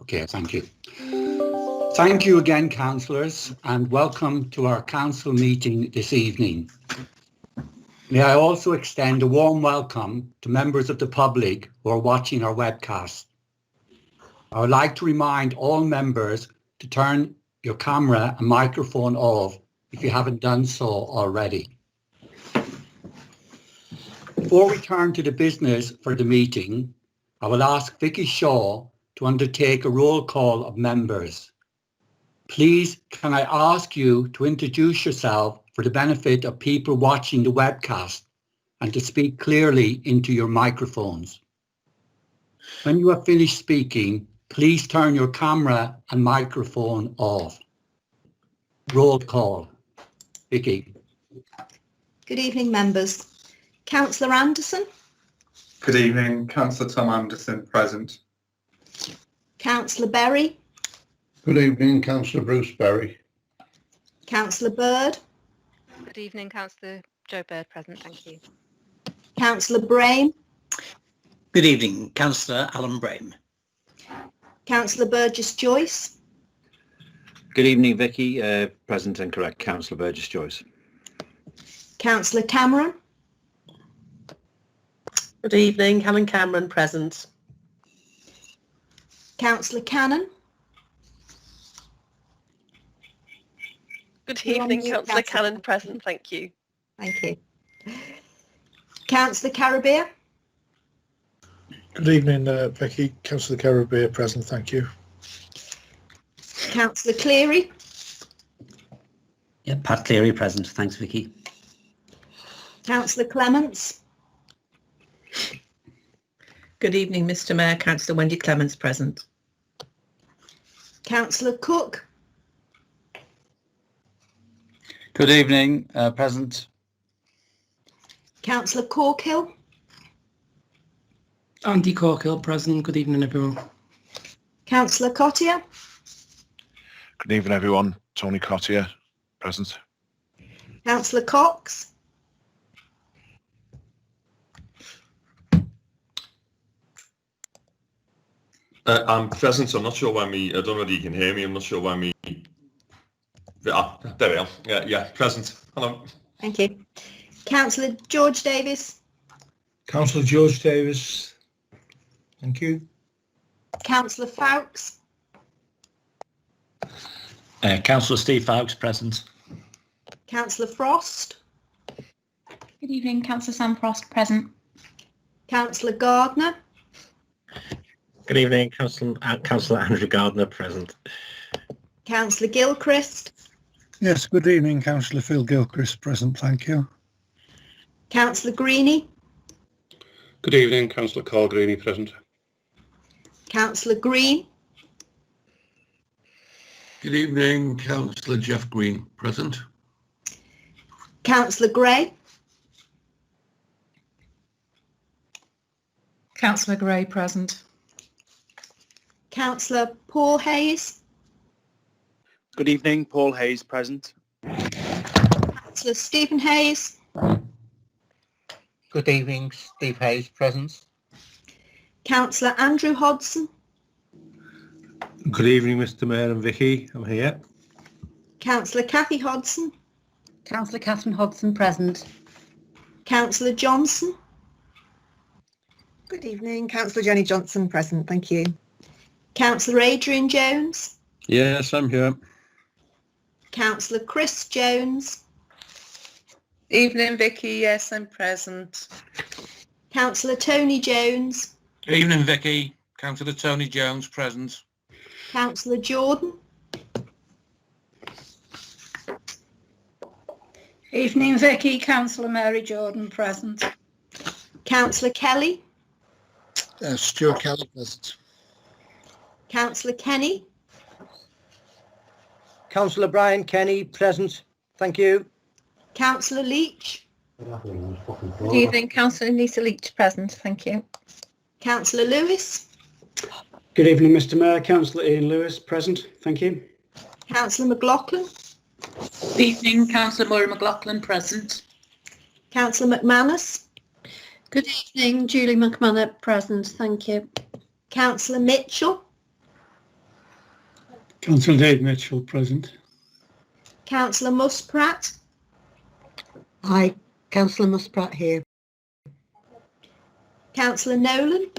Okay, thank you. Thank you again, councillors, and welcome to our council meeting this evening. May I also extend a warm welcome to members of the public who are watching our webcast. I would like to remind all members to turn your camera and microphone off if you haven't done so already. Before we turn to the business for the meeting, I will ask Vicky Shaw to undertake a roll call of members. Please, can I ask you to introduce yourself for the benefit of people watching the webcast and to speak clearly into your microphones. When you have finished speaking, please turn your camera and microphone off. Roll call. Vicky. Good evening, members. Councillor Anderson. Good evening. Councillor Tom Anderson, present. Councillor Berry. Good evening, Councillor Bruce Berry. Councillor Bird. Good evening, Councillor Joe Bird, present, thank you. Councillor Brame. Good evening, Councillor Alan Brame. Councillor Burgess-Joyce. Good evening, Vicky. Present and correct, Councillor Burgess-Joyce. Councillor Cameron. Good evening, Helen Cameron, present. Councillor Cannon. Good You're on evening, mute, Councillor Councillor. Cannon, present, thank you. Thank you. Councillor Carubia. Good evening, Vicky. Councillor Carubia present, thank you. Councillor Cleary. Yeah, Pat Cleary present, thanks Vicky. Councillor Clements. Good evening, Mr Mayor. Councillor Wendy Clements present. Councillor Cooke. Good evening, present. Councillor Corkhill. Andy Corkhill present. Good evening, everyone. Councillor Cottier. Good evening, everyone. Tony Cottier, present. Councillor Cox. I'm present. I'm not sure when I don't know whether you can hear me. I'm not sure when there we are. Yeah, present. Hello. Thank you. Councillor George Davies. Councillor George Davies, thank you. Councillor Foulkes. Councillor Steve Foulkes present. Councillor Frost. Good evening, Councillor Sam Frost present. Councillor Gardner. Good evening, Councillor Andrew Gardner present. Councillor Gilchrist. Yes, good evening, Councillor Phil Gilchrist present, thank you. Councillor Greaney. Good evening, Councillor Carl Greaney present. Councillor Green. Good evening, Councillor Jeff Green present. Councillor Gray. Councillor Gray present. Councillor Paul Hayes. Good evening, Paul Hayes present. Councillor Stephen Hayes. Good evening, Steve Hayes present. Councillor Andrew Hodson. Good evening, Mr Mayor and Vicky, I'm here. Councillor Cathy Hodson. Councillor Catherine Hodson present. Councillor Johnson. Good evening, Councillor Jenny Johnson present, thank you. Councillor Adrian Jones. Yes, I'm here. Councillor Chris Jones. Evening, Vicky, yes, I'm present. Councillor Tony Jones. Evening, Vicky. Councillor Tony Jones present. Councillor Jordan. Evening, Vicky. Councillor Mary Jordan present. Councillor Kelly. Stuart Kelly present. Councillor Kenny. Councillor Brian Kenny present, thank you. Councillor Leech. Good evening, Councillor Lisa Leech present. Thank you. Councillor Lewis. Good evening, Mr Mayor. Councillor Ian Lewis present. Thank you. Councillor McLaughlin. Good evening, Councillor Murray McLaughlin present. Councillor McManus. Councillor Dave Mitchell, present. Councillor Muspratt. Aye. Councillor Muspratt here. Councillor Nolan.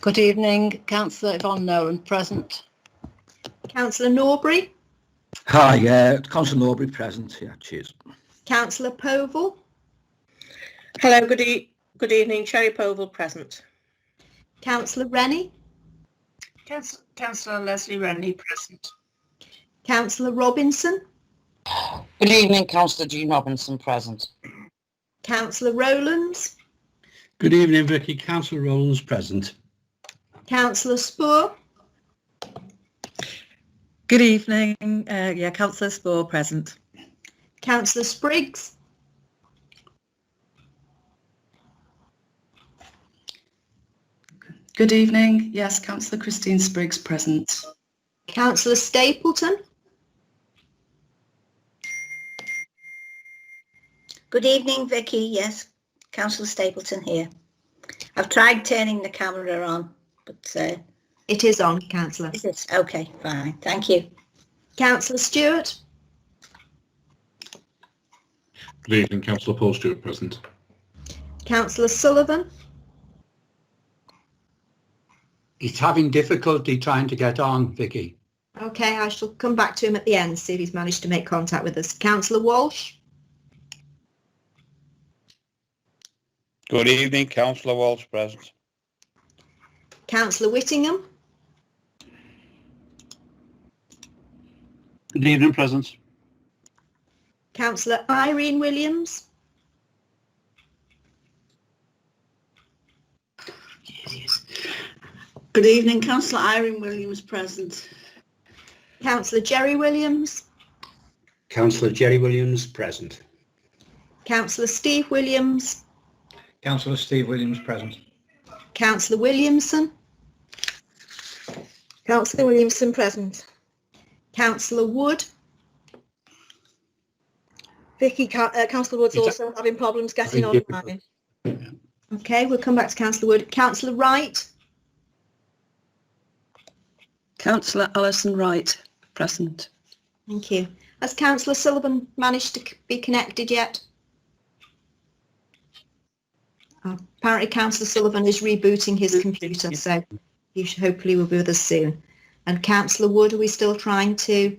Good evening, Councillor Yvonne Nolan, present. Councillor Norbury. Hi, Councillor Norbury present. Yeah, cheers. Councillor Povall. Hello, good evening, Cherry Povall present. Councillor Rennie. Councillor Leslie Rennie, present. Councillor Robinson. Good evening, Councillor Jean Robinson, present. Councillor Rowlands. Good evening, Vicky. Councillor Rowlands, present. Councillor Spoor. Good evening, Councillor Spoor, present. Councillor Spriggs. Good evening. Yes, Councillor Christine Spriggs, present. Councillor Stapleton. Good evening, Vicky. Yes, Councillor Stapleton here. I've tried turning the camera on, but it is on, Councillor. Is it? Okay, fine. Thank you. Councillor Stewart. Good evening, Councillor Paul Stewart, present. Councillor Sullivan. He's having difficulty trying to get on, Vicky. Okay, I shall come back to him at the end, see if he's managed to make contact with us. Councillor Walsh. Good evening, Councillor Walsh, present. Councillor Whittingham. Good evening, present. Councillor Irene Williams. Good evening, Councillor Irene Williams, present. Councillor Jerry Williams. Councillor Jerry Williams, present. Councillor Steve Williams. Councillor Steve Williams, present. Councillor Williamson. Councillor Williamson, present. Councillor Wood. Vicky, Councillor Wood's also having problems getting online. Okay, we'll come back to Councillor Wood. Councillor Wright. Councillor Alison Wright, present. Thank you. Has Councillor Sullivan managed to be connected yet? Apparently Councillor Sullivan is rebooting his computer, so he hopefully will be with us soon. And Councillor Wood, are we still trying to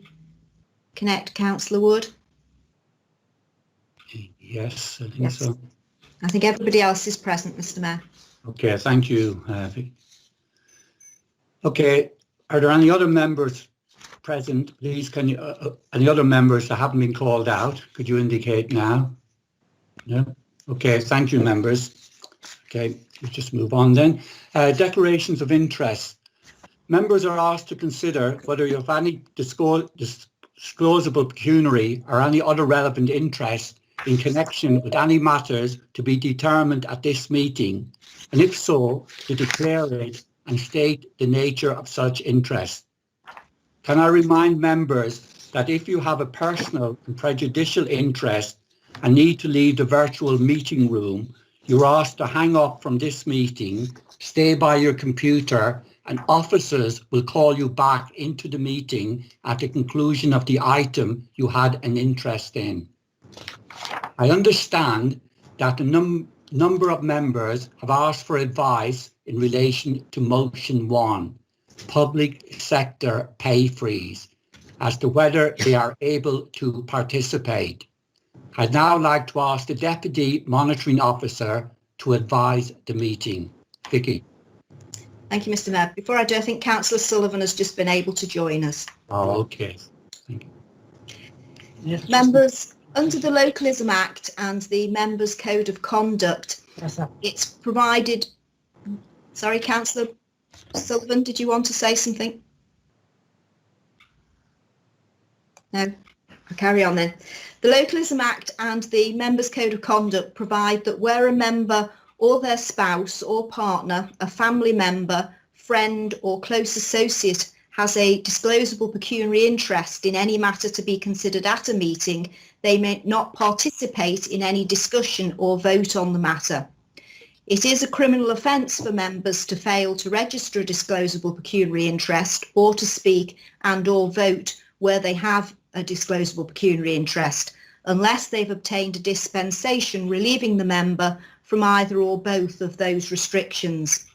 connect Councillor Wood? Yes, I think so. I think everybody else is present, Mr. Mayor. Okay, thank you, Vicky. Okay, are there any other members present? Please, can you, any other members that haven't been called out? Could you indicate now? No? Okay, thank you, members. Okay, let's just move on then. Declarations of interest. Members are asked to consider whether you have any disclosable pecuniary or any other relevant interest in connection with any matters to be determined at this meeting, and if so, to declare it and state the nature of such interest. Can I remind members that if you have a personal and prejudicial interest and need to leave the virtual meeting room, you're asked to hang up from this meeting, stay by your computer, and officers will call you back into the meeting at the conclusion of the item you had an interest in. I understand that a number of members have asked for advice in relation to motion 1, public sector pay freeze, as to whether they are able to participate. I'd now like to ask the Deputy Monitoring Officer to advise the meeting. Vicky. Thank you, Mr. Mayor. Before I do, I think Councillor Sullivan has just been able to join us. Oh, okay. Thank you. Yes. Members, under the Localism Act and the Members' Code of Conduct, it's provided... Sorry, Councillor Sullivan, did you want to say something? No? I'll carry on then. The Localism Act and the Members' Code of Conduct provide that where a member or their spouse or partner, a family member, friend or close associate has a disclosable pecuniary interest in any matter to be considered at a meeting, they may not participate in any discussion or vote on the matter. It is a criminal offence for members to fail to register a disclosable pecuniary interest or to speak and or vote where they have a disclosable pecuniary interest, unless they've obtained a dispensation relieving the member from either or both of those restrictions.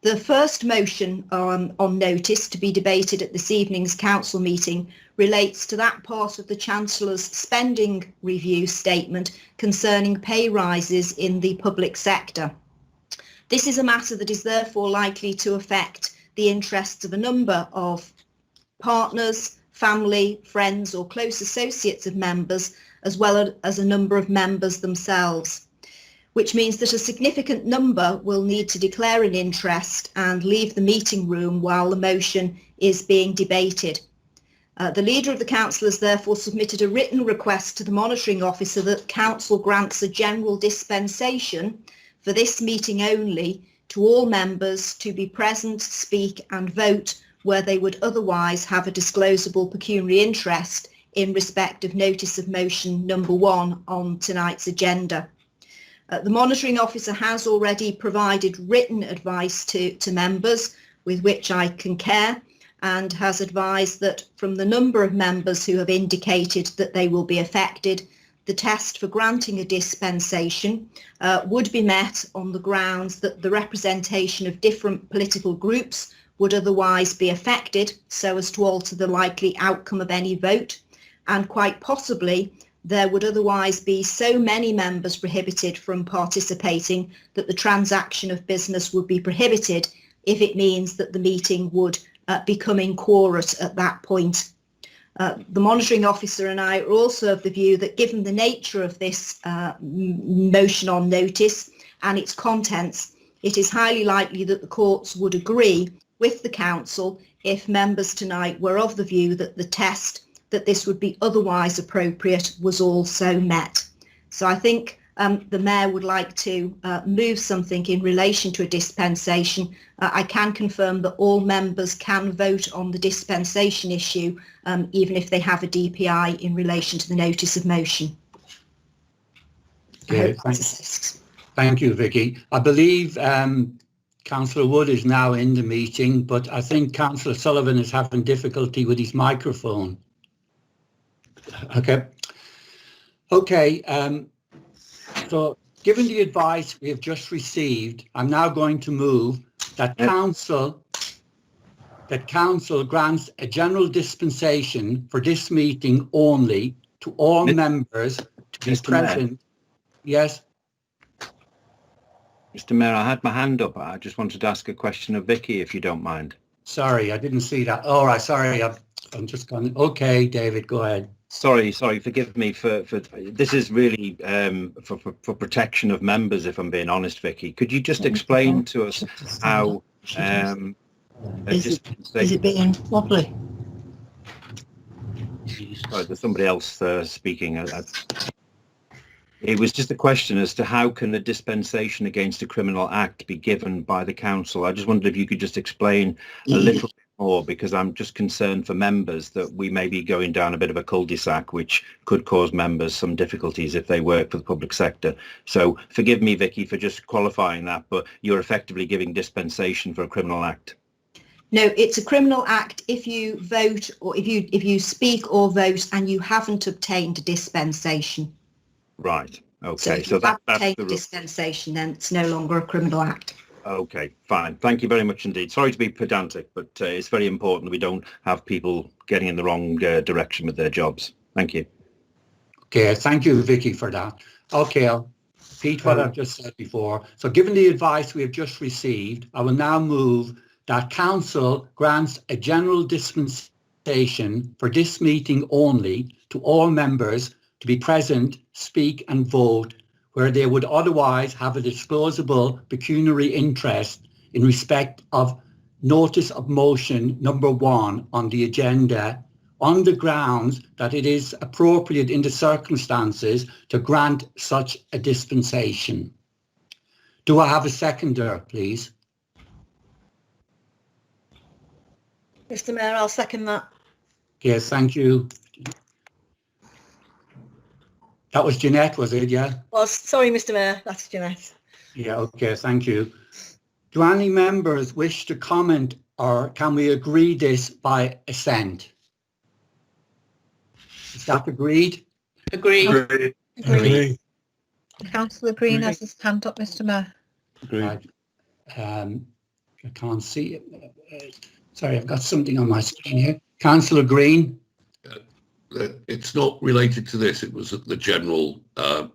The first motion on notice to be debated at this evening's council meeting relates to that part of the Chancellor's spending review statement concerning pay rises in the public sector. This is a matter that is therefore likely to affect the interests of a number of partners, family, friends or close associates of members, as well as a number of members themselves, which means that a significant number will need to declare an interest and leave the meeting room while the motion is being debated. The Leader of the Council has therefore submitted a written request to the Monitoring Officer that Council grants a general dispensation for this meeting only to all members to be present, speak and vote where they would otherwise have a disclosable pecuniary interest in respect of notice of motion number 1 on tonight's agenda. The Monitoring Officer has already provided written advice to members with which I concur, and has advised that from the number of members who have indicated that they will be affected, the test for granting a dispensation would be met on the grounds that the representation of different political groups would otherwise be affected so as to alter the likely outcome of any vote, and quite possibly there would otherwise be so many members prohibited from participating that the transaction of business would be prohibited if it means that the meeting would become inquorate at that point. The Monitoring Officer and I are also of the view that given the nature of this motion on notice and its contents, it is highly likely that the courts would agree with the Council if members tonight were of the view that the test that this would be otherwise appropriate was also met. So I think the Mayor would like to move something in relation to a dispensation. I can confirm that all members can vote on the dispensation issue, even if they have a DPI in relation to the notice of motion. Okay, thank you, Vicky. I believe Councillor Wood is now in the meeting, but I think Councillor Sullivan is having difficulty with his microphone. Okay. So given the advice we have just received, I'm now going to move that Council grants a general dispensation for this meeting only to all members to be present. Yes. Mr. Mayor, I had my hand up. I just wanted to ask a question of Vicky, if you don't mind. Sorry, I didn't see that. All right, sorry. I'm just going. Okay, David, go ahead. Sorry, forgive me for this is really for protection of members, if I'm being honest, Vicky. Could you just explain to us how is it being wobbly? Sorry, there's somebody else speaking. It was just a question as to how can a dispensation against a criminal act be given by the council. I just wondered if you could just explain a little bit more, because I'm just concerned for members that we may be going down a bit of a cul-de-sac which could cause members some difficulties if they work for the public sector. So forgive me, Vicky, for just qualifying that, but you're effectively giving dispensation for a criminal act. No, it's a criminal act if you vote or if you speak or vote and you haven't obtained a dispensation. Right. Okay. So that's obtained the dispensation, then it's no longer a criminal act. Okay, fine. Thank you very much indeed. Sorry to be pedantic, but it's very important that we don't have people getting in the wrong direction with their jobs. Thank you. Okay, thank you, Vicky, for that. Okay, I'll repeat what I've just said before. So given the advice we have just received, I will now move that Council grants a general dispensation for this meeting only to all members to be present, speak and vote where they would otherwise have a disclosable pecuniary interest in respect of notice of motion number 1 on the agenda, on the grounds that it is appropriate in the circumstances to grant such a dispensation. Do I have a seconder, please? Mr. Mayor, I'll second that. Yes, thank you. That was Jeanette, was it? Yeah. Well, sorry, Mr. Mayor, that's Jeanette. Yeah, okay, thank you. Do any members wish to comment, or can we agree this by assent? Is that agreed? Agreed. Agree. Councillor Green has his hand up, Mr Mayor. Right. I can't see it. Sorry, I've got something on my screen here. Councillor Green? It's not related to this. It was the general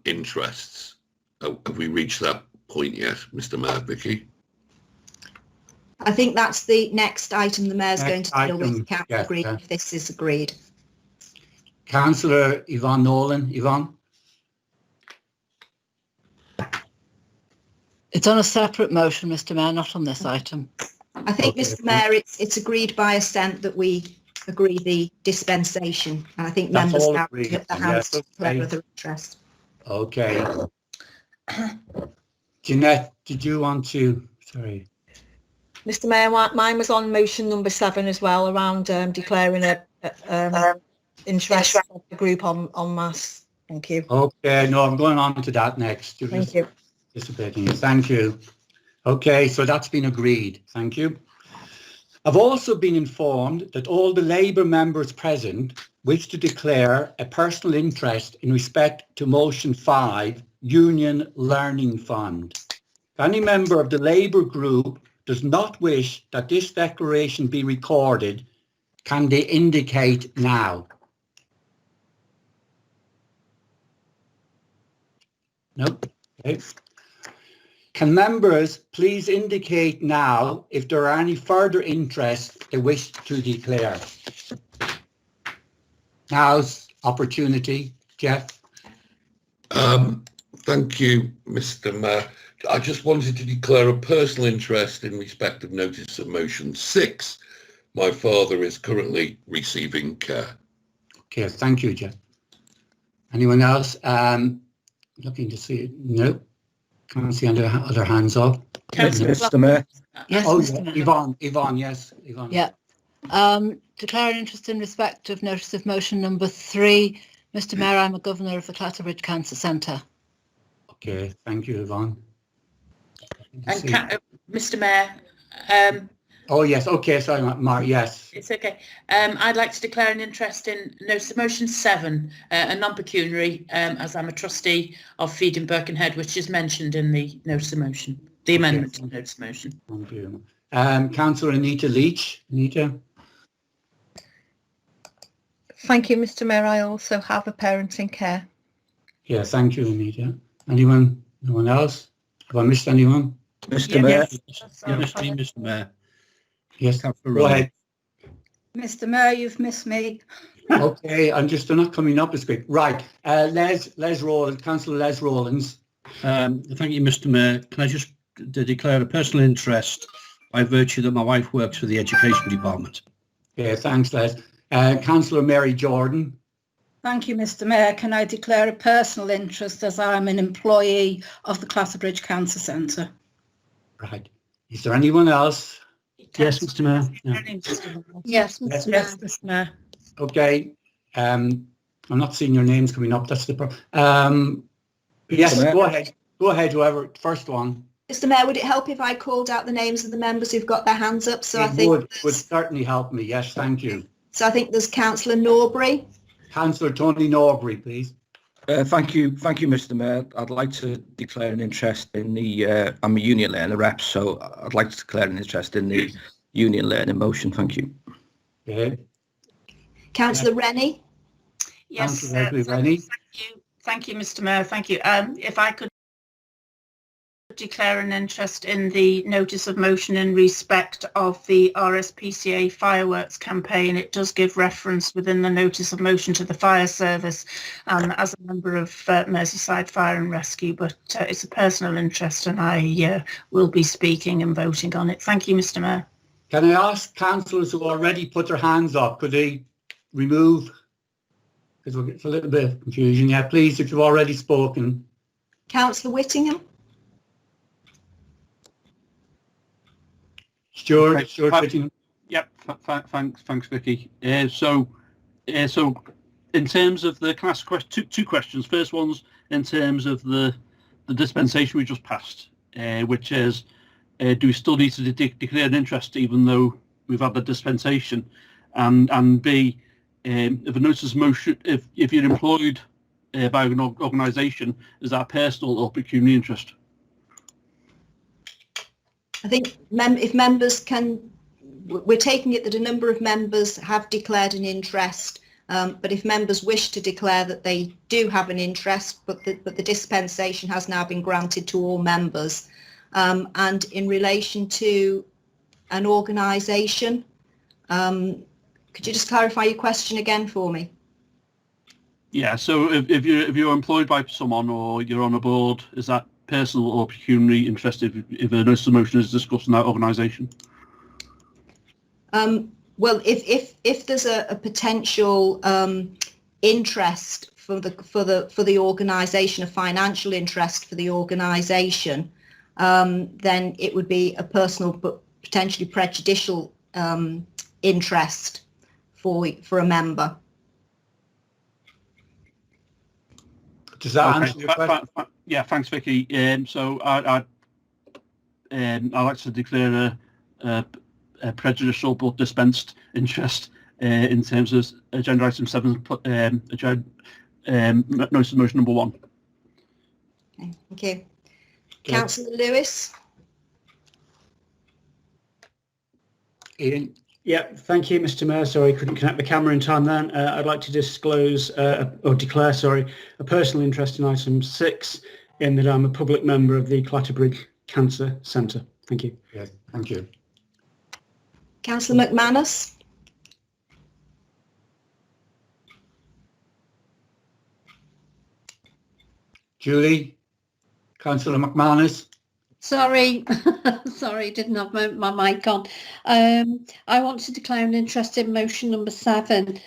interests. Have we reached that point yet, Mr Mayor, Vicky? I think that's the next item the Mayor's going to deal with. Councillor yes, Green, if this is agreed. Councillor Yvonne Nolan. Yvonne? It's on a separate motion, Mr Mayor, not on this item. I think, Okay. Mr Mayor, it's agreed by assent that we agree the dispensation. And I think That's members all now agreed, get the yes, hands to okay. declare their interest. Okay. Jeanette, did you want to, sorry. Mr Mayor, mine was on motion number 7 as well, around declaring a interest of the group en masse. Thank you. Okay, no, I'm going on to that next. You're Thank you. Anticipating it. Thank you. Okay, so that's been agreed. Thank you. I've also been informed that all the Labour members present wish to declare a personal interest in respect to motion 5, Union Learning Fund. If any member of the Labour group does not wish that this declaration be recorded, can they indicate now? No? Okay. Can members please indicate now if there are any further interests they wish to declare? Now's opportunity. Jeff? Thank you, Mr Mayor. I just wanted to declare a personal interest in respect of notice of motion 6. My father is currently receiving care. Okay, thank you, Jeff. Anyone else? Looking to see it. No. Can't see any other hands up. Mr Mayor. Yes, Oh, Mr yeah. Mayor. Yvonne, yes. Yvonne. Yeah. Declare an interest in respect of notice of motion number 3. Mr Mayor, I'm a governor of the Clatterbridge Cancer Centre. Okay, thank you, Yvonne. And Mr Mayor, Oh, yes. Okay, sorry, Mark. Yes. it's okay. I'd like to declare an interest in notice of motion 7, a non-pecuniary, as I'm a trustee of Feeding Birkenhead, which is mentioned in the notice of motion, the amendment to the notice of motion. Thank you. Councillor Anita Leech. Anita? Thank you, Mr Mayor. I also have a parent in care. Yeah, thank you, Anita. Anyone? No one else? Have I missed anyone? Mr Mayor. You missed me, Mr Mayor. Yes, Councillor go ahead. Mr Mayor, you've missed me. Okay, they're not coming up as quick. Right, Les Rowlands, Councillor Les Rowlands. Thank you, Mr Mayor. Can I just declare a personal interest by virtue that my wife works for the Education Department? Yeah, thanks, Les. Councillor Mary Jordan. Thank you, Mr Mayor. Can I declare a personal interest as I'm an employee of the Clatterbridge Cancer Centre? Right. Is there anyone else? Yes, Mr Mayor. Yeah. Yes, Mr Mayor. Yes, Mr Mayor. Okay. I'm not seeing your names coming up. That's the problem. Yes, go ahead. Go ahead, whoever. First one. Mr Mayor, would it help if I called out the names of the members who've got their hands up? So I It think would certainly help me. Yes, thank you. So I think there's Councillor Norbury. Councillor Tony Norbury, please. Thank you, Mr Mayor. I'd like to declare an interest in the, I'm a union learner rep, so I'd like to declare an interest in the union learning motion. Thank you. Okay. Councillor Rennie. Yes, Councillor Rennie. Thank you, Mr Mayor. Thank you. If I could declare an interest in the notice of motion in respect of the RSPCA fireworks campaign. It does give reference within the notice of motion to the fire service as a member of Merseyside Fire and Rescue, but it's a personal interest and I will be speaking and voting on it. Thank you, Mr Mayor. Can I ask councillors who already put their hands up, could they remove? Because it's a little bit of confusion. Yeah, please, if you've already spoken. Councillor Whittingham. Stuart Whittingham. Yep, thanks, Vicky. So in terms of the, can I ask two questions? First one's in terms of the dispensation we just passed. which is, do we still need to declare an interest even though we've had the dispensation? And B, if a notice of motion, if you're employed by an organisation, is that personal or pecuniary interest? I think if members can, we're taking it that a number of members have declared an interest, but if members wish to declare that they do have an interest, but the dispensation has now been granted to all members, and in relation to an organisation, could you just clarify your question again for me? Yeah, so if you're employed by someone or you're on a board, is that personal or pecuniary interest if a notice of motion is discussed in that organisation? Well, if there's a potential interest for the organisation, a financial interest for the organisation, then it would be a personal but potentially prejudicial interest for a member. Does that answer your question? Yeah, thanks, Vicky. So I'd like to declare a prejudicial but dispensed interest in terms of agenda item 7, notice of motion number 1. Okay, thank you. Councillor Lewis. Ian. Yeah, thank you, Mr. Mayor. Sorry, I couldn't connect the camera in time then. I'd like to disclose, or declare, sorry, a personal interest in item 6, in that I'm a public member of the Clatterbridge Cancer Centre. Thank you. Yes, thank you. Councillor McManus. Julie. Councillor McManus. Sorry, sorry, didn't have my mic on. I want to declare an interest in motion number 7,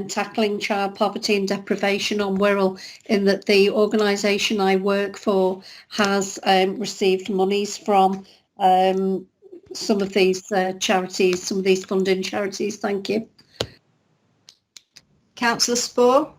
tackling child poverty and deprivation on Wirral, in that the organisation I work for has received monies from some of these charities, some of these funding charities. Thank you. Councillor Spoor.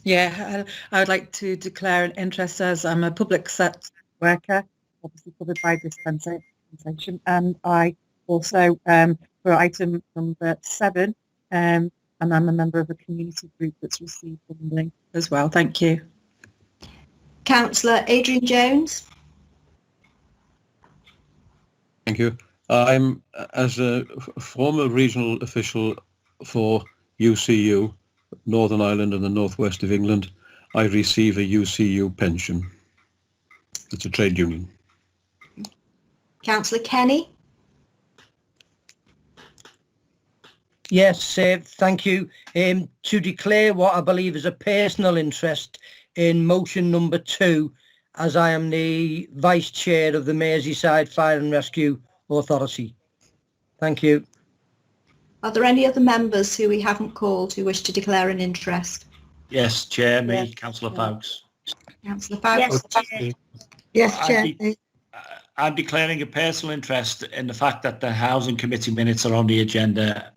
Yeah, I would like to declare an interest, as I'm a public sector worker, obviously covered by dispensation, and I also, for item number 7, and I'm a member of a community group that's received funding as well. Thank you. Councillor Adrian Jones. Thank you. I'm, as a former regional official for UCU, Northern Ireland and the northwest of England, I receive a UCU pension. It's a trade union. Councillor Kenny. Yes, thank you. To declare what I believe is a personal interest in motion number 2, as I am the Vice Chair of the Merseyside Fire and Rescue Authority. Thank you. Are there any other members who we haven't called who wish to declare an interest? Yes, Chair, me, Yes. Councillor Foulkes. Councillor Foulkes. Yes, Chair. I'm declaring a personal interest in the fact that the Housing Committee minutes are on the agenda.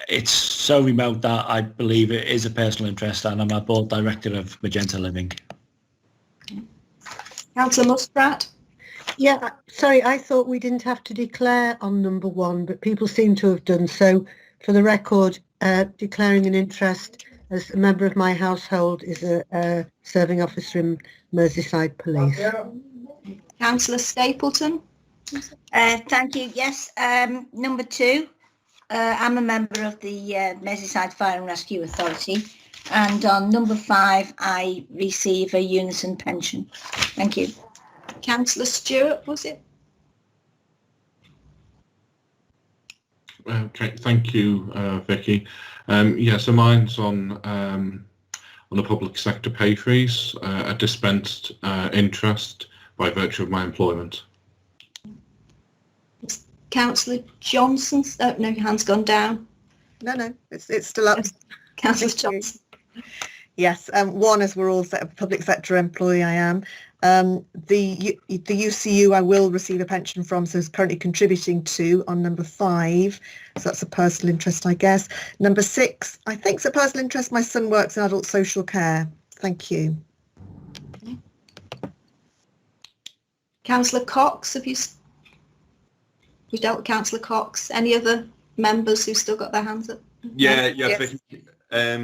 It's so remote that I believe it is a personal interest, and I'm a board director of Magenta Living. Councillor Muspratt. Yeah, sorry, I thought we didn't have to declare on number 1, but people seem to have done so. For the record, declaring an interest as a member of my household is a serving officer in Merseyside Police. Councillor Stapleton. Thank you. Yes, number 2, I'm a member of the Merseyside Fire and Rescue Authority, and on number 5, I receive a unison pension. Thank you. Councillor Stewart, was it? Okay, thank you, Vicky. Yeah, so mine's on a public sector pay freeze, a dispensed interest by virtue of my employment. Councillor Johnson. Oh, no, your hand's gone down. No, it's still up. Councillor Johnson. Yes, 1, as we're all public sector employee, I am. The UCU I will receive a pension from, so is currently contributing to on number 5. So that's a personal interest, I guess. Number 6, I think it's a personal interest. My son works in adult social care. Thank you. Councillor Cox, we dealt with Councillor Cox. Any other members who've still got their hands up? Yeah, Yes. Vicky.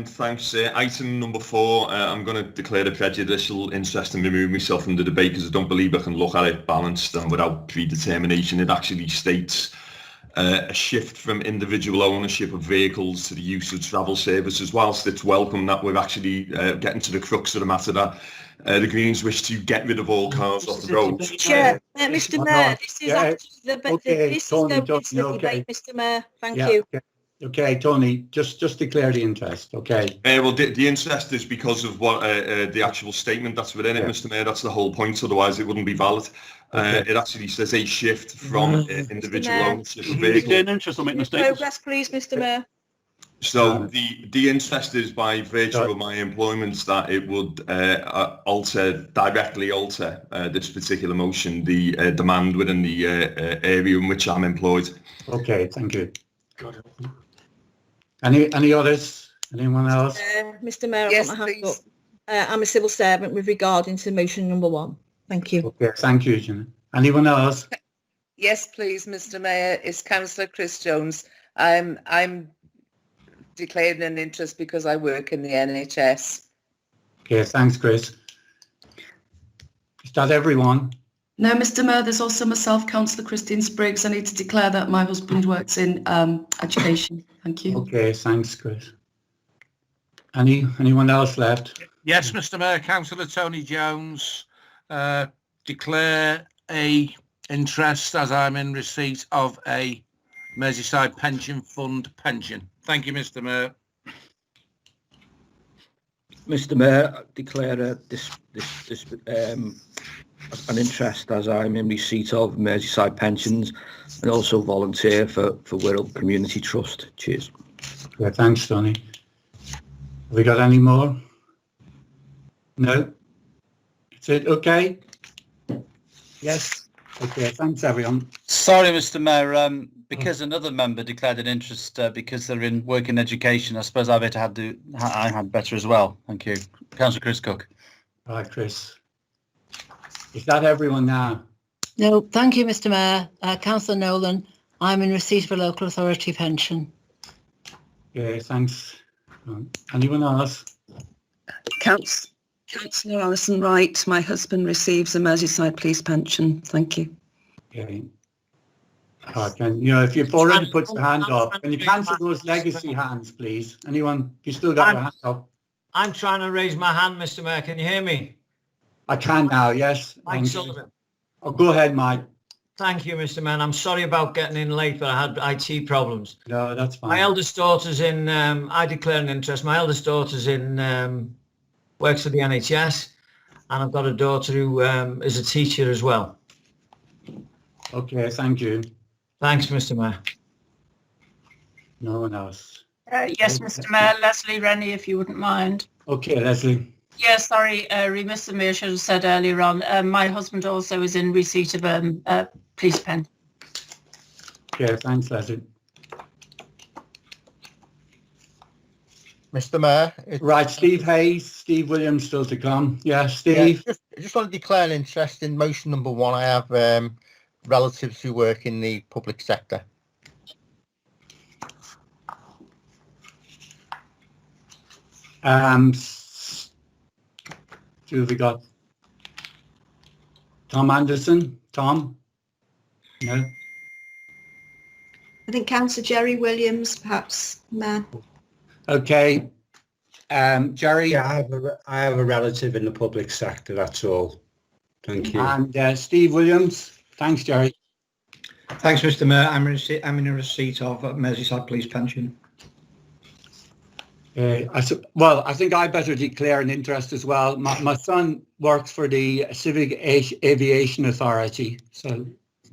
Thanks. Item number 4, I'm going to declare a prejudicial interest and remove myself from the debate because I don't believe I can look at it balanced and without predetermination. It actually states a shift from individual ownership of vehicles to the use of travel services. Whilst it's welcome that we're actually getting to the crux of the matter, that the Greens wish to get rid of all cars off the road. Chair, Mr Mayor, this is actually the debate, Mr Mayor. Thank you. Okay, Tony, just declare the interest, okay? Well, the interest is because of what the actual statement that's within it, Mr Mayor. That's the whole point, otherwise it wouldn't be valid. It actually says a shift from individual ownership of vehicles. Progress, please, Mr Mayor. So the interest is by virtue of my employment that it would directly alter this particular motion, the demand within the area in which I'm employed. Okay, thank you. Any others? Anyone else? Mr Mayor, I've got my hand up. I'm a civil servant with regarding to motion number 1. Thank you. Okay, thank you, Gina. Anyone else? Yes, please, Mr Mayor. It's Councillor Chris Jones. I'm declaring an interest because I work in the NHS. Okay, thanks, Chris. Is that everyone? No, Mr Mayor, there's also myself, Councillor Christine Spriggs. I need to declare that my husband works in education. Thank you. Okay, thanks, Chris. Anyone else left? Yes, Mr Mayor, Councillor Tony Jones. Declare a interest as I'm in receipt of a Merseyside Pension Fund pension. Thank you, Mr Mayor. Mr Mayor, declare an interest as I'm in receipt of Merseyside pensions and also volunteer for Wirral Community Trust. Cheers. Yeah, thanks, Tony. Have we got any more? No? That's it, okay? Yes? Okay, thanks everyone. Sorry, Mr Mayor, because another member declared an interest because they're in work in education, I suppose I had better as well. Thank you. Councillor Chris Cooke. All right, Chris. Is that everyone now? No, thank you, Mr Mayor. Councillor Nolan, I'm in receipt of a local authority pension. Yeah, thanks. Anyone else? Councillor Alison Wright, my husband receives a Merseyside police pension. Thank you. Okay. If you've already put your hand up, can you cancel those legacy hands, please? Anyone? You still got your hand up? I'm trying to raise my hand, Mr Mayor. Can you hear me? I can now, yes. Mike Sullivan. Oh, go ahead, Mike. Thank you, Mr Mayor. I'm sorry about getting in late, but I had IT problems. No, that's fine. My eldest daughter's in, I declare an interest. My eldest daughter's in, works for the NHS, and I've got a daughter who is a teacher as well. Okay, thank you. Thanks, Mr Mayor. No one else. Yes, Mr Mayor, Leslie Rennie, if you wouldn't mind. Okay, Leslie. Yeah, sorry, Mr Mayor should have said earlier on, my husband also is in receipt of a police pen. Okay, thanks, Leslie. Mr Mayor. Right, Steve Hayes, Steve Williams still to come. Yeah, Steve. Yeah, I just want to declare an interest in motion number 1. I have relatives who work in the public sector. Who have we got? Tom Anderson? Tom? No? I think Councillor Jerry Williams, perhaps, Mayor. Okay. Jerry? Yeah, I have a relative in the public sector, that's all. Thank you. And Steve Williams? Thanks, Jerry. Thanks, Mr Mayor. I'm in a receipt of a Merseyside police pension. I think I better declare an interest as well. My son works for the Civic Aviation Authority, so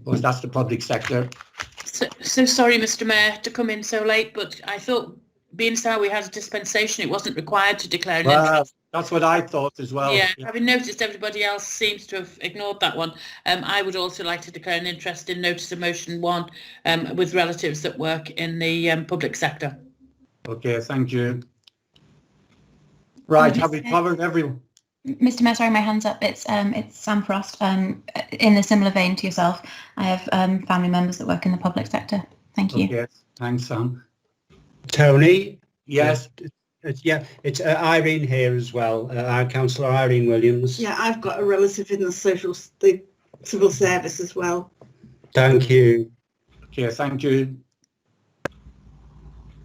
that's the public sector. So sorry, Mr Mayor, to come in so late, but I thought, being as how we had a dispensation, it wasn't required to declare an interest. That's what I thought as well. Yeah, having noticed everybody else seems to have ignored that one, I would also like to declare an interest in notice of motion 1 with relatives that work in the public sector. Okay, thank you. Right, have we covered everyone? Mr. Mayor, sorry, my hand's up. It's Sam Frost. In a similar vein to yourself, I have family members that work in the public sector. Thank you. Yes, thanks, Sam. Tony? Yes. It's Irene here as well. Our councillor Irene Williams. Yeah, I've got a relative in the civil service as well. Thank you. Okay, thank you.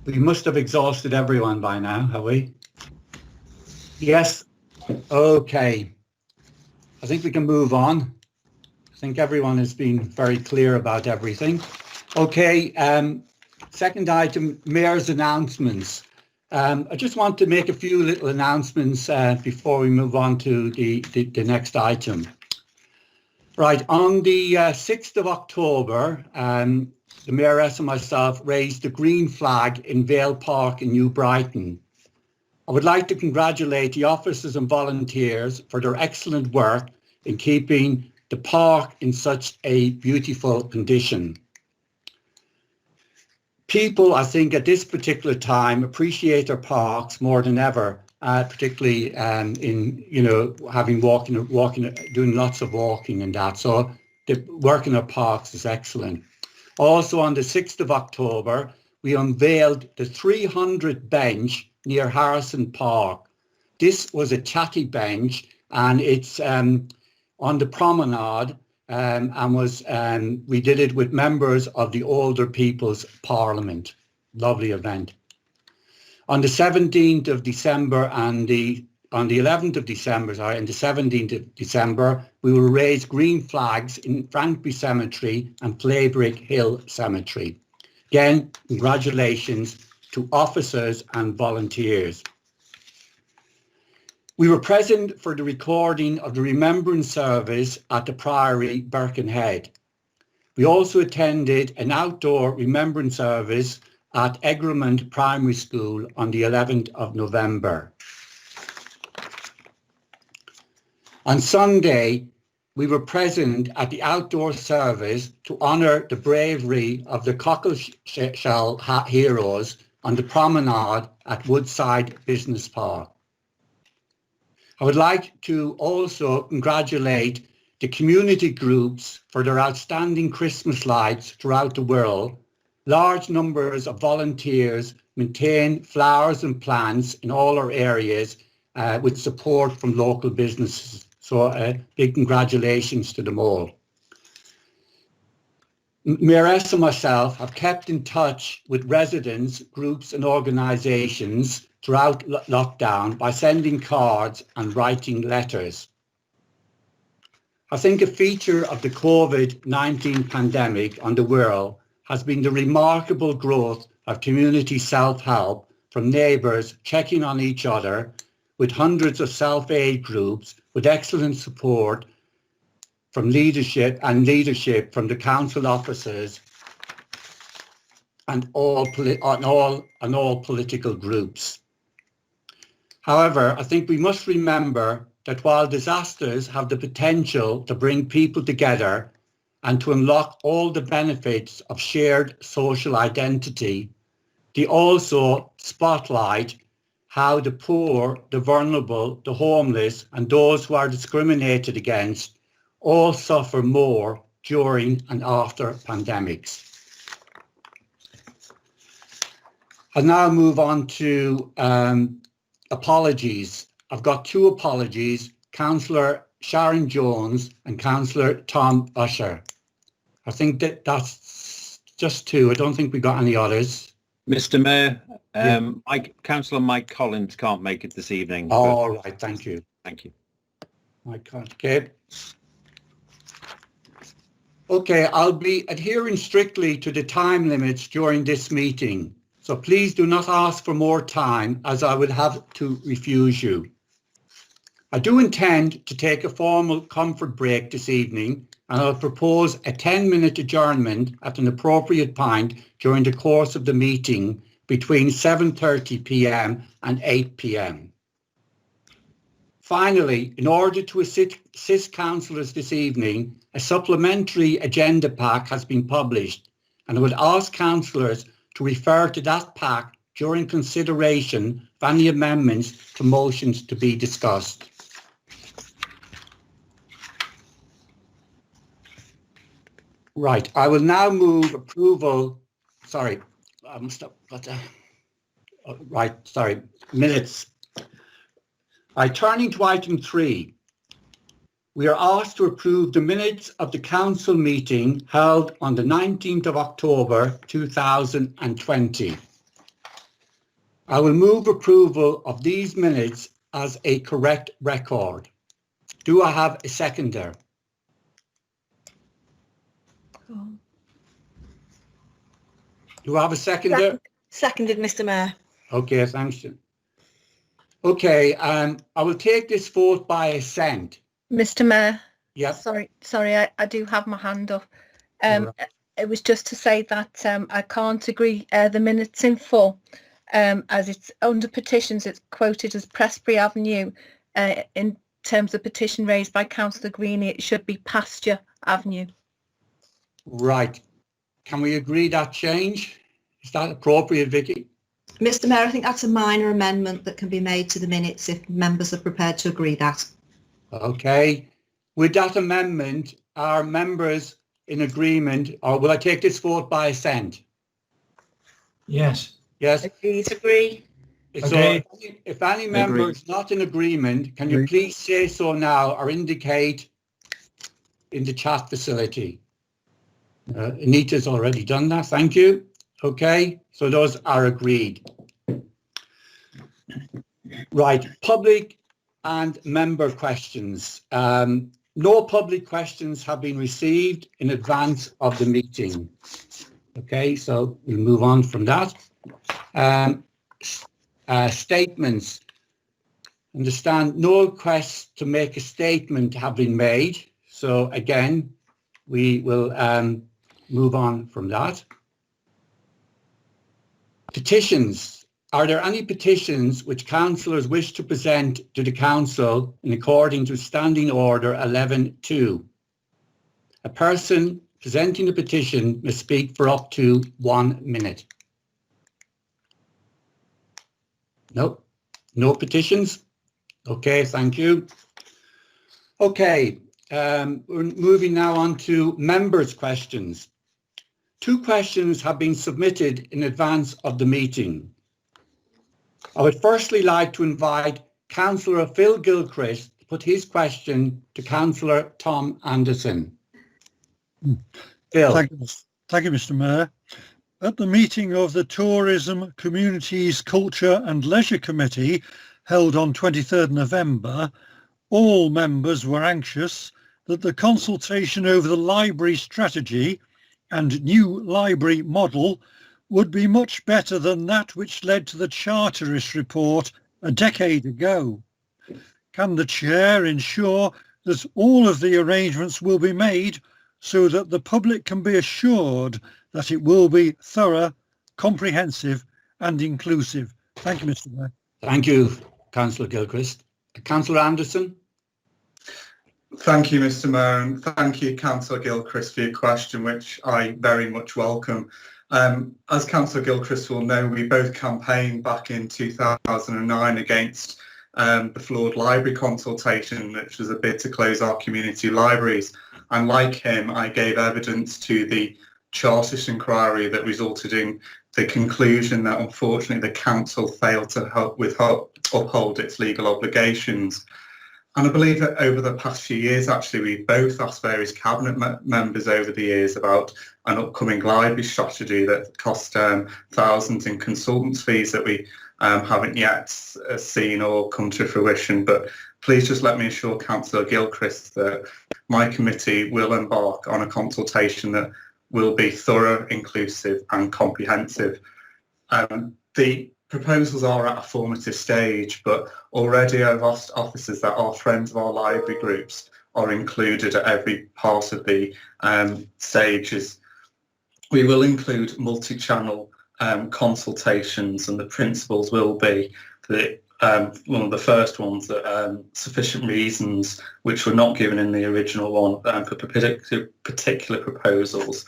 We must have exhausted everyone by now, have we? Yes. Okay. I think we can move on. I think everyone has been very clear about everything. Okay, second item, Mayor's announcements. I just want to make a few little announcements before we move on to the next item. Right, on the 6th of October, the Mayoress and myself raised the green flag in Vale Park in New Brighton. I would like to congratulate the officers and volunteers for their excellent work in keeping the park in such a beautiful condition. People, I think, at this particular time appreciate their parks more than ever, particularly in, you know, having doing lots of walking and that. So the work in our parks is excellent. Also on the 6th of October, we unveiled the 300 bench near Harrison Park. This was a chatty bench, and it's on the promenade, and we did it with members of the Older People's Parliament. Lovely event. On the 17th of December and on the 11th of December, and the 17th of December, we will raise green flags in Frankby Cemetery and Playbrick Hill Cemetery. Again, congratulations to officers and volunteers. We were present for the recording of the Remembrance Service at the Priory, Birkenhead. We also attended an outdoor Remembrance Service at Egremont Primary School on the 11th of November. On Sunday, we were present at the outdoor service to honour the bravery of the Corkhill heroes on the promenade at Woodside Business Park. I would like to also congratulate the community groups for their outstanding Christmas lights throughout the world. Large numbers of volunteers maintain flowers and plants in all our areas with support from local businesses. So big congratulations to them all. Mayoress and myself have kept in touch with residents, groups and organisations throughout lockdown by sending cards and writing letters. I think a feature of the COVID-19 pandemic on the Wirral has been the remarkable growth of community self-help from neighbours checking on each other, with hundreds of self-aid groups with excellent support from leadership from the council officers and all political groups. However, I think we must remember that while disasters have the potential to bring people together and to unlock all the benefits of shared social identity, they also spotlight how the poor, the vulnerable, the homeless and those who are discriminated against all suffer more during and after pandemics. I'll now move on to apologies. I've got two apologies, Councillor Sharon Jones and Councillor Tom Usher. I think that's just two. I don't think we got any others. Mr. Mayor, Councillor Mike Collins can't make it this evening. Oh, all right, thank you. Thank you. Okay. Okay, I'll be adhering strictly to the time limits during this meeting, so please do not ask for more time, as I would have to refuse you. I do intend to take a formal comfort break this evening, and I'll propose a 10-minute adjournment at an appropriate point during the course of the meeting between 7:30 p.m. and 8 p.m. Finally, in order to assist councillors this evening, a supplementary agenda pack has been published, and I would ask councillors to refer to that pack during consideration of any amendments to motions to be discussed. Right, I will now move approval, sorry, minutes. Turning to item 3, we are asked to approve the minutes of the council meeting held on the 19th of October 2020. I will move approval of these minutes as a correct record. Do I have a seconder? Do I have a seconder? Seconded, Mr. Mayor. Okay, thanks. Okay, I will take this vote by assent. Mr. Mayor. Yep. Sorry, I do have my hand up. Right. It was just to say that I can't agree the minutes in full, as it's under petitions. It's quoted as Prestbury Avenue. In terms of petition raised by Councillor Greaney, it should be Pasture Avenue. Right. Can we agree that change? Is that appropriate, Vicky? Mr. Mayor, I think that's a minor amendment that can be made to the minutes if members are prepared to agree that. Okay. With that amendment, are members in agreement, or will I take this vote by assent? Yes. Yes. Agree. So if any member is not in agreement, can you please say so now or indicate in the chat facility? Anita's already done that. Thank you. Okay, so those are agreed. Right, public and member questions. No public questions have been received in advance of the meeting. Okay, so we'll move on from that. Statements. Understand no requests to make a statement have been made. So again, we will move on from that. Petitions. Are there any petitions which councillors wish to present to the council in according to Standing Order 11.2? A person presenting a petition may speak for up to 1 minute. No, no petitions. Okay, thank you. Okay, we're moving now on to members' questions. 2 questions have been submitted in advance of the meeting. I would firstly like to invite Councillor Phil Gilchrist to put his question to Councillor Tom Anderson. Phil. Thank you, Mr. Mayor. At the meeting of the Tourism, Communities, Culture and Leisure Committee held on 23rd November, all members were anxious that the consultation over the library strategy and new library model would be much better than that which led to the Charterist report a decade ago. Can the Chair ensure that all of the arrangements will be made so that the public can be assured that it will be thorough, comprehensive and inclusive? Thank you, Mr. Mayor. Thank you, Councillor Gilchrist. Councillor Anderson. Thank you, Mr. Mayor, and thank you, Councillor Gilchrist, for your question, which I very much welcome. As Councillor Gilchrist will know, we both campaigned back in 2009 against the flawed library consultation, which was a bid to close our community libraries. And like him, I gave evidence to the Charterist inquiry that resulted in the conclusion that unfortunately the council failed to uphold its legal obligations. And I believe that over the past few years, actually, we've both asked various cabinet members over the years about an upcoming library strategy that cost thousands in consultants' fees that we haven't yet seen or come to fruition. But please just let me assure Councillor Gilchrist that my committee will embark on a consultation that will be thorough, inclusive and comprehensive. The proposals are at a formative stage, but already I've asked officers that are friends of our library groups are included at every part of the stages. We will include multi-channel consultations, and the principles will be that one of the first ones that sufficient reasons which were not given in the original one for particular proposals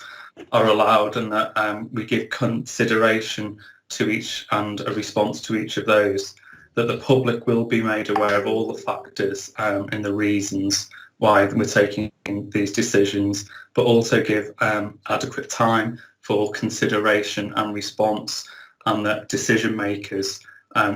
are allowed, and that we give consideration to each and a response to each of those, that the public will be made aware of all the factors and the reasons why we're taking these decisions, but also give adequate time for consideration and response, and that decision makers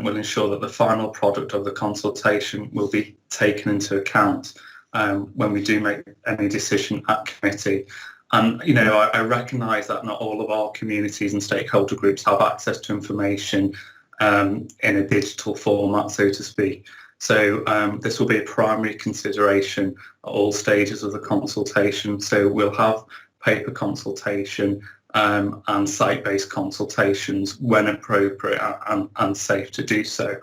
will ensure that the final product of the consultation will be taken into account when we do make any decision at committee. And, you know, I recognise that not all of our communities and stakeholder groups have access to information in a digital format, so to speak. So this will be a primary consideration at all stages of the consultation. So we'll have paper consultation and site-based consultations when appropriate and safe to do so.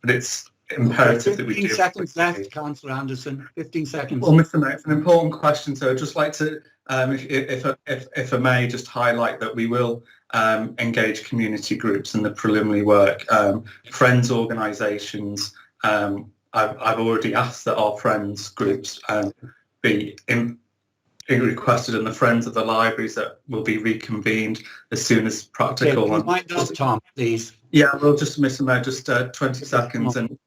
But it's imperative that we do. 15 seconds left, Councillor Anderson. 15 seconds. Well, Mr. Mayor, it's an important question. So I'd just like to, if I may, just highlight that we will engage community groups in the preliminary work. Friends organisations, I've already asked that our friends groups be requested, and the Friends of the Libraries that will be reconvened as soon as practical. Yeah, might not, Tom, please. Yeah, well, just Mr. Mayor, just 20 seconds. And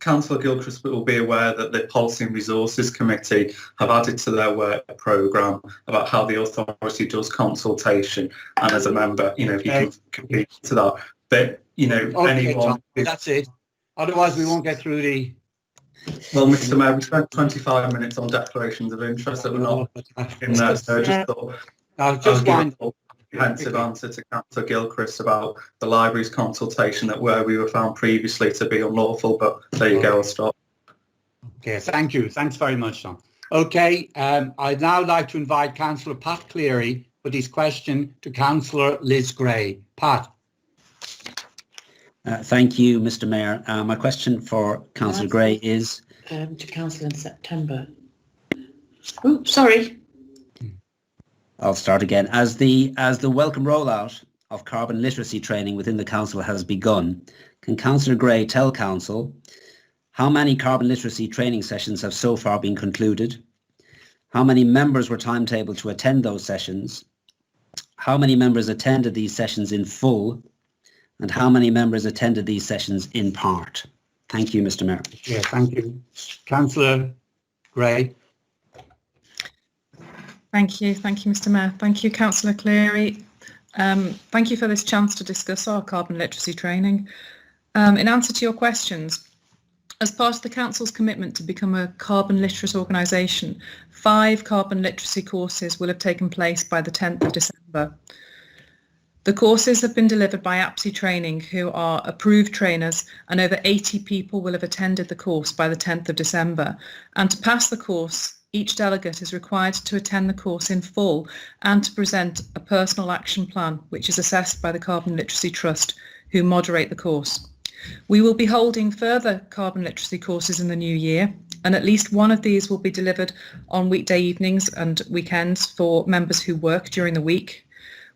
Councillor Gilchrist will be aware that the Policy and Resources Committee have added to their work programme about how the authority does consultation, and as a member, you know, he can compete to that. But, you know, anyone... Tom, that's it. Otherwise, we won't get through the... Well, Mr. Mayor, we spent 25 minutes on declarations of interest that were not in there, so I just thought I'll give a comprehensive answer to Councillor Gilchrist about the library's consultation that where we were found previously to be unlawful, but there you go, I'll stop. Okay, thank you. Thanks very much, Tom. Okay, I'd now like to invite Councillor Pat Cleary with his question to Councillor Liz Gray. Pat. Thank you, Mr. Mayor. My question for Councillor Gray is... to Council in September. Oh, sorry. I'll start again. As the welcome rollout of carbon literacy training within the Council has begun, can Councillor Gray tell Council how many carbon literacy training sessions have so far been concluded? How many members were timetabled to attend those sessions? How many members attended these sessions in full? And how many members attended these sessions in part? Thank you, Mr. Mayor. Yeah, thank you. Councillor Gray. Thank you, Mr. Mayor. Thank you, Councillor Cleary. Thank you for this chance to discuss our carbon literacy training. In answer to your questions, as part of the Council's commitment to become a carbon literate organisation, 5 carbon literacy courses will have taken place by the 10th of December. The courses have been delivered by APSI Training, who are approved trainers, and over 80 people will have attended the course by the 10th of December. And to pass the course, each delegate is required to attend the course in full and to present a personal action plan, which is assessed by the Carbon Literacy Trust, who moderate the course. We will be holding further carbon literacy courses in the new year, and at least one of these will be delivered on weekday evenings and weekends for members who work during the week.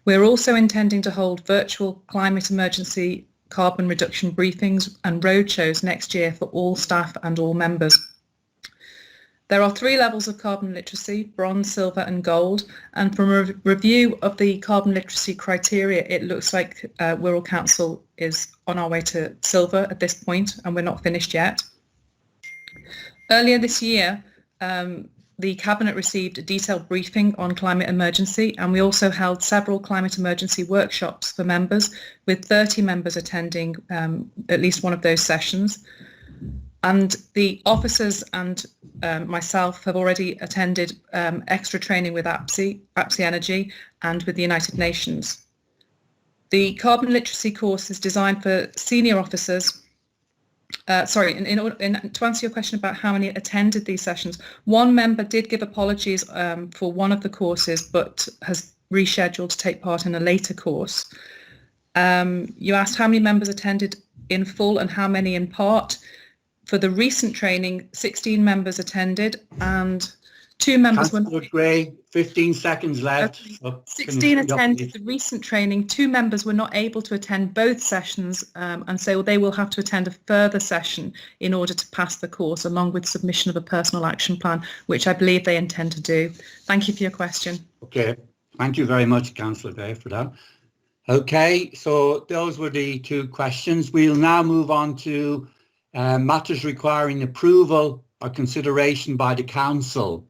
We're also intending to hold virtual climate emergency carbon reduction briefings and roadshows next year for all staff and all members. There are 3 levels of carbon literacy: bronze, silver and gold, and from a review of the carbon literacy criteria, it looks like Wirral Council is on our way to silver at this point, and we're not finished yet. Earlier this year, the Cabinet received a detailed briefing on climate emergency, and we also held several climate emergency workshops for members, with 30 members attending at least one of those sessions. And the officers and myself have already attended extra training with APSI Energy and with the United Nations. The carbon literacy course is designed for senior officers. To answer your question about how many attended these sessions, one member did give apologies for one of the courses, but has rescheduled to take part in a later course. You asked how many members attended in full and how many in part. For the recent training, 16 members attended and 2 members were... Councillor Gray, 15 seconds left. 16 attended the recent training. 2 members were not able to attend both sessions, and so they will have to attend a further session in order to pass the course, along with submission of a personal action plan, which I believe they intend to do. Thank you for your question. Okay, thank you very much, Councillor Gray, for that. Okay, so those were the 2 questions. We'll now move on to matters requiring approval for consideration by the council.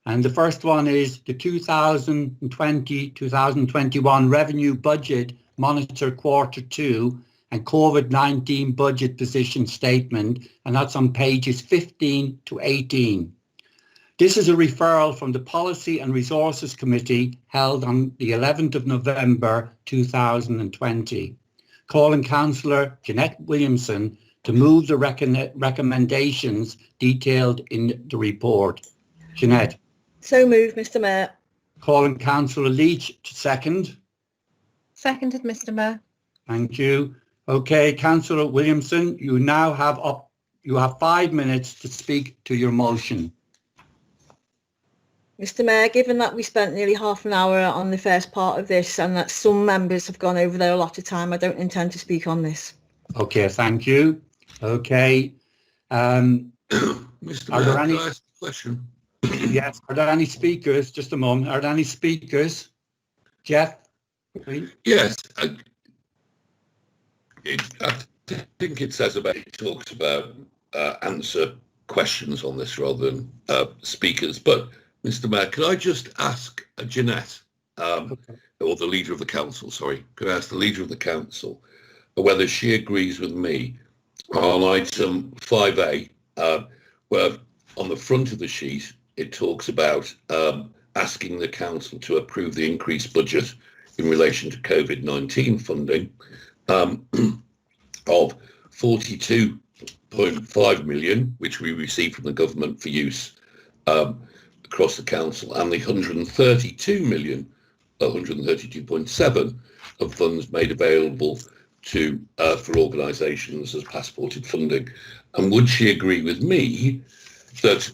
And the first one is the 2020-2021 revenue budget monitor quarter 2 and COVID-19 budget position statement, and that's on pages 15 to 18. This is a referral from the Policy and Resources Committee held on the 11th of November 2020, calling Councillor Jeanette Williamson to move the recommendations detailed in the report. Jeanette. So moved, Mr Mayor. Calling Councillor Leech to second. Seconded, Mr Mayor. Thank you. Okay, Councillor Williamson, you now have 5 minutes to speak to your motion. Mr Mayor, given that we spent nearly half an hour on the first part of this and that some members have gone over their allotted time, I don't intend to speak on this. Okay, thank you. Okay. Mr Mayor, can I ask a question? Yes, are there any speakers? Just a moment. Are there any speakers? Jeff? Yes. I think it says about, it talks about answer questions on this rather than speakers. But Mr Mayor, can I just ask Jeanette, or the Leader of the Council, sorry, can I ask the Leader of the Council whether she agrees with me on item 5A, where on the front of the sheet it talks about asking the Council to approve the increased budget in relation to COVID-19 funding of 42.5 million, which we received from the government for use across the council, and the 132 million, 132.7 of funds made available to for organisations as passported funding. And would she agree with me that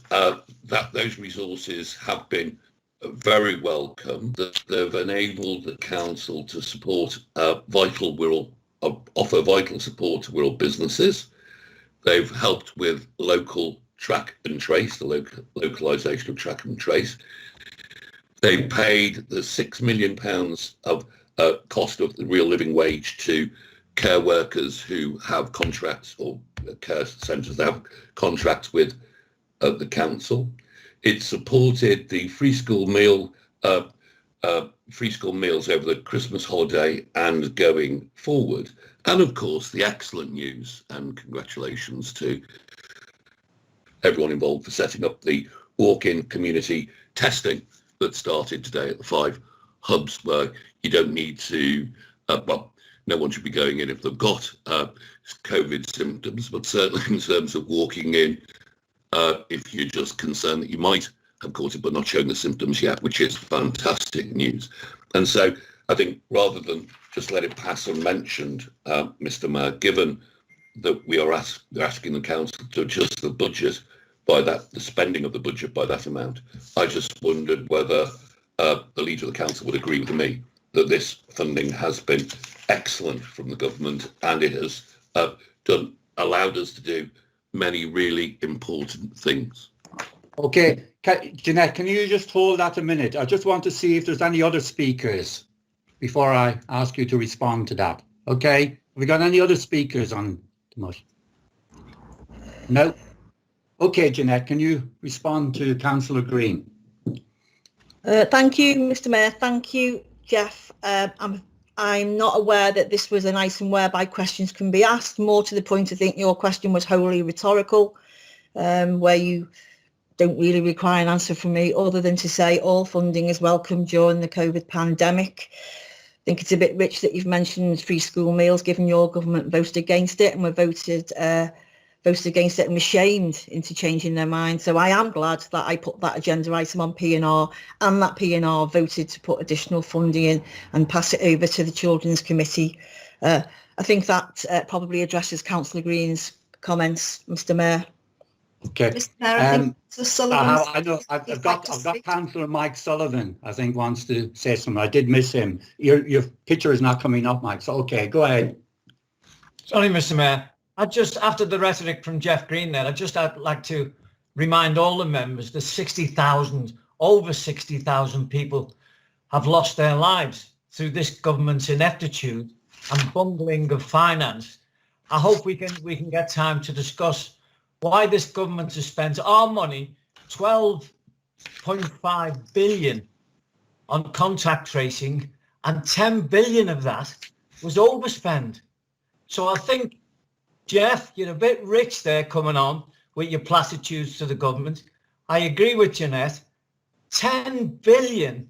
that those resources have been very welcome, that they've enabled the council to support offer vital support to Wirral businesses? They've helped with local track and trace, the localisation of track and trace. They paid the £6 million of cost of the real living wage to care workers who have contracts, or care centres that have contracts with the council. It supported the free school meals over the Christmas holiday and going forward. And of course, the excellent news, and congratulations to everyone involved for setting up the walk-in community testing that started today at the 5 hubs, where you don't need to, well, no one should be going in if they've got COVID symptoms, but certainly in terms of walking in, if you're just concerned that you might have caught it but not showing the symptoms yet, which is fantastic news. And so I think rather than just let it pass unmentioned, Mr Mayor, given that we are asking the council to adjust the budget by that, the spending of the budget by that amount, I just wondered whether the Leader of the Council would agree with me that this funding has been excellent from the government, and it has allowed us to do many really important things. Okay, Jeanette, can you just hold that a minute? I just want to see if there's any other speakers before I ask you to respond to that. Okay, have we got any other speakers on the motion? No? Okay, Jeanette, can you respond to Councillor Green? Thank you, Mr Mayor. Thank you, Jeff. I'm not aware that this was an item whereby questions can be asked. More to the point, I think your question was wholly rhetorical, where you don't really require an answer from me other than to say all funding is welcome during the COVID pandemic. I think it's a bit rich that you've mentioned free school meals, given your government voted against it and were voted against it and were shamed into changing their mind. So I am glad that I put that agenda item on P&R, and that P&R voted to put additional funding in and pass it over to the Children's Committee. I think that probably addresses Councillor Green's comments, Mr Mayor. Okay. Mr Mayor, I think I've got Councillor Mike Sullivan, I think, wants to say something. I did miss him. Your picture is not coming up, Mike. So, okay, go ahead. Sorry, Mr Mayor. After the rhetoric from Jeff Green there, I'd like to remind all the members that over 60,000 people have lost their lives through this government's ineptitude and bungling of finance. I hope we can get time to discuss why this government has spent our money, 12.5 billion on contact tracing, and 10 billion of that was overspend. So I think, Jeff, you're a bit rich there coming on with your platitudes to the government. I agree with Jeanette. 10 billion,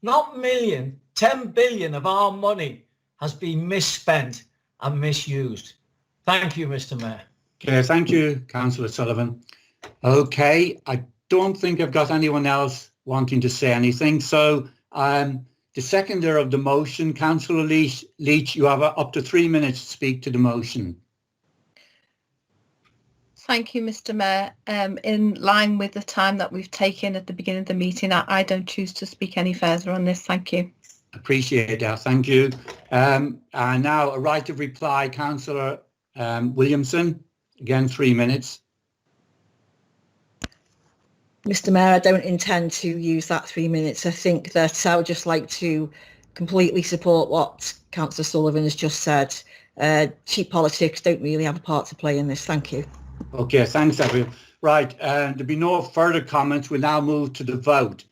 not million, 10 billion of our money has been misspent and misused. Thank you, Mr. Mayor. Okay, thank you, Councillor Sullivan. Okay, I don't think I've got anyone else wanting to say anything. So the seconder of the motion, Councillor Leech, you have up to 3 minutes to speak to the motion. Thank you, Mr. Mayor. In line with the time that we've taken at the beginning of the meeting, I don't choose to speak any further on this. Thank you. Appreciate that. Thank you. And now a right of reply, Councillor Williamson. Again, 3 minutes. Mr. Mayor, I don't intend to use that 3 minutes. I think that I would just like to completely support what Councillor Sullivan has just said. Cheap politics don't really have a part to play in this. Thank you. Okay, thanks, everyone. Right, there'll be no further comments. We'll now move to the vote.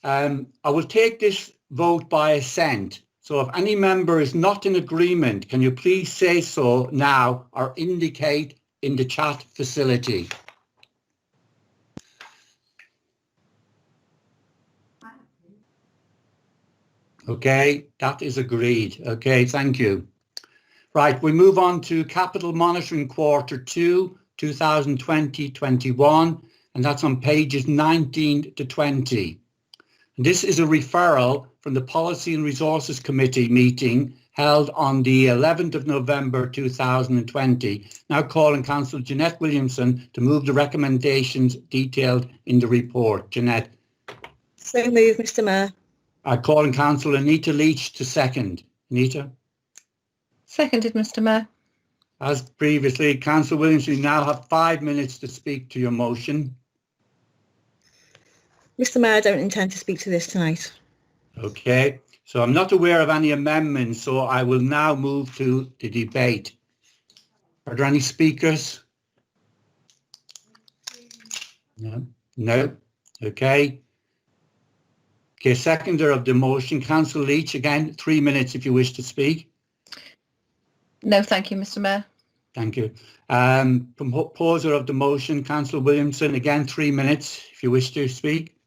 I will take this vote by assent. So if any member is not in agreement, can you please say so now or indicate in the chat facility? Okay, that is agreed. Okay, thank you. Right, we move on to Capital Monitoring Quarter 2, 2020-21, and that's on pages 19 to 20. And this is a referral from the Policy and Resources Committee meeting held on the 11th of November 2020. Now calling Councillor Jeanette Williamson to move the recommendations detailed in the report. Jeanette. So move, Mr. Mayor. I call on Councillor Anita Leech to second. Anita. Seconded, Mr. Mayor. As previously, Councillor Williamson, you now have 5 minutes to speak to your motion. Mr. Mayor, I don't intend to speak to this tonight. Okay, so I'm not aware of any amendments, so I will now move to the debate. Are there any speakers? No. No. Okay. Okay, seconder of the motion, Councillor Leech, again, 3 minutes if you wish to speak. No, thank you, Mr. Mayor. Thank you. Proposer of the motion, Councillor Williamson, again, 3 minutes if you wish to speak.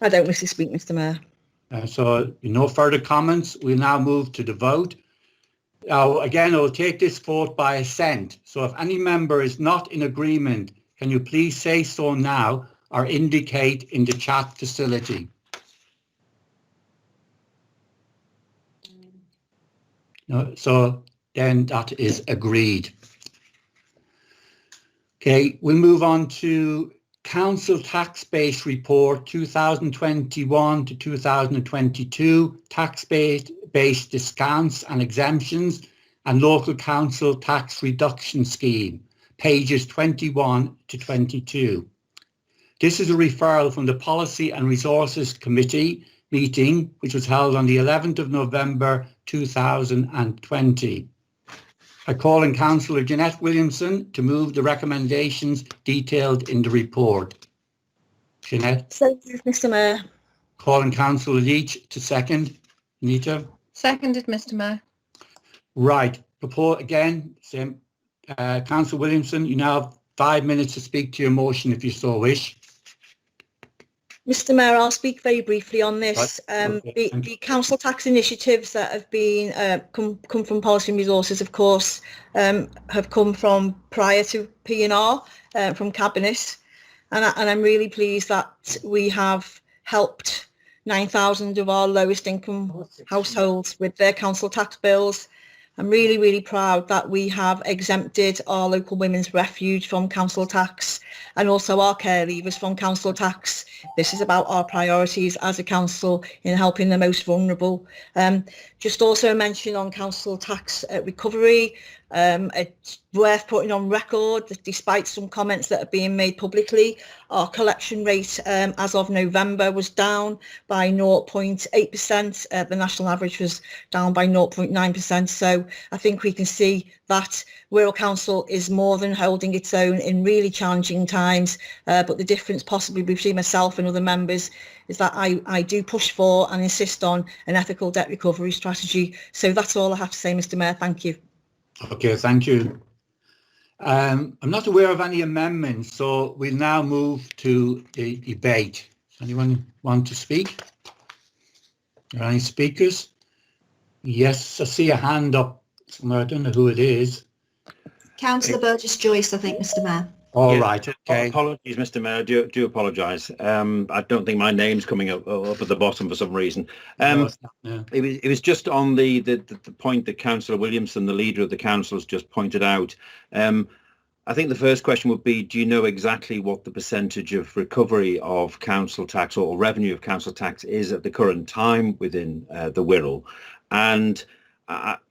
I don't wish to speak, Mr. Mayor. So no further comments. We'll now move to the vote. Now, again, I'll take this vote by assent. So if any member is not in agreement, can you please say so now or indicate in the chat facility? No, so then that is agreed. Okay, we'll move on to Council Tax Base Report 2021 to 2022, Tax Base Discounts and Exemptions and Local Council Tax Reduction Scheme, pages 21 to 22. This is a referral from the Policy and Resources Committee meeting, which was held on the 11th of November 2020. I call on Councillor Jeanette Williamson to move the recommendations detailed in the report. Jeanette. So, Mr. Mayor. Call on Councillor Leech to second. Anita. Seconded, Mr. Mayor. Right. Again, same. Councillor Williamson, you now have 5 minutes to speak to your motion if you so wish. Mr. Mayor, I'll speak very briefly on this. Right. Okay. The council tax initiatives that have been come from Policy and Resources, of course, have come from prior to P&R, from Cabinet, and I'm really pleased that we have helped 9,000 of our lowest income households with their council tax bills. I'm really, really proud that we have exempted our local women's refuge from council tax and also our care leavers from council tax. This is about our priorities as a council in helping the most vulnerable. Just also a mention on council tax recovery. It's worth putting on record that despite some comments that are being made publicly, Our collection rate as of November was down by 0.8%. The national average was down by 0.9%. So I think we can see that Wirral Council is more than holding its own in really challenging times. But the difference possibly between myself and other members is that I do push for and insist on an ethical debt recovery strategy. So that's all I have to say, Mr. Mayor. Thank you. Okay, thank you. I'm not aware of any amendments, so we'll now move to the debate. Anyone want to speak? Are there any speakers? Yes, I see a hand up somewhere. I don't know who it is. Councillor Burgess-Joyce, I think, Mr. Mayor. All right, okay. Apologies, Mr. Mayor. Do apologise. I don't think my name's coming up at the bottom for some reason. It was just on the point that Councillor Williamson, the leader of the council, has just pointed out. I think the first question would be, do you know exactly what the percentage of recovery of council tax or revenue of council tax is at the current time within the Wirral? And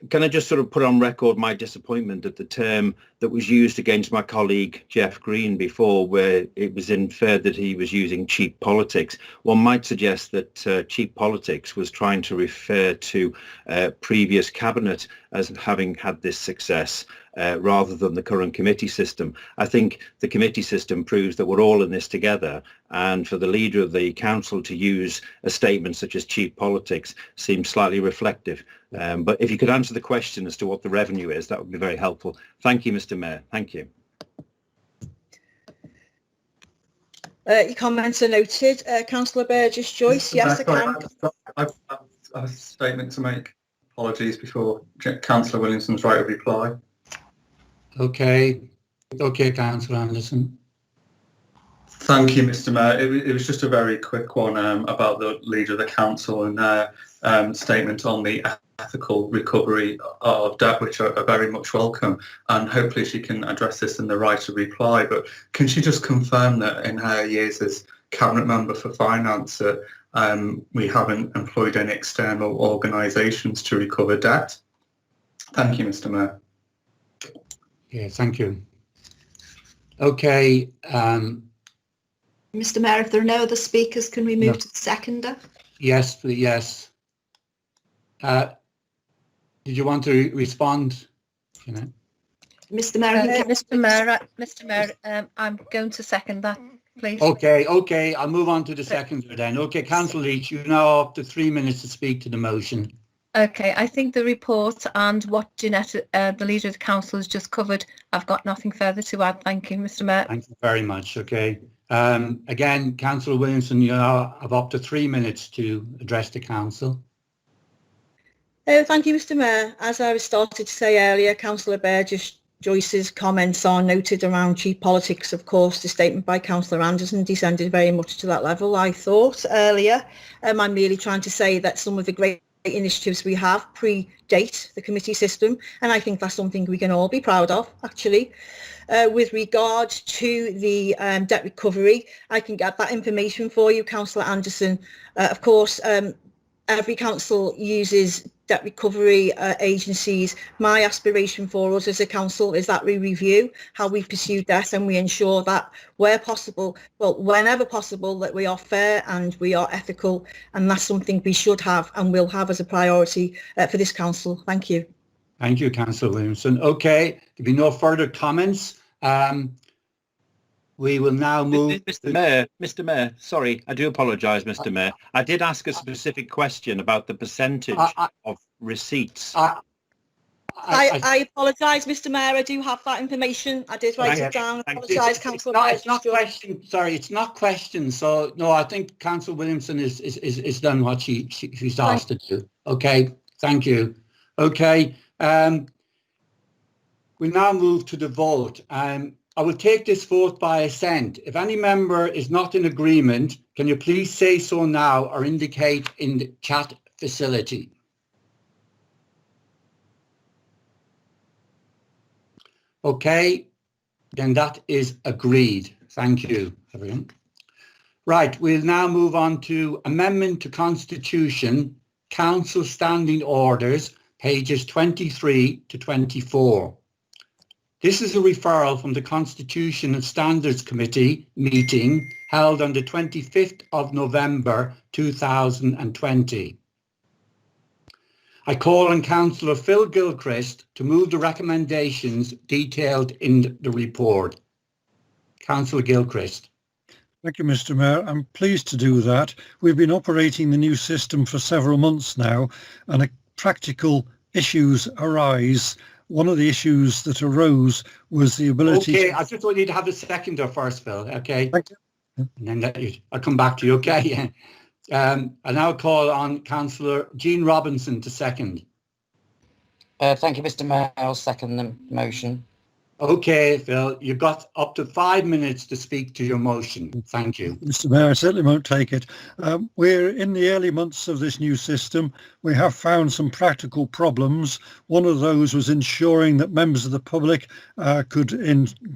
can I just sort of put on record my disappointment at the term that was used against my colleague Jeff Green before, where it was inferred that he was using cheap politics. One might suggest that cheap politics was trying to refer to previous cabinet as having had this success rather than the current committee system. I think the committee system proves that we're all in this together, and for the leader of the council to use a statement such as cheap politics seems slightly reflective. But if you could answer the question as to what the revenue is, that would be very helpful. Thank you, Mr. Mayor. Thank you. Your comments are noted. Councillor Burgess-Joyce, yes, I can. I have a statement to make. Apologies before Councillor Williamson's right of reply. Okay, Councillor Anderson. Thank you, Mr. Mayor. It was just a very quick one about the leader of the council and their statement on the ethical recovery of debt, which are very much welcome. And hopefully she can address this in the right of reply. But can she just confirm that in her years as Cabinet Member for Finance that we haven't employed any external organisations to recover debt? Thank you, Mr. Mayor. Yeah, thank you. Okay. Mr. Mayor, if there are no other speakers, can we move to the seconder? Yes, please, yes. Did you want to respond? Mr. Mayor, Mr. Mayor, I'm going to second that, please. Okay, I'll move on to the seconder then. Okay, Councillor Leech, you now have up to 3 minutes to speak to the motion. Okay, I think the report and what Jeanette, the leader of the council, has just covered, I've got nothing further to add. Thank you, Mr. Mayor. Thank you very much. Okay. Again, Councillor Williamson, you now have up to 3 minutes to address the council. Thank you, Mr. Mayor. As I was started to say earlier, Councillor Burgess-Joyce's comments are noted around cheap politics. Of course, the statement by Councillor Anderson descended very much to that level, I thought, earlier. I'm merely trying to say that some of the great initiatives we have predate the committee system, and I think that's something we can all be proud of, actually. With regard to the debt recovery, I can get that information for you, Councillor Anderson. Of course, every council uses debt recovery agencies. My aspiration for us as a council is that we review how we pursue debt and we ensure that where possible, well, whenever possible, that we are fair and we are ethical, and that's something we should have and will have as a priority for this council. Thank you. Thank you, Councillor Williamson. Okay, there'll be no further comments. We will now move... Mr. Mayor, sorry, I do apologise, Mr. Mayor. I did ask a specific question about the percentage of receipts. I apologise, Mr. Mayor. I do have that information. I did write it down. I apologise, Councillor. It's not question. Sorry, it's not question. So no, I think Councillor Williamson is done what she's asked to do. Okay, thank you. Okay, we now move to the vote. I will take this vote by assent. If any member is not in agreement, can you please say so now or indicate in the chat facility? Okay, then that is agreed. Thank you, everyone. Right, we'll now move on to Amendment to Constitution, Council Standing Orders, pages 23 to 24. This is a referral from the Constitution and Standards Committee meeting held on the 25th of November 2020. I call on Councillor Phil Gilchrist to move the recommendations detailed in the report. Councillor Gilchrist. Thank you, Mr. Mayor. I'm pleased to do that. We've been operating the new system for several months now, and practical issues arise. One of the issues that arose was the ability. Okay, I just want you to have a seconder first, Phil. Okay. Thank you. And then I'll come back to you. Okay. I now call on Councillor Jean Robinson to second. Thank you, Mr. Mayor. I'll second the motion. Okay, Phil, you've got up to 5 minutes to speak to your motion. Thank you. Mr. Mayor, I certainly won't take it. We're in the early months of this new system. We have found some practical problems. One of those was ensuring that members of the public could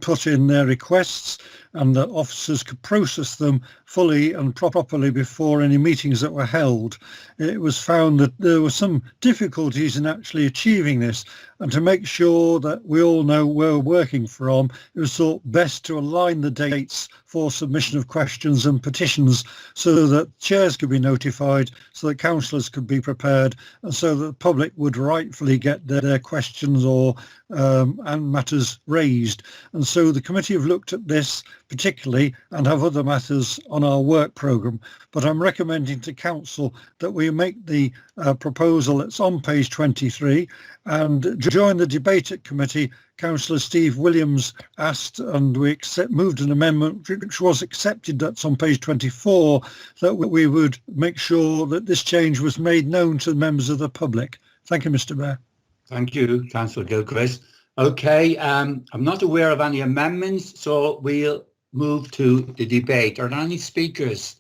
put in their requests and that officers could process them fully and properly before any meetings that were held. It was found that there were some difficulties in actually achieving this, and to make sure that we all know where we're working from, it was thought best to align the dates for submission of questions and petitions so that chairs could be notified, so that councillors could be prepared, and so that the public would rightfully get their questions or and matters raised. And so the committee have looked at this particularly and have other matters on our work programme. But I'm recommending to council that we make the proposal that's on page 23, and during the debate at committee, Councillor Steve Williams asked, and we moved an amendment which was accepted, that's on page 24, that we would make sure that this change was made known to the members of the public. Thank you, Mr. Mayor. Thank you, Councillor Gilchrist. Okay, I'm not aware of any amendments, so we'll move to the debate. Are there any speakers?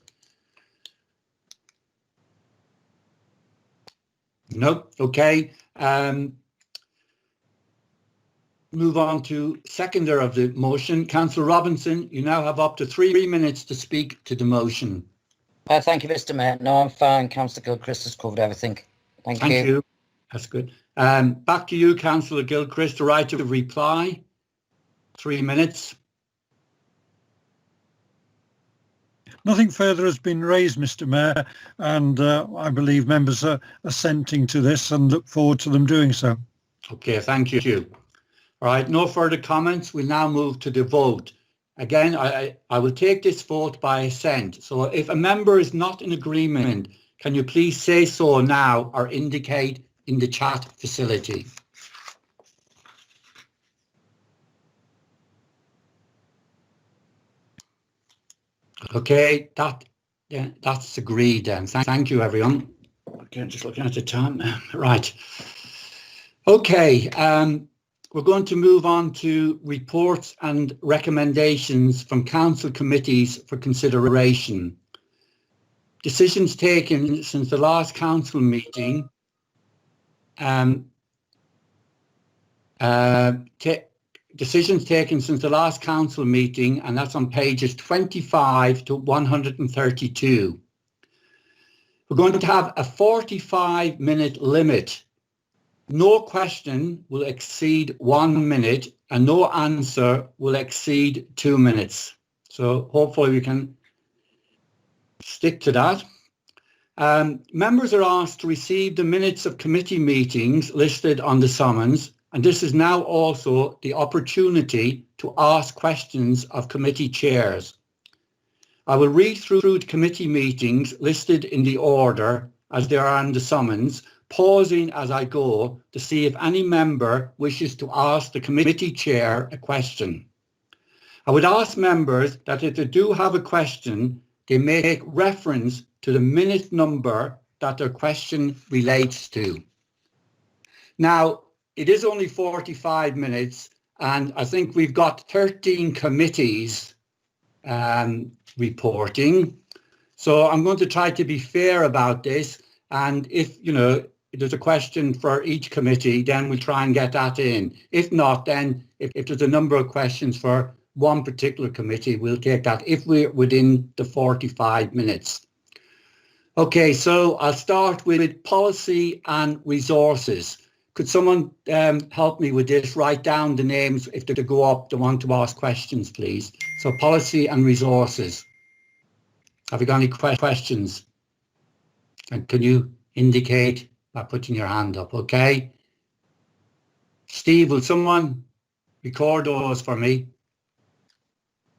No. Okay. Move on to seconder of the motion. Councillor Robinson, you now have up to 3 minutes to speak to the motion. Thank you, Mr. Mayor. No, I'm fine. Councillor Gilchrist has covered everything. Thank you. That's good. Back to you, Councillor Gilchrist, the right to reply. 3 minutes. Nothing further has been raised, Mr. Mayor, and I believe members are assenting to this and look forward to them doing so. Okay, thank you. All right, no further comments. We'll now move to the vote. Again, I will take this vote by assent. So if a member is not in agreement, can you please say so now or indicate in the chat facility? Okay, that's agreed then. Thank you, everyone. Okay, just looking at the time. Right. Okay, we're going to move on to reports and recommendations from council committees for consideration. Decisions taken since the last council meeting. Decisions taken since the last council meeting, and that's on pages 25 to 132. We're going to have a 45-minute limit. No question will exceed 1 minute and no answer will exceed 2 minutes. So hopefully we can stick to that. Members are asked to receive the minutes of committee meetings listed on the summons, and this is now also the opportunity to ask questions of committee chairs. I will read through the committee meetings listed in the order as they are on the summons, pausing as I go to see if any member wishes to ask the committee chair a question. I would ask members that if they do have a question, they make reference to the minute number that their question relates to. Now, it is only 45 minutes, and I think we've got 13 committees reporting. So I'm going to try to be fair about this, and if there's a question for each committee, then we'll try and get that in. If not, then if there's a number of questions for one particular committee, we'll take that if we're within the 45 minutes. Okay, so I'll start with policy and resources. could someone help me with this? Write down the names if they go up, they want to ask questions, please. So policy and resources. Have you got any questions? And can you indicate by putting your hand up, okay? Steve, will someone record those for me?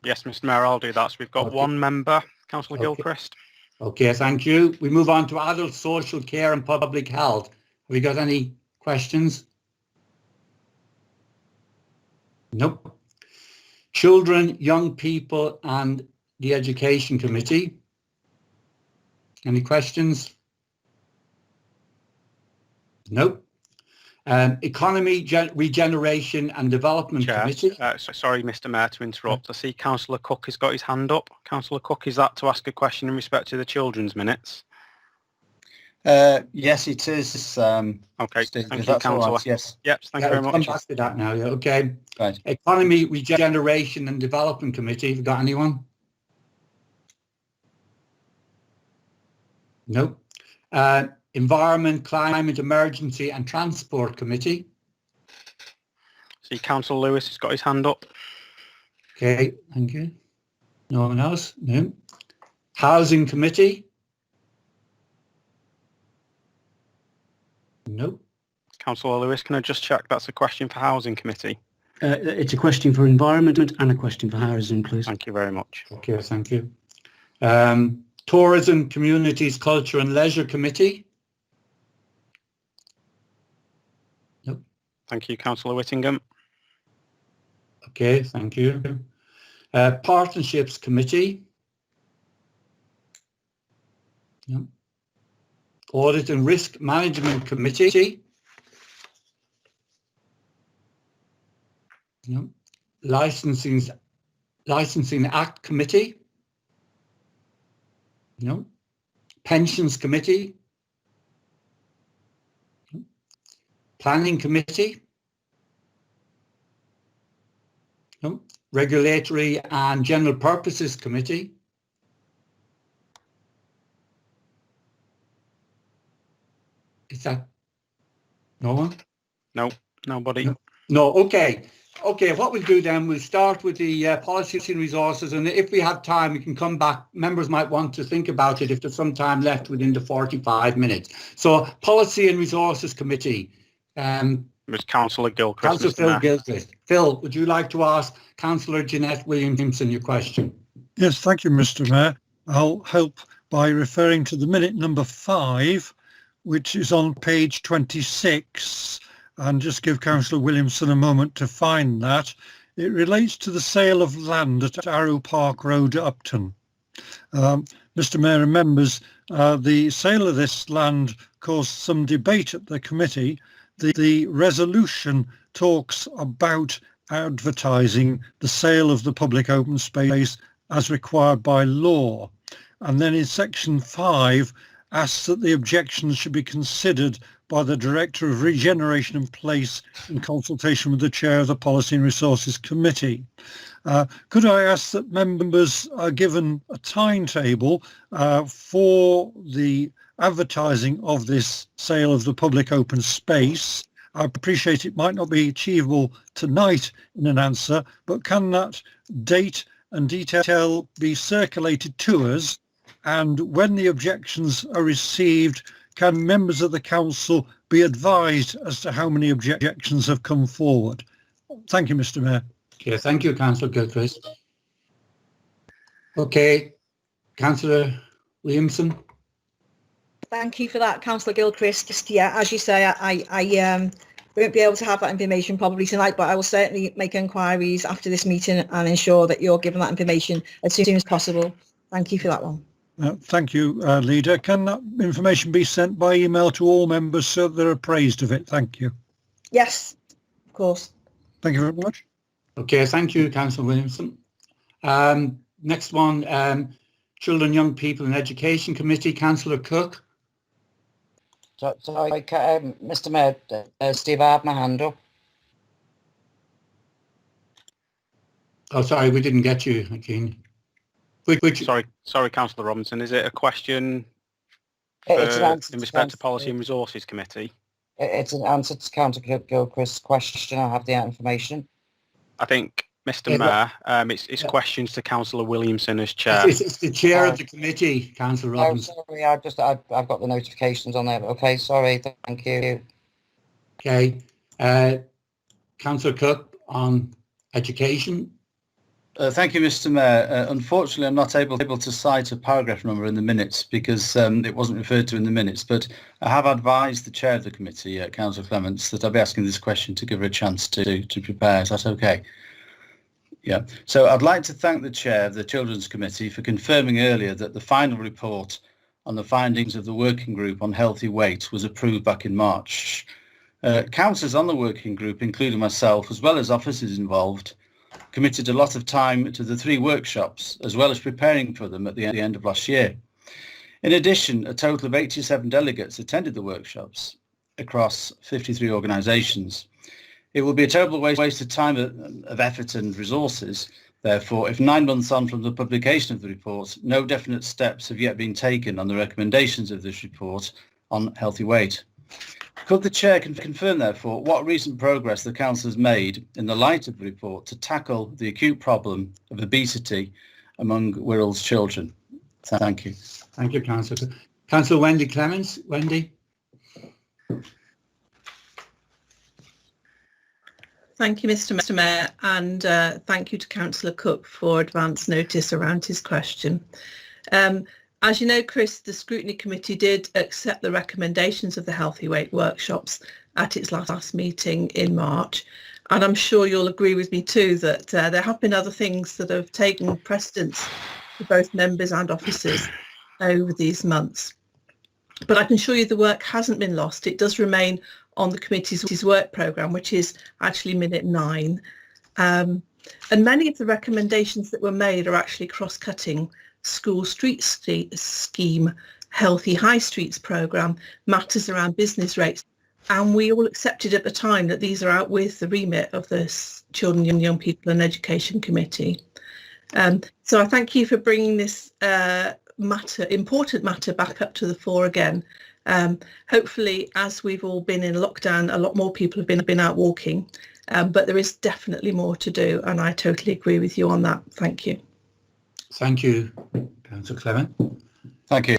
Yes, Mr. Mayor, I'll do that. So we've got one member, Councillor Gilchrist. Okay, thank you. We move on to adult social care and public health. Have we got any questions? Nope. Children, young people and the Education Committee. Any questions? Nope. Economy, Regeneration and Development Committee. Sorry, Mr. Mayor, to interrupt. I see Councillor Cooke has got his hand up. Councillor Cooke, is that to ask a question in respect to the children's minutes? Yes, it is. Okay, Steve, thank you, Councillor. Right, yes. Yep, thank you very much. Come back to that now. Yeah, okay. Right. Economy, Regeneration and Development Committee. Have you got anyone? Nope. Environment, Climate, Emergency and Transport Committee. See Councillor Lewis has got his hand up. Okay, thank you. No one else? No. Housing Committee. Nope. Councillor Lewis, can I just check that's a question for Housing Committee? It's a question for Environment and a question for Housing, please. Thank you very much. Okay, thank you. Tourism, Communities, Culture and Leisure Committee. Nope. Thank you, Councillor Whittingham. Okay, thank you. Partnerships Committee. Yep. Audit and Risk Management Committee. Yep. Licensing Act Committee. No. Pensions Committee. No. Planning Committee. No. Regulatory and General Purposes Committee. Is that no one? No, nobody. No, okay. Okay, what we'll do then, we'll start with the policy and resources, and if we have time, we can come back. Members might want to think about it if there's some time left within the 45 minutes. So, Policy and Resources Committee. Ms. Councillor Gilchrist. Councillor Phil Gilchrist. Phil, would you like to ask Councillor Jeanette Williamson your question? Yes, thank you, Mr. Mayor. I'll help by referring to the minute number 5, which is on page 26. And just give Councillor Williamson a moment to find that. It relates to the sale of land at Arrow Park Road, Upton. Mr. Mayor and members, the sale of this land caused some debate at the committee. The resolution talks about advertising the sale of the public open space as required by law. And then in section 5 asks that the objections should be considered by the Director of Regeneration and Place in consultation with the Chair of the Policy and Resources Committee. Could I ask that members are given a timetable for the advertising of this sale of the public open space? I appreciate it might not be achievable tonight in an answer, but can that date and detail be circulated to us? And when the objections are received, can members of the council be advised as to how many objections have come forward? Thank you, Mr. Mayor. Okay, thank you, Councillor Gilchrist. Okay, Councillor Williamson. Thank you for that, Councillor Gilchrist. Just, yeah, as you say, I won't be able to have that information probably tonight, but I will certainly make inquiries after this meeting and ensure that you're given that information as soon as possible. Thank you for that one. Thank you, Leader. Can that information be sent by email to all members so that they're appraised of it? Thank you. Yes, of course. Thank you very much. Okay, thank you, Councillor Williamson. Next one, Children, Young People and Education Committee, Councillor Cooke. Sorry, Mr. Mayor, Steve, I have my hand up. Oh, sorry, we didn't get you again. Sorry, Councillor Robinson. Is it a question in respect to Policy and Resources Committee? It's an answer to Councillor Gilchrist's question. I have the information. I think, Mr. Mayor, it's questions to Councillor Williamson as chair. It's the chair of the committee, Councillor Robinson. Sorry, I've got the notifications on there. Okay, sorry, thank you. Okay, Councillor Cooke on education. Thank you, Mr. Mayor. Unfortunately, I'm not able to cite a paragraph number in the minutes because it wasn't referred to in the minutes, but I have advised the chair of the committee, Councillor Clements, that I'll be asking this question to give her a chance to prepare. Is that okay? Yeah. So I'd like to thank the chair of the Children's Committee for confirming earlier that the final report on the findings of the working group on healthy weight was approved back in March. Councillors on the working group, including myself, as well as officers involved, committed a lot of time to the 3 workshops, as well as preparing for them at the end of last year. In addition, a total of 87 delegates attended the workshops across 53 organisations. It will be a terrible waste of time, of effort and resources, therefore, if 9 months on from the publication of the report, no definite steps have yet been taken on the recommendations of this report on healthy weight. Could the chair confirm, therefore, what recent progress the council has made in the light of the report to tackle the acute problem of obesity among Wirral's children? Thank you. Thank you, Councillor. Councillor Wendy Clements. Wendy. Thank you, Mr. Mayor, and thank you to Councillor Cooke for advance notice around his question. As you know, Chris, the Scrutiny Committee did accept the recommendations of the Healthy Weight workshops at its last meeting in March. And I'm sure you'll agree with me too that there have been other things that have taken precedence for both members and officers over these months. But I can assure you the work hasn't been lost. It does remain on the committee's work programme, which is actually minute 9. And many of the recommendations that were made are actually cross-cutting. School street scheme, healthy high streets programme, matters around business rates, and we all accepted at the time that these are out with the remit of the Children and Young People and Education Committee. So I thank you for bringing this important matter back up to the fore again. Hopefully, as we've all been in lockdown, a lot more people have been out walking, but there is definitely more to do, and I totally agree with you on that. Thank you. Thank you, Councillor Clement. Thank you.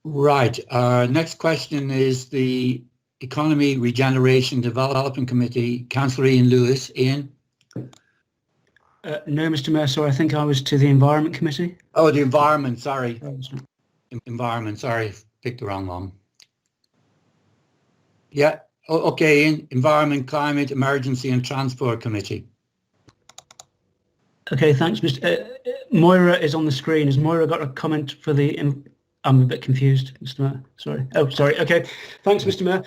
Right. Our next question is the Economy Regeneration Development Committee. Councillor Ian Lewis. Ian? No, Mr. Mayor, sorry, I think I was to the Environment Committee. Oh, the Environment, sorry. Environment, sorry, picked the wrong one. Yeah, okay, Ian. Environment, Climate, Emergency and Transport Committee. Okay, thanks, Mr. Moira is on the screen. Has Moira got a comment for the... I'm a bit confused, Mr. Mayor. Sorry. Oh, sorry. Okay. Thanks, Mr. Mayor.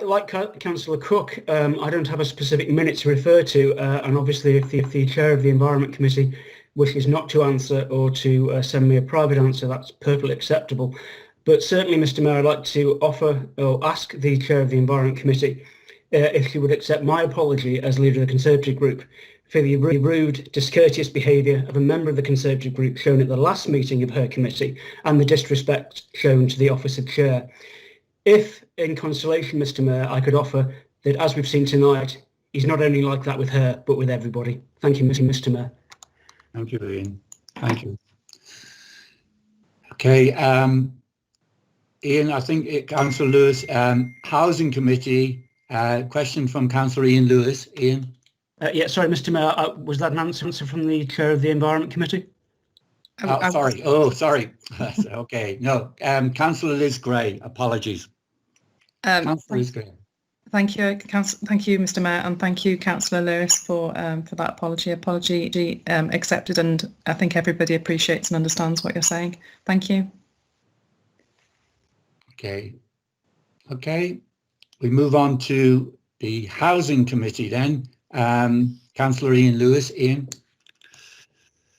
Like Councillor Cooke, I don't have a specific minute to refer to, and obviously if the chair of the Environment Committee wishes not to answer or to send me a private answer, that's perfectly acceptable. But certainly, Mr. Mayor, I'd like to offer or ask the chair of the Environment Committee if she would accept my apology as leader of the Conservative group for the rude, discourteous behaviour of a member of the Conservative group shown at the last meeting of her committee and the disrespect shown to the office of chair. If, in consolation, Mr. Mayor, I could offer that, as we've seen tonight, he's not only like that with her, but with everybody. Thank you, Mr. Mayor. Thank you, Ian. Thank you. Okay, Ian, I think Councillor Lewis, Housing Committee, question from Councillor Ian Lewis. Ian? Yeah, sorry, Mr. Mayor, was that an answer from the chair of the Environment Committee? Sorry. Oh, sorry. Okay, no. Councillor Liz Gray, apologies. Councillor Liz Gray. Thank you, Mr. Mayor, and thank you, Councillor Lewis, for that apology. Apology accepted, and I think everybody appreciates and understands what you're saying. Thank you. Okay. Okay. We move on to the Housing Committee then. Councillor Ian Lewis. Ian.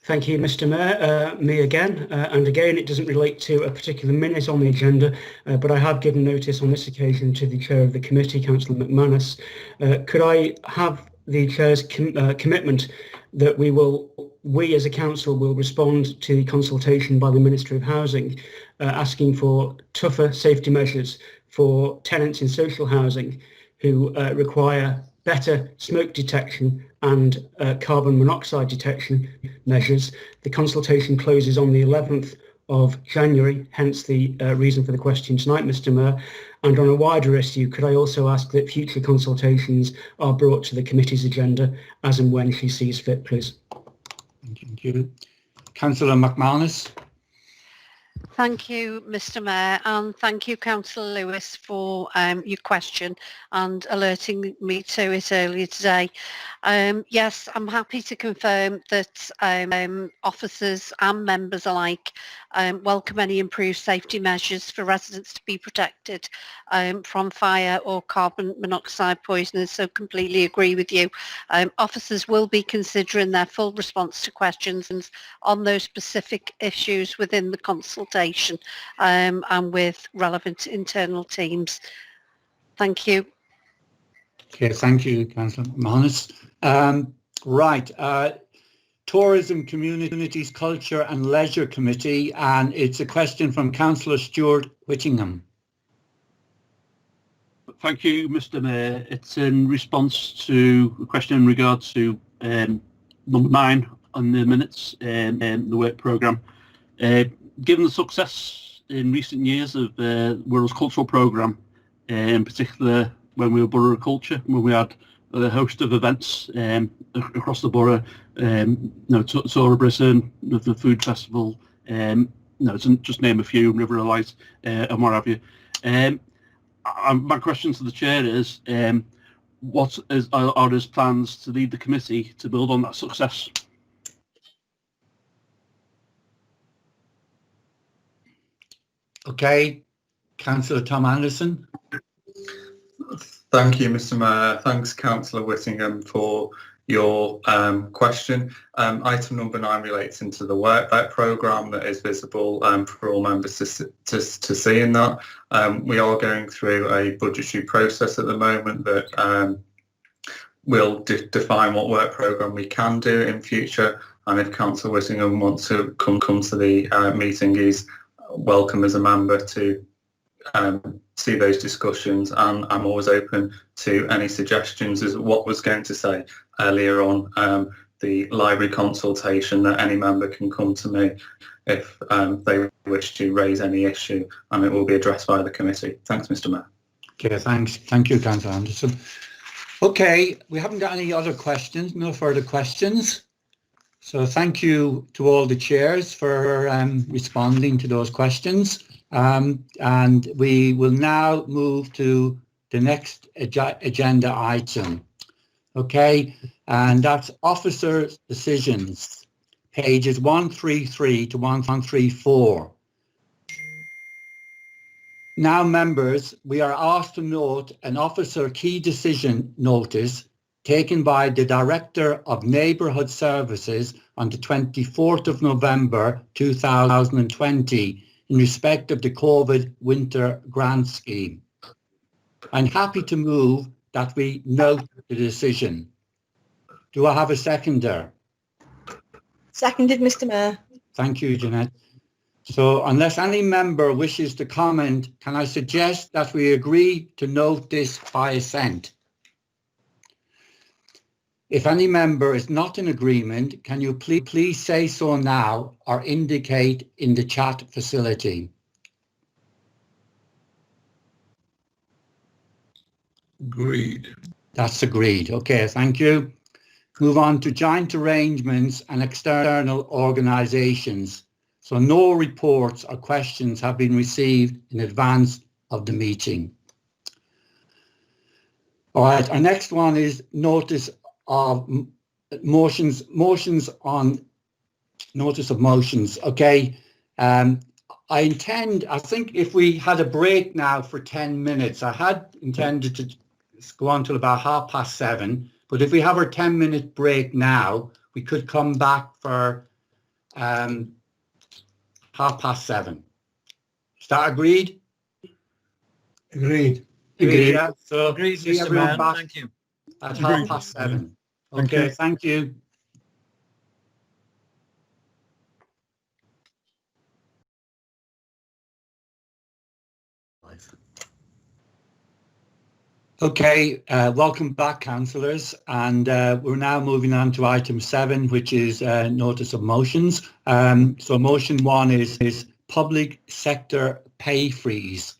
Thank you, Mr. Mayor. Me again, and again it doesn't relate to a particular minute on the agenda, but I have given notice on this occasion to the chair of the committee, Councillor McManus. Could I have the chair's commitment that we as a council will respond to the consultation by the Ministry of Housing asking for tougher safety measures for tenants in social housing who require better smoke detection and carbon monoxide detection measures. The consultation closes on the 11th of January, hence the reason for the question tonight, Mr. Mayor. And on a wider issue, could I also ask that future consultations are brought to the committee's agenda as and when she sees fit, please? Thank you. Councillor McManus. Thank you, Mr. Mayor, and thank you, Councillor Lewis, for your question and alerting me to it earlier today. Yes, I'm happy to confirm that officers and members alike welcome any improved safety measures for residents to be protected from fire or carbon monoxide poisoning, so completely agree with you. Officers will be considering their full response to questions on those specific issues within the consultation and with relevant internal teams. Thank you. Okay, thank you, Councillor McManus. Tourism, Communities, Culture and Leisure Committee, and it's a question from Councillor Stuart Whittingham. Thank you, Mr. Mayor. It's in response to a question in regard to number 9 on the minutes and the work programme. Given the success in recent years of Wirral's cultural programme, in particular when we were Borough of Culture, when we had a host of events across the borough, Tour Britain, the food festival, just name a few, River of Light, and what have you. My question to the chair is, what are his plans to lead the committee to build on that success? Okay, Councillor Tom Anderson. Thank you, Mr. Mayor. Thanks, Councillor Whittingham, for your question. Item number 9 relates into the work programme that is visible for all members to see in that. We are going through a budgetary process at the moment that will define what work programme we can do in future, and if Councillor Whittingham wants to come to the meeting, he's welcome as a member to see those discussions, and I'm always open to any suggestions. As what was going to say earlier on, the library consultation, that any member can come to me if they wish to raise any issue, and it will be addressed by the committee. Thanks, Mr. Mayor. Okay, thanks. Thank you, Councillor Anderson. Okay, we haven't got any other questions, no further questions. So thank you to all the chairs for responding to those questions. And we will now move to the next agenda item. Okay, and that's officer decisions, pages 133 to 134. Now, members, we are asked to note an officer key decision notice taken by the Director of Neighbourhood Services on the 24th of November 2020 in respect of the COVID Winter Grant Scheme. I'm happy to move that we note the decision. Do I have a seconder? Seconded, Mr. Mayor. Thank you, Jeanette. So unless any member wishes to comment, can I suggest that we agree to note this by assent? If any member is not in agreement, can you please say so now or indicate in the chat facility? Agreed. That's agreed. Okay, thank you. Move on to joint arrangements and external organisations. So no reports or questions have been received in advance of the meeting. All right, our next one is notice of motions on notice of motions. Okay, I think if we had a break now for 10 minutes, I had intended to go on till about 7:30, but if we have our 10-minute break now, we could come back for 7:30. Is that agreed? Agreed. Agreed. Yeah. So agreed, see Mr. everyone Mayor. back Thank you. at Agreed. 7:30. Thank Okay, you. thank you. Okay, welcome back, councillors, and we're now moving on to item 7, which is notice of motions. So motion 1 is public sector pay freeze.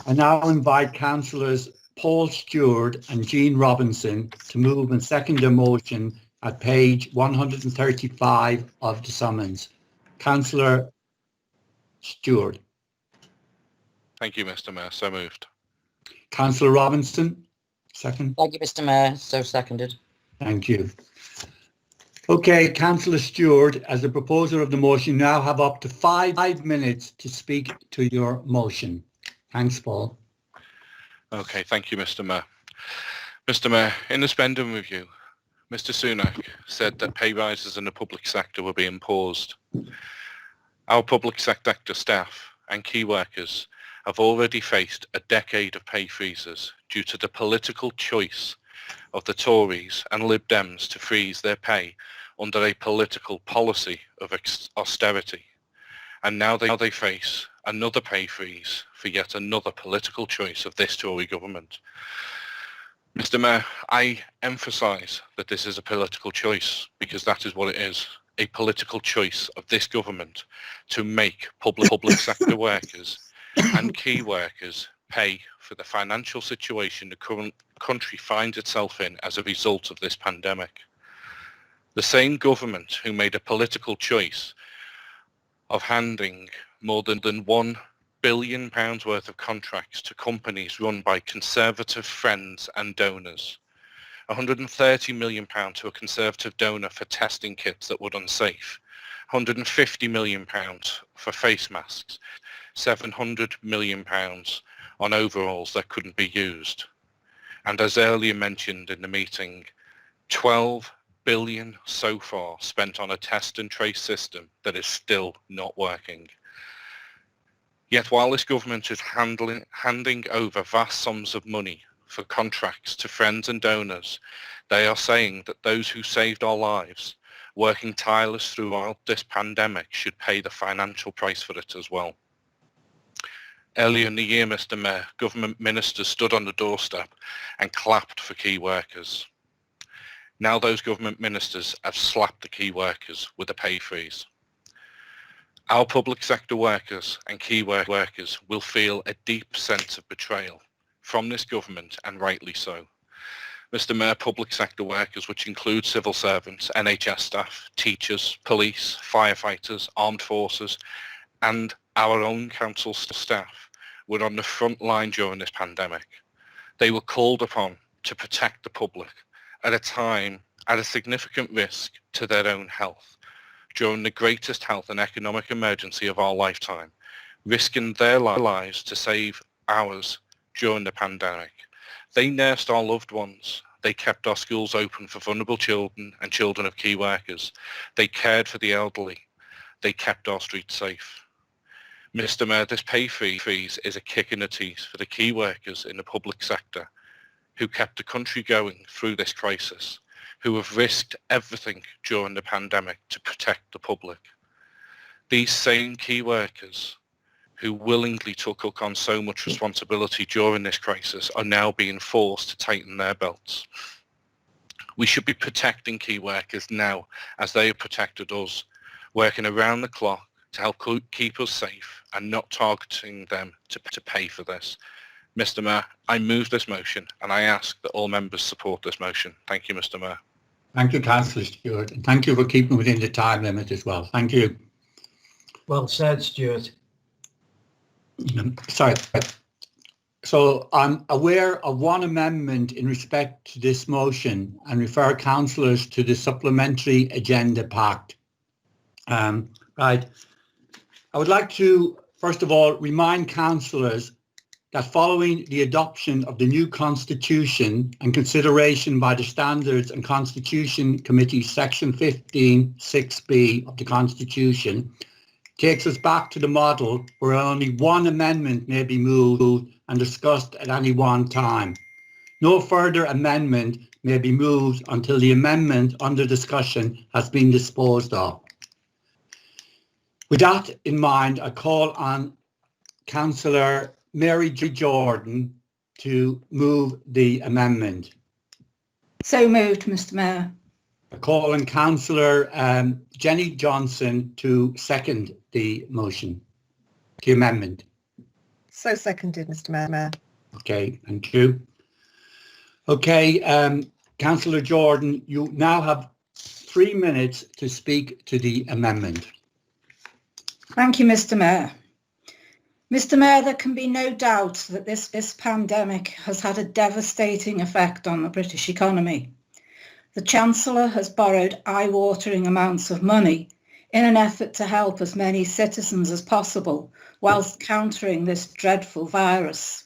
I now invite councillors Paul Stewart and Jean Robinson to move and second the motion at page 135 of the summons. Councillor Stewart. Thank you, Mr. Mayor. So moved. Councillor Robinson, second. Thank you, Mr. Mayor. So seconded. Thank you. Okay, Councillor Stewart, as the proposer of the motion, you now have up to 5 minutes to speak to your motion. Thanks, Paul. Okay, thank you, Mr. Mayor. Mr. Mayor, in the spending review, Mr. Sunak said that pay rises in the public sector were being paused. Our public sector staff and key workers have already faced a decade of pay freezes due to the political choice of the Tories and Lib Dems to freeze their pay under a political policy of austerity. And now they face another pay freeze for yet another political choice of this Tory government. Mr. Mayor, I emphasise that this is a political choice because that is what it is, a political choice of this government to make public sector workers and key workers pay for the financial situation the current country finds itself in as a result of this pandemic. The same government who made a political choice of handing more than £1 billion worth of contracts to companies run by Conservative friends and donors, £130 million to a Conservative donor for testing kits that were unsafe, £150 million for face masks, £700 million on overalls that couldn't be used. And as earlier mentioned in the meeting, 12 billion so far spent on a test and trace system that is still not working. Yet while this government is handing over vast sums of money for contracts to friends and donors, they are saying that those who saved our lives, working tireless throughout this pandemic, should pay the financial price for it as well. Earlier in the year, Mr. Mayor, government ministers stood on the doorstep and clapped for key workers. Now those government ministers have slapped the key workers with a pay freeze. Our public sector workers and key workers will feel a deep sense of betrayal from this government, and rightly so. Mr. Mayor, public sector workers, which include civil servants, NHS staff, teachers, police, firefighters, armed forces, and our own council staff, were on the front line during this pandemic. They were called upon to protect the public at a time at a significant risk to their own health during the greatest health and economic emergency of our lifetime, risking their lives to save ours during the pandemic. They nursed our loved ones. They kept our schools open for vulnerable children and children of key workers. They cared for the elderly. They kept our streets safe. Mr. Mayor, this pay freeze is a kick in the teeth for the key workers in the public sector who kept the country going through this crisis, who have risked everything during the pandemic to protect the public. These same key workers who willingly took on so much responsibility during this crisis are now being forced to tighten their belts. We should be protecting key workers now as they have protected us, working around the clock to help keep us safe and not targeting them to pay for this. Mr. Mayor, I move this motion and I ask that all members support this motion. Thank you, Mr. Mayor. Thank you, Councillor Stewart, and thank you for keeping within the time limit as well. Thank you. Well said, Stewart. Sorry. So I'm aware of one amendment in respect to this motion and refer councillors to the supplementary agenda pact. Right. I would like to, first of all, remind councillors that following the adoption of the new constitution and consideration by the Standards and Constitution Committee section 15(6)(b) of the constitution takes us back to the model where only one amendment may be moved and discussed at any one time. No further amendment may be moved until the amendment under discussion has been disposed of. With that in mind, I call on Councillor Mary Jordan to move the amendment? So moved, Mr Mayor. I call on Councillor Jenny Johnson to second the motion, the amendment. So seconded, Mr Mayor. Okay, thank you. Okay, Councillor Jordan, you now have 3 minutes to speak to the amendment. Thank you, Mr Mayor. Mr Mayor, there can be no doubt that this pandemic has had a devastating effect on the British economy. The Chancellor has borrowed eye-watering amounts of money in an effort to help as many citizens as possible whilst countering this dreadful virus.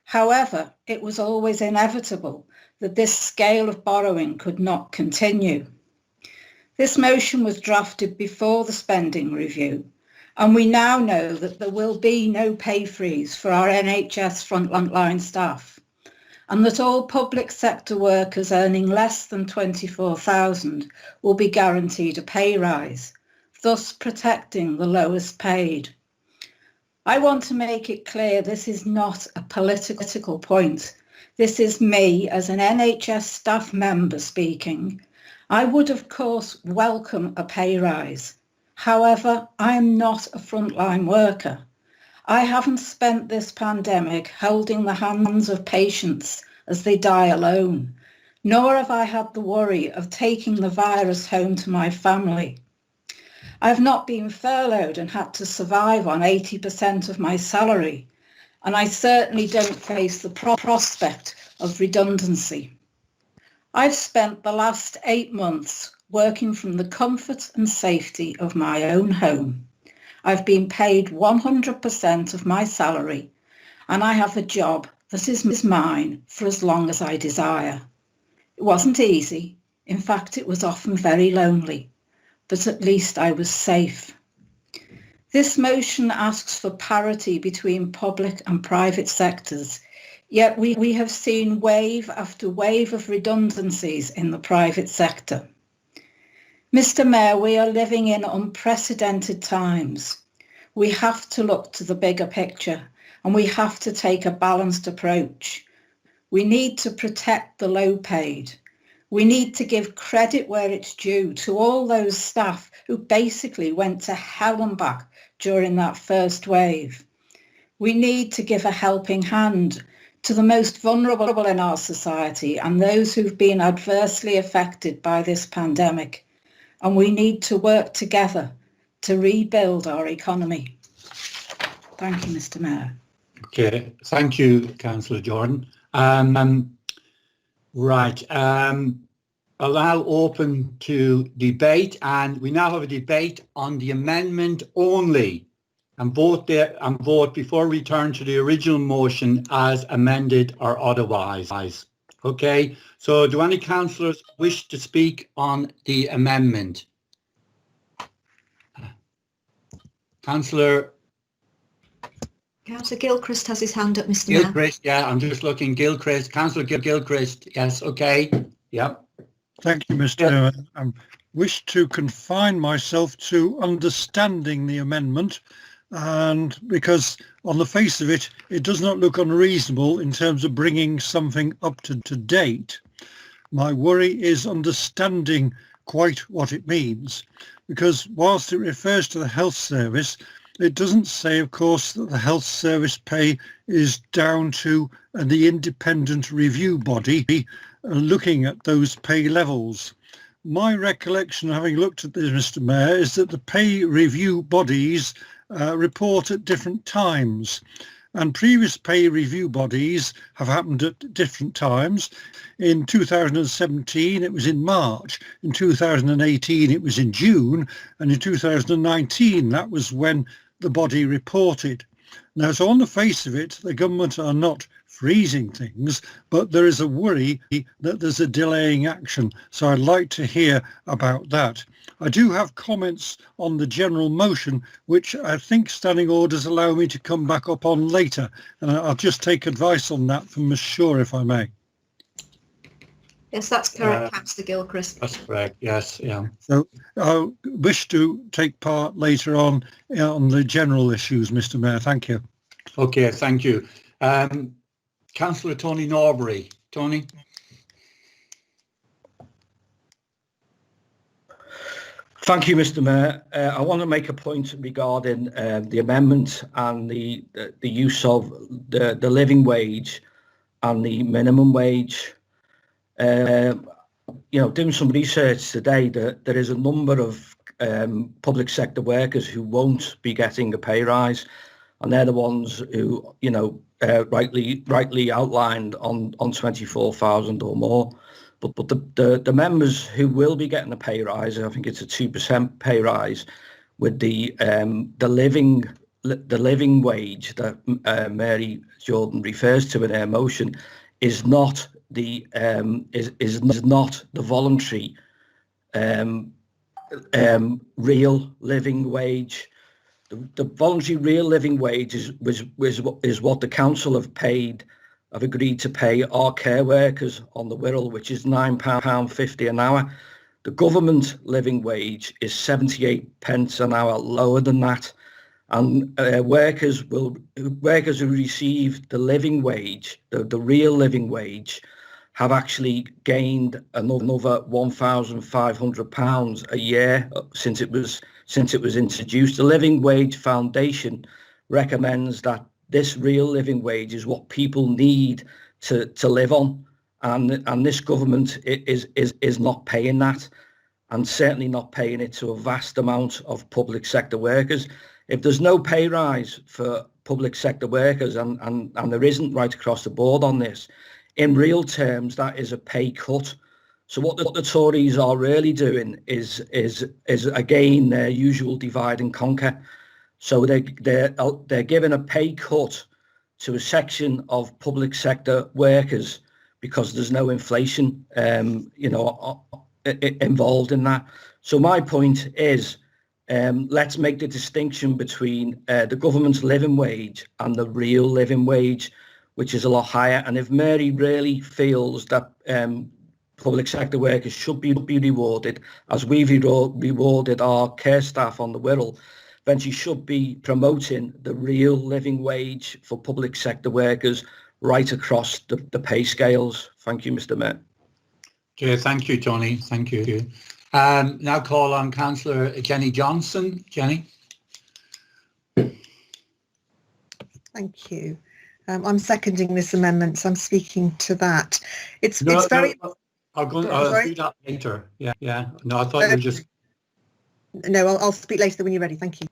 However, it was always inevitable that this scale of borrowing could not continue. This motion was drafted before the spending review, and we now know that there will be no pay freeze for our NHS frontline staff, and that all public sector workers earning less than 24,000 will be guaranteed a pay rise, thus protecting the lowest paid. I want to make it clear this is not a political point. This is me as an NHS staff member speaking. I would of course welcome a pay rise. However, I'm not a frontline worker. I haven't spent this pandemic holding the hands of patients as they die alone, nor have I had the worry of taking the virus home to my family. I've not been furloughed and had to survive on 80% of my salary, and I certainly don't face the prospect of redundancy. I've spent the last 8 months working from the comfort and safety of my own home. I've been paid 100% of my salary, and I have a job that is mine for as long as I desire. It wasn't easy. In fact, it was often very lonely, but at least I was safe. This motion asks for parity between public and private sectors, yet we have seen wave after wave of redundancies in the private sector. Mr Mayor, we are living in unprecedented times. We have to look to the bigger picture, and we have to take a balanced approach. We need to protect the low paid. We need to give credit where it's due to all those staff who basically went to hell and back during that first wave. We need to give a helping hand to the most vulnerable in our society and those who've been adversely affected by this pandemic. And we need to work together to rebuild our economy. Thank you, Mr Mayor. Okay, thank you, Councillor Jordan. Right, I'll now open to debate, and we now have a debate on the amendment only, and vote before we turn to the original motion as amended or otherwise. Okay, so do any councillors wish to speak on the amendment? Councillor Gilchrist has his hand up, Mr Mayor. Gilchrist, yeah, I'm just looking. Gilchrist, Councillor Gilchrist, yes, okay, yep. Thank you, Mr. Mayor. I wish to confine myself to understanding the amendment, and because on the face of it, it does not look unreasonable in terms of bringing something up to date. My worry is understanding quite what it means, because whilst it refers to the health service, it doesn't say, of course, that the health service pay is down to the independent review body looking at those pay levels. My recollection, having looked at this, Mr. Mayor, is that the pay review bodies report at different times, and previous pay review bodies have happened at different times. In 2017 it was in March, in 2018 it was in June, and in 2019 that was when the body reported. Now, so on the face of it, the government are not freezing things, but there is a worry that there's a delaying action. So I'd like to hear about that. I do have comments on the general motion, which I think standing orders allow me to come back up on later. And I'll just take advice on that from Ms. Shaw, if I may. Yes, that's correct, Councillor Gilchrist. That's correct, yes, yeah. So I wish to take part later on the general issues, Mr. Mayor. Thank you. Okay, thank you. Councillor Tony Norbury. Tony? Thank you, Mr. Mayor. I want to make a point regarding the amendment and the use of the living wage and the minimum wage. Doing some research today, that there is a number of public sector workers who won't be getting a pay rise, and they're the ones who, rightly outlined on 24,000 or more. But the members who will be getting a pay rise, I think it's a 2% pay rise, with the living wage that Mary Jordan refers to in her motion, is not the voluntary real living wage. The voluntary real living wage is what the council have agreed to pay our care workers on the Wirral, which is £9.50 an hour. The government living wage is 78 pence an hour lower than that, and workers who receive the living wage, the real living wage, have actually gained another £1,500 a year since it was introduced. The Living Wage Foundation recommends that this real living wage is what people need to live on, and this government is not paying that, and certainly not paying it to a vast amount of public sector workers. If there's no pay rise for public sector workers, and there isn't right across the board on this, in real terms that is a pay cut. So what the Tories are really doing is again their usual divide and conquer. So they're giving a pay cut to a section of public sector workers because there's no inflation, involved in that. So my point is, let's make the distinction between the government's living wage and the real living wage, which is a lot higher. And if Mary really feels that public sector workers should be rewarded, as we've rewarded our care staff on the Wirral, then she should be promoting the real living wage for public sector workers right across the pay scales. Thank you, Mr. Mayor. Okay, thank you, Tony. Thank you. Now call on Councillor Jenny Johnson. Jenny. Thank you. I'm seconding this amendment, so I'm speaking to that. It's very. No, I'll do that later. Yeah. No, I thought you were just. No, I'll speak later when you're ready. Thank you.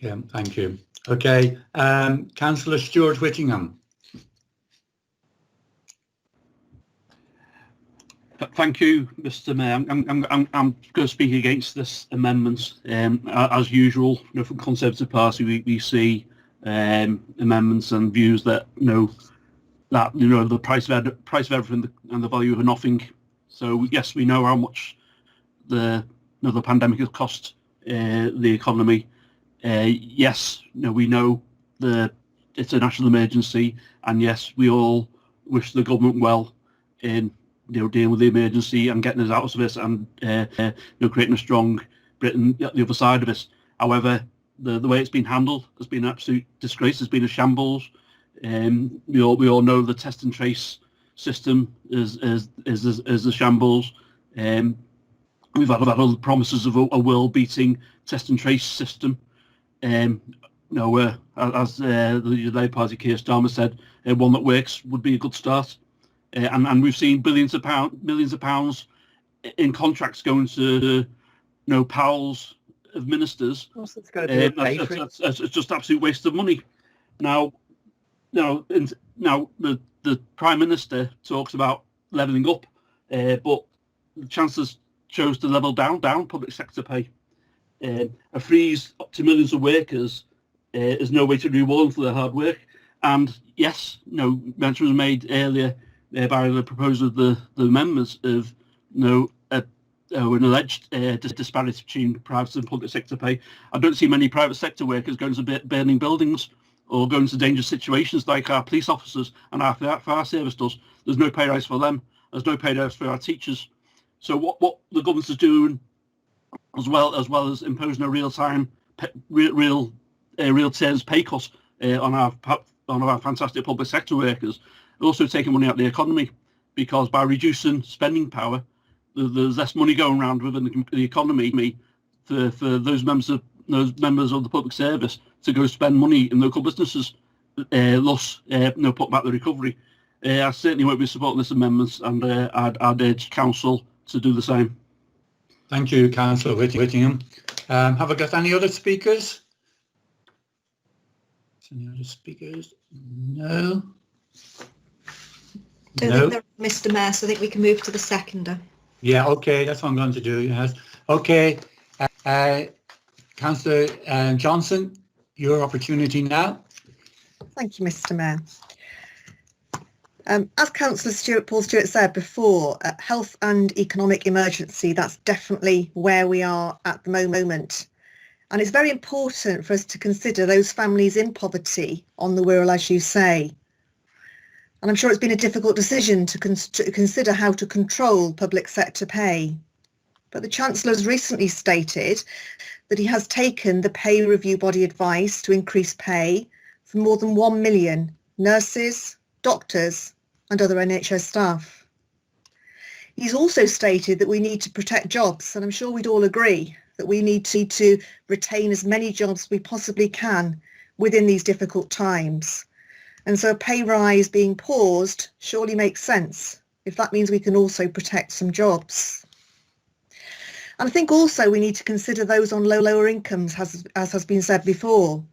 Yeah, thank you. Okay, Councillor Stuart Whittingham. Thank you, Mr. Mayor. I'm going to speak against this amendment. As usual, from Conservative Party, we see amendments and views that the price of everything and the value of nothing. So yes, we know how much the pandemic has cost the economy. Yes, we know it's a national emergency, and yes, we all wish the government well in dealing with the emergency and getting us out of this, and creating a strong Britain at the other side of this. However, the way it's been handled has been an absolute disgrace. It's been a shambles. We all know the test and trace system is a shambles. We've had all the promises of a world-beating test and trace system. As the Labour Party Keir Starmer said, one that works would be a good start. And we've seen millions of pounds in contracts going to pals of ministers. It's just absolute waste of money. Now the Prime Minister talks about levelling up, but the Chancellor's chose to level down public sector pay. A freeze up to millions of workers is no way to reward them for their hard work. And yes, mention was made earlier by the proposal of the members of an alleged disparity between private and public sector pay. I don't see many private sector workers going to burning buildings or going to dangerous situations like our police officers and our fire service does. There's no pay rise for them. There's no pay rise for our teachers. So what the government is doing, as well as imposing a real terms pay cut on our fantastic public sector workers, also taking money out of the economy, because by reducing spending power, there's less money going around within the economy for those members of the public service to go spend money in local businesses, thus put back the recovery. I certainly won't be supporting this amendment, and I'd urge council to do the same. Thank you, Councillor Whittingham. Have I got any other speakers? Any other speakers? No. Don't think there are, Mr. Mayor, so I think we can move to the seconder. Yeah, okay, that's what I'm going to do, yes. Okay, Councillor Johnson, your opportunity now. Thank you, Mr. Mayor. As Councillor Paul Stewart said before, health and economic emergency, that's definitely where we are at the moment. And it's very important for us to consider those families in poverty on the Wirral, as you say. And I'm sure it's been a difficult decision to consider how to control public sector pay. But the Chancellor has recently stated that he has taken the pay review body advice to increase pay for more than 1 million nurses, doctors and other NHS staff. He's also stated that we need to protect jobs, and I'm sure we'd all agree that we need to retain as many jobs as we possibly can within these difficult times. And so a pay rise being paused surely makes sense if that means we can also protect some jobs. And I think also we need to consider those on lower incomes, as has been said before.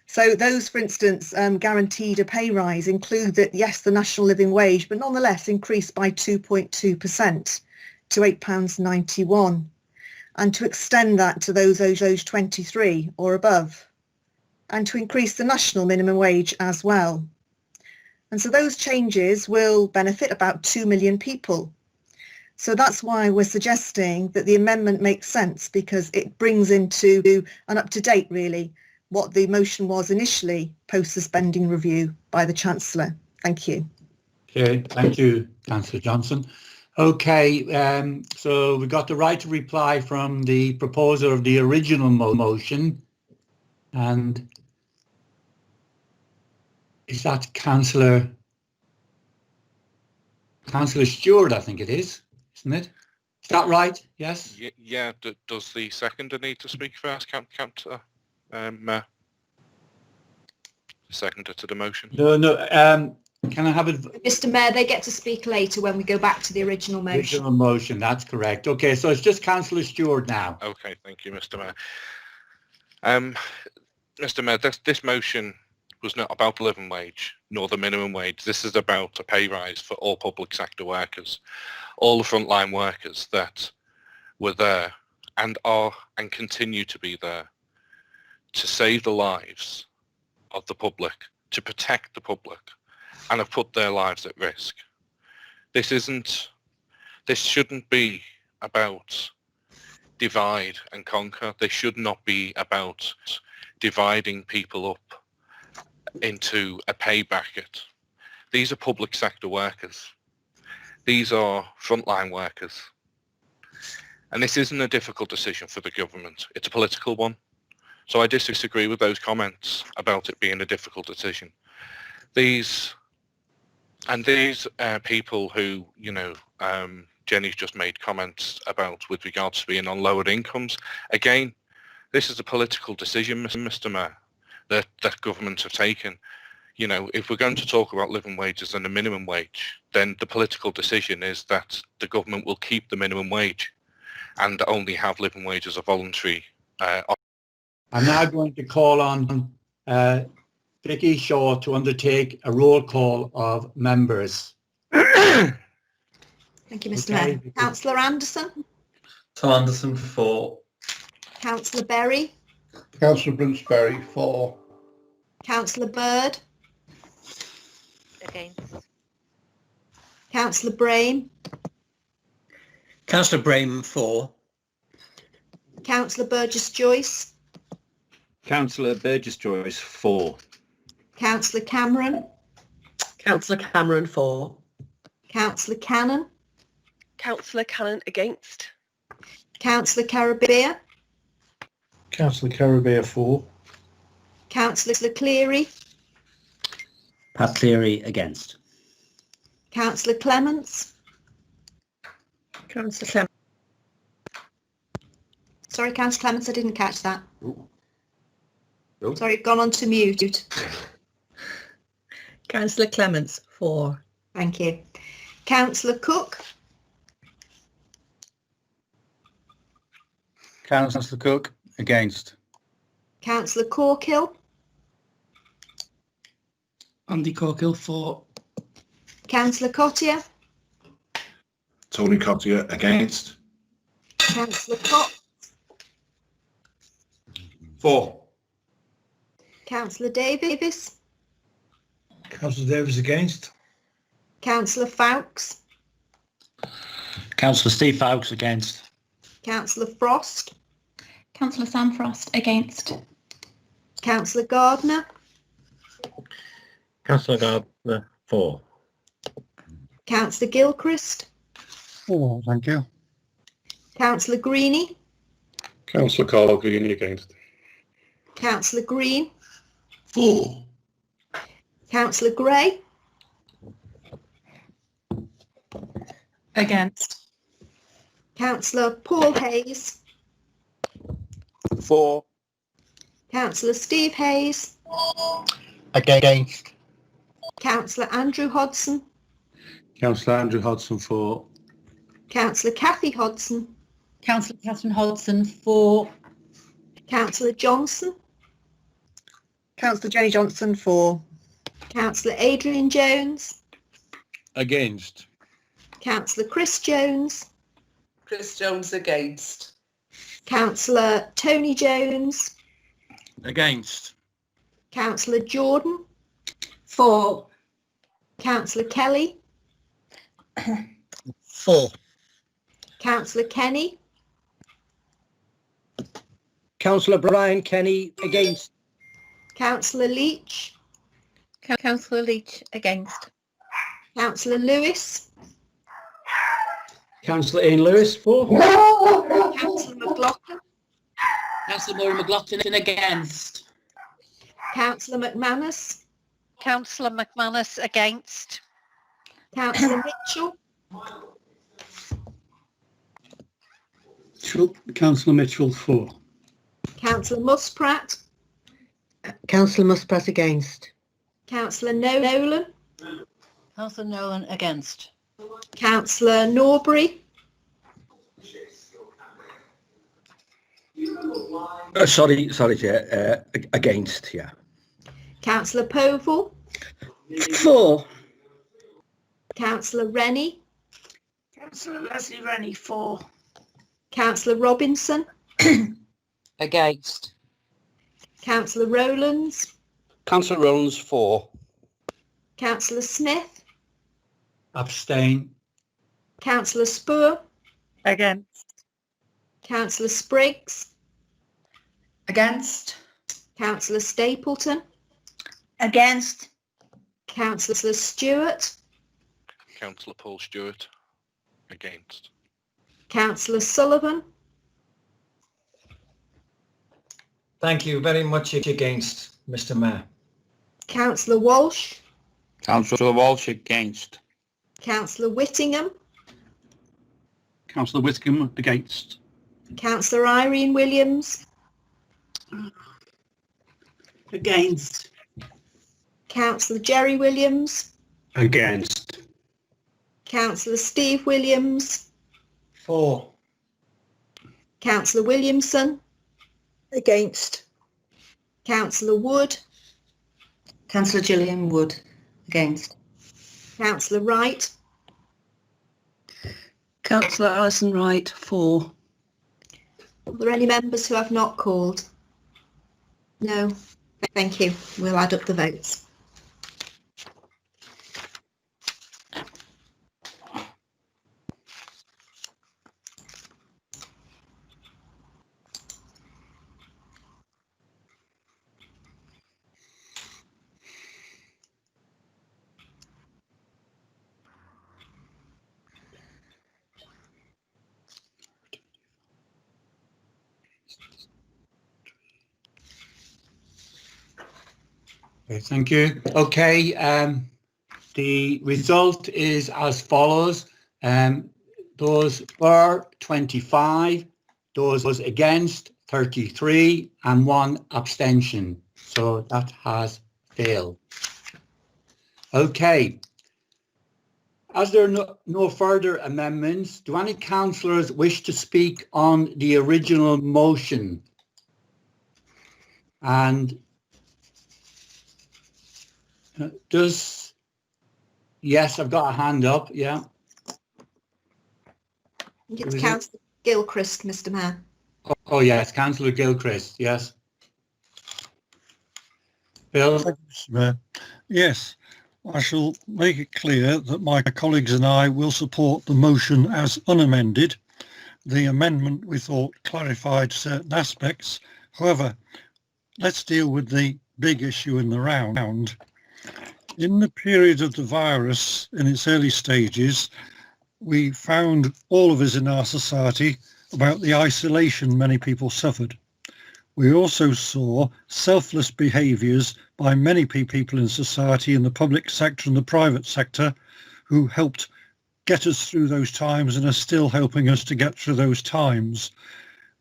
So those, for instance, guaranteed a pay rise include that, yes, the national living wage, but nonetheless increased by 2.2% to £8.91, and to extend that to those aged 23 or above, and to increase the national minimum wage as well. And so those changes will benefit about 2 million people. So that's why we're suggesting that the amendment makes sense, because it brings into an up-to-date, really, what the motion was initially post the spending review by the Chancellor. Thank you. Okay, thank you, Councillor Johnson. Okay, so we got the right to reply from the proposer of the original motion, and is that Councillor Stewart, I think it is, isn't it? Is that right? Yes? Yeah, does the seconder need to speak first, Councillor? Seconder to the motion. No, can I have it? Mr. Mayor, they get to speak later when we go back to the original motion. Original motion, that's correct. Okay, so it's just Councillor Stewart now. Okay, thank you, Mr. Mayor. Mr. Mayor, this motion was not about the living wage nor the minimum wage. This is about a pay rise for all public sector workers, all the frontline workers that were there and are and continue to be there to save the lives of the public, to protect the public, and have put their lives at risk. This shouldn't be about divide and conquer. This should not be about dividing people up into a pay bracket. These are public sector workers. These are frontline workers. And this isn't a difficult decision for the government. It's a political one. So I disagree with those comments about it being a difficult decision. These people who, Jenny's just made comments about with regards to being on lower incomes. Again, this is a political decision, Mr. Mayor, that governments have taken. If we're going to talk about living wages and the minimum wage, then the political decision is that the government will keep the minimum wage and only have living wages as a voluntary I'm now going to call on Vicky Shaw to undertake a roll call of members. Thank you, Mr. Mayor. Councillor Anderson? Tom Anderson, for. Councillor Berry? Councillor Brunsberry, for. Councillor Bird? Against. Councillor Brame? Councillor Brame, for. Councillor Burgess-Joyce? Councillor Burgess-Joyce, for. Councillor Cameron? Councillor Cameron, for. Councillor Cannon? Councillor Cannon, against. Councillor Carubia? Councillor Carubia, for. Councillor Cleary? Pat Cleary, against. Councillor Clements. Councillor Clements. Sorry, Councillor Clements, I didn't catch that. Sorry, gone on to mute. Councillor Clements, 4. Thank you. Councillor Cooke. Councillor Cooke, against. Councillor Corkhill. Andy Corkhill, 4. Councillor Cottier. Tony Cottier, against. Councillor Cox. 4. Councillor Davies. Councillor Davies, against. Councillor Foulkes. Councillor Steve Foulkes, against. Councillor Frost. Councillor Sam Frost, against. Councillor Gardner. Councillor Gardner, 4. Councillor Gilchrist. 4, thank you. Councillor Greaney. Councillor Carl Greaney, against. Councillor Green. 4. Councillor Gray. Against. Councillor Paul Hayes. 4. Councillor Steve Hayes. Against. Councillor Andrew Hodson. Councillor Andrew Hodson, 4. Councillor Kathy Hodson. Councillor Catherine Hodson, 4. Councillor Johnson. Councillor Jenny Johnson, 4. Councillor Adrian Jones. Against. Councillor Chris Jones. Chris Jones, against. Councillor Tony Jones. Against. Councillor Jordan. 4. Councillor Kelly. 4. Councillor Kenny. Councillor Brian Kenny, against. Councillor Leech. Councillor Leech, against. Councillor Lewis. Councillor Ian Lewis, 4. Councillor McLaughlin. Councillor Maura McLaughlin, against. Councillor McManus. Councillor McManus, against. Councillor Mitchell. Councillor Mitchell, 4. Councillor Muspratt. Councillor Muspratt, against. Councillor Nolan. Councillor Nolan, against. Councillor Norbury. Sorry, Chair. Against, yeah. Councillor Povall. 4. Councillor Rennie. Councillor Leslie Rennie, 4. Councillor Robinson. Against. Councillor Rowlands. Councillor Rowlands, 4. Councillor Smith. Abstain. Councillor Spoor. Against. Councillor Spriggs. Against. Councillor Stapleton. Against. Councillor Stewart. Councillor Paul Stewart, against. Councillor Sullivan. Thank you very much against, Mr Mayor. Councillor Walsh. Councillor Walsh, against. Councillor Whittingham. Councillor Whitcomb, against. Councillor Irene Williams. Against. Councillor Jerry Williams. Against. Councillor Steve Williams. 4. Councillor Williamson. Against. Councillor Wood. Councillor Gillian Wood, against. Councillor Wright. Councillor Alison Wright, 4. Are there any members who have not called? No. Thank you. We'll add up the votes. Okay, thank you. Okay, the result is as follows. Those for 25, those against 33 and 1 abstention. So that has failed. Okay. As there are no further amendments, do any councillors wish to speak on the original motion? And yes, I've got a hand up, yeah. It's Councillor Gilchrist, Mr. Mayor. Oh yes, Councillor Gilchrist, yes. Bill? Thank you, Mr. Mayor. Yes, I shall make it clear that my colleagues and I will support the motion as unamended. The amendment, we thought, clarified certain aspects. However, let's deal with the big issue in the round. In the period of the virus, in its early stages, we found, all of us in our society, about the isolation many people suffered. We also saw selfless behaviours by many people in society, in the public sector and the private sector, who helped get us through those times and are still helping us to get through those times.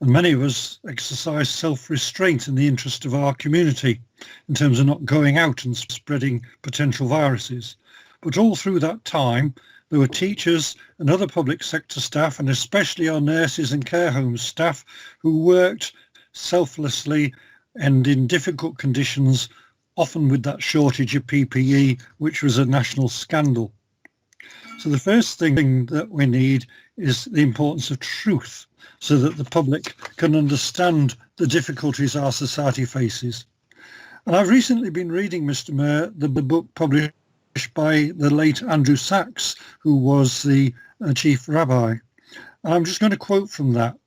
And many of us exercised self-restraint in the interest of our community in terms of not going out and spreading potential viruses. But all through that time, there were teachers and other public sector staff, and especially our nurses and care homes staff, who worked selflessly and in difficult conditions, often with that shortage of PPE, which was a national scandal. So the first thing that we need is the importance of truth, so that the public can understand the difficulties our society faces. And I've recently been reading, Mr. Mayor, the book published by the late Andrew Sachs, who was the chief rabbi. And I'm just going to quote from that.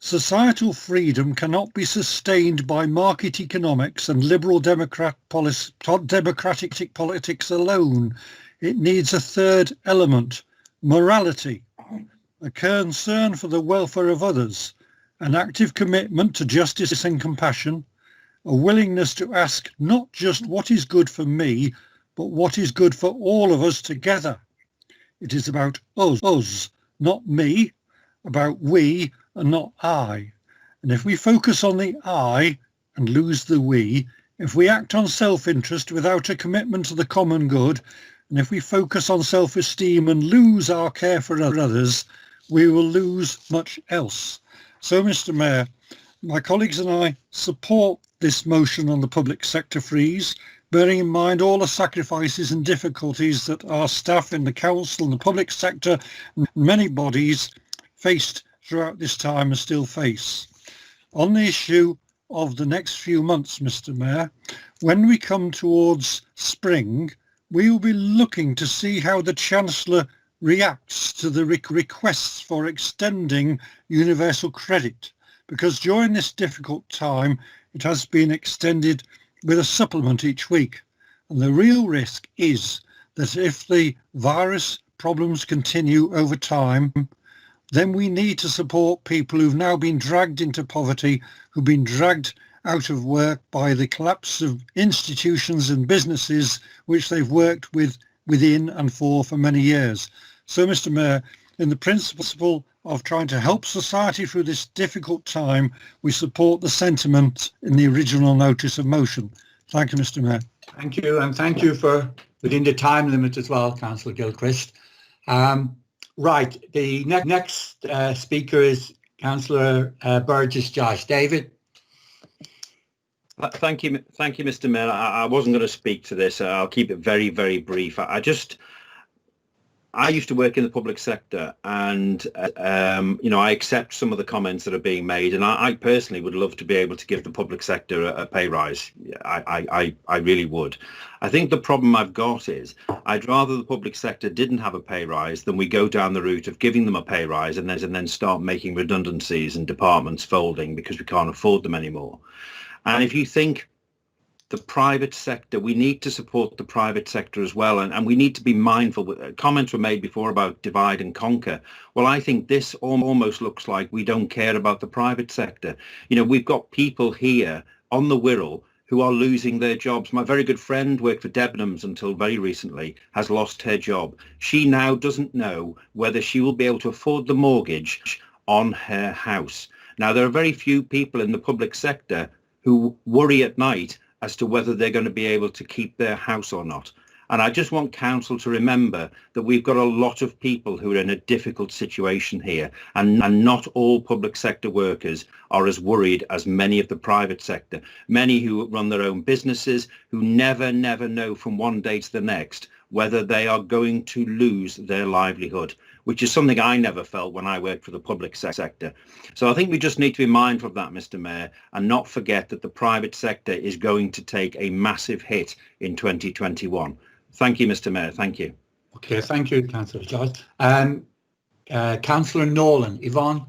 Societal freedom cannot be sustained by market economics and liberal democratic politics alone. It needs a third element, morality, a concern for the welfare of others, an active commitment to justice and compassion, a willingness to ask not just what is good for me, but what is good for all of us together. It is about us, not me, about we and not I. And if we focus on the I and lose the we, if we act on self-interest without a commitment to the common good, and if we focus on self-esteem and lose our care for others, we will lose much else. So, Mr. Mayor, my colleagues and I support this motion on the public sector freeze, bearing in mind all the sacrifices and difficulties that our staff in the council and the public sector and many bodies faced throughout this time and still face. On the issue of the next few months, Mr. Mayor, when we come towards spring, we will be looking to see how the Chancellor reacts to the requests for extending universal credit, because during this difficult time it has been extended with a supplement each week. And the real risk is that if the virus problems continue over time, then we need to support people who've now been dragged into poverty, who've been dragged out of work by the collapse of institutions and businesses which they've worked within and for many years. So, Mr. Mayor, in the principle of trying to help society through this difficult time, we support the sentiment in the original notice of motion. Thank you, Mr. Mayor. Thank you, and thank you for within the time limit as well, Councillor Gilchrist. Right, the next speaker is Councillor Burgess-Joyce. David. Thank you, Mr. Mayor. I wasn't going to speak to this. I'll keep it very, very brief. I used to work in the public sector, and I accept some of the comments that are being made, and I personally would love to be able to give the public sector a pay rise. I really would. I think the problem I've got is I'd rather the public sector didn't have a pay rise than we go down the route of giving them a pay rise and then start making redundancies and departments folding because we can't afford them anymore. And if you think the private sector, we need to support the private sector as well, and we need to be mindful. Comments were made before about divide and conquer. Well, I think this almost looks like we don't care about the private sector. We've got people here on the Wirral who are losing their jobs. My very good friend worked for Debenhams until very recently, has lost her job. She now doesn't know whether she will be able to afford the mortgage on her house. Now, there are very few people in the public sector who worry at night as to whether they're going to be able to keep their house or not. And I just want council to remember that we've got a lot of people who are in a difficult situation here, and not all public sector workers are as worried as many of the private sector. Many who run their own businesses, who never know from one day to the next whether they are going to lose their livelihood, which is something I never felt when I worked for the public sector. So I think we just need to be mindful of that, Mr. Mayor, and not forget that the private sector is going to take a massive hit in 2021. Thank you, Mr. Mayor. Thank you. Okay, thank you, Councillor Joyce. Councillor Nolan, Yvonne.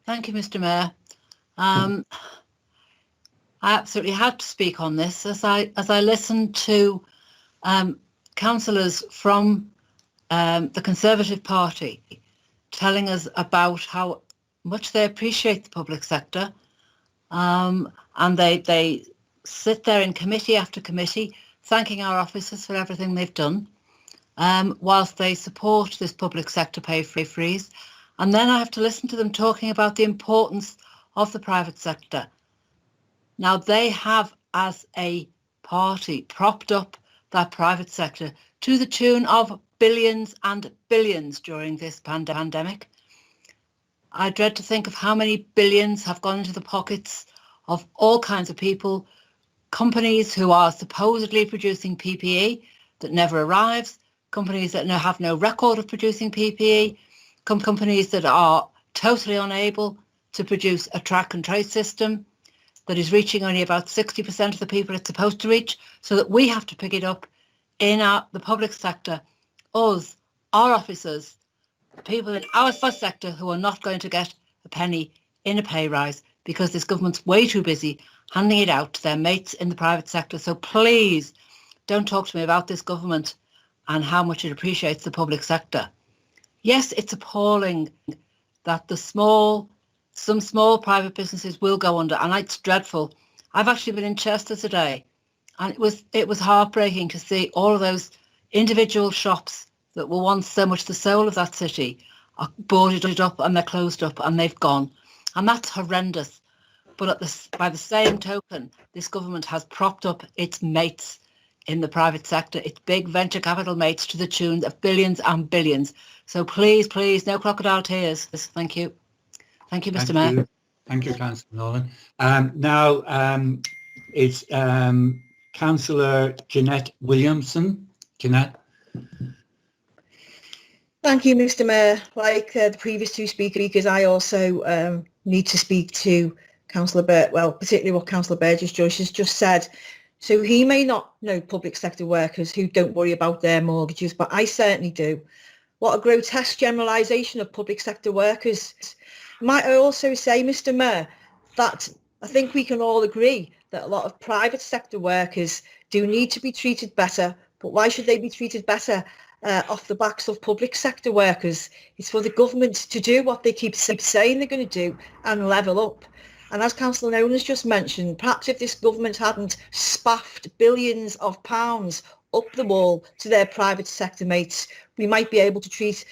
Thank you, Mr. Mayor. I absolutely had to speak on this as I listened to councillors from the Conservative Party telling us about how much they appreciate the public sector, and they sit there in committee after committee thanking our officers for everything they've done, whilst they support this public sector pay freeze. And then I have to listen to them talking about the importance of the private sector. Now, they have, as a party, propped up that private sector to the tune of billions and billions during this pandemic. I dread to think of how many billions have gone into the pockets of all kinds of people, companies who are supposedly producing PPE that never arrives, companies that have no record of producing PPE, companies that are totally unable to produce a track and trace system that is reaching only about 60% of the people it's supposed to reach, so that we have to pick it up in the public sector, us, our officers, people in our first sector who are not going to get a penny in a pay rise because this government's way too busy handing it out to their mates in the private sector. So please don't talk to me about this government and how much it appreciates the public sector. Yes, it's appalling that some small private businesses will go under, and it's dreadful. I've actually been in Chester today, and it was heartbreaking to see all of those individual shops that were once so much the soul of that city are boarded up and they're closed up and they've gone. And that's horrendous. But by the same token, this government has propped up its mates in the private sector, its big venture capital mates, to the tune of billions and billions. So please, no crocodile tears. Thank you. Thank you, Mr. Mayor. Thank you, Councillor Nolan. Now it's Councillor Jeanette Williamson. Jeanette. Thank you, Mr. Mayor. Like the previous two speakers, I also need to speak to Councillor particularly what Councillor Burgess-Joyce has just said. So he may not know public sector workers who don't worry about their mortgages, but I certainly do. What a grotesque generalisation of public sector workers. Might I also say, Mr. Mayor, that I think we can all agree that a lot of private sector workers do need to be treated better, but why should they be treated better off the backs of public sector workers? It's for the government to do what they keep saying they're going to do and level up. And as Councillor Nolan has just mentioned, perhaps if this government hadn't spaffed billions of pounds up the wall to their private sector mates, we might be able to treat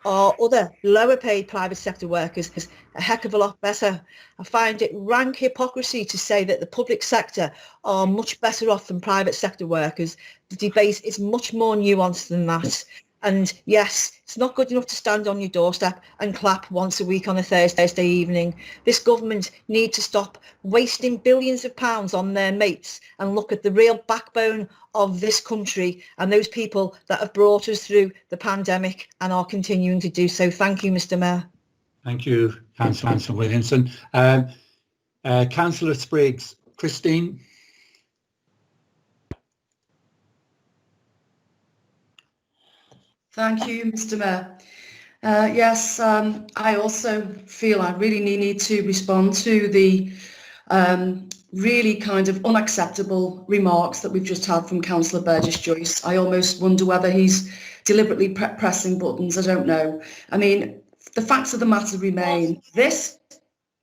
our other lower paid private sector workers a heck of a lot better. I find it rank hypocrisy to say that the public sector are much better off than private sector workers. The debate is much more nuanced than that. And yes, it's not good enough to stand on your doorstep and clap once a week on a Thursday evening. This government needs to stop wasting billions of pounds on their mates and look at the real backbone of this country and those people that have brought us through the pandemic and are continuing to do so. Thank you, Mr. Mayor. Thank you, Councillor Williamson. Councillor Spriggs. Christine. Thank you, Mr. Mayor. Yes, I also feel I really need to respond to the really kind of unacceptable remarks that we've just had from Councillor Burgess-Joyce. I almost wonder whether he's deliberately pressing buttons. I don't know. I mean, the facts of the matter remain. This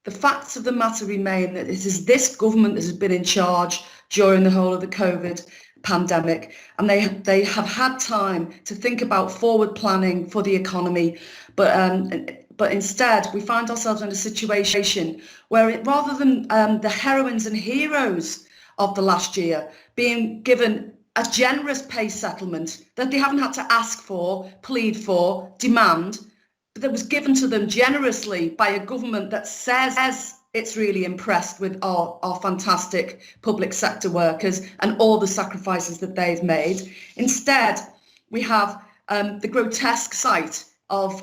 the facts of the matter remain that it is this government that has been in charge during the whole of the COVID pandemic, and they have had time to think about forward planning for the economy, but instead we find ourselves in a situation where rather than the heroines and heroes of the last year being given a generous pay settlement that they haven't had to ask for, plead for, demand, but that was given to them generously by a government that says it's really impressed with our fantastic public sector workers and all the sacrifices that they've made. Instead, we have the grotesque sight of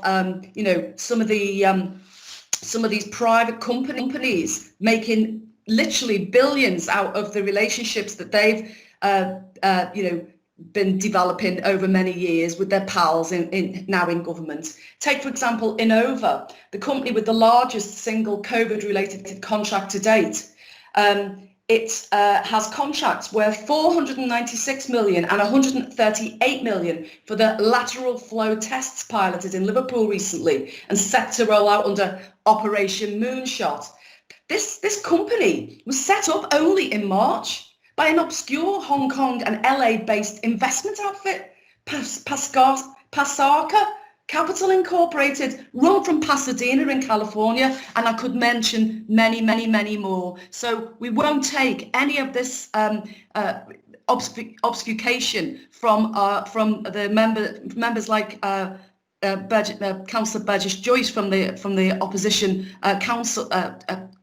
some of these private companies making literally billions out of the relationships that they've been developing over many years with their pals now in government. Take, for example, Innova, the company with the largest single COVID-related contract to date. It has contracts worth 496 million and 138 million for the lateral flow tests piloted in Liverpool recently and set to roll out under Operation Moonshot. This company was set up only in March by an obscure Hong Kong and LA-based investment outfit, Pasarca Capital Incorporated, run from Pasadena in California, and I could mention many, many, many more. So we won't take any of this obfuscation from the members like Councillor Burgess-Joyce from the opposition council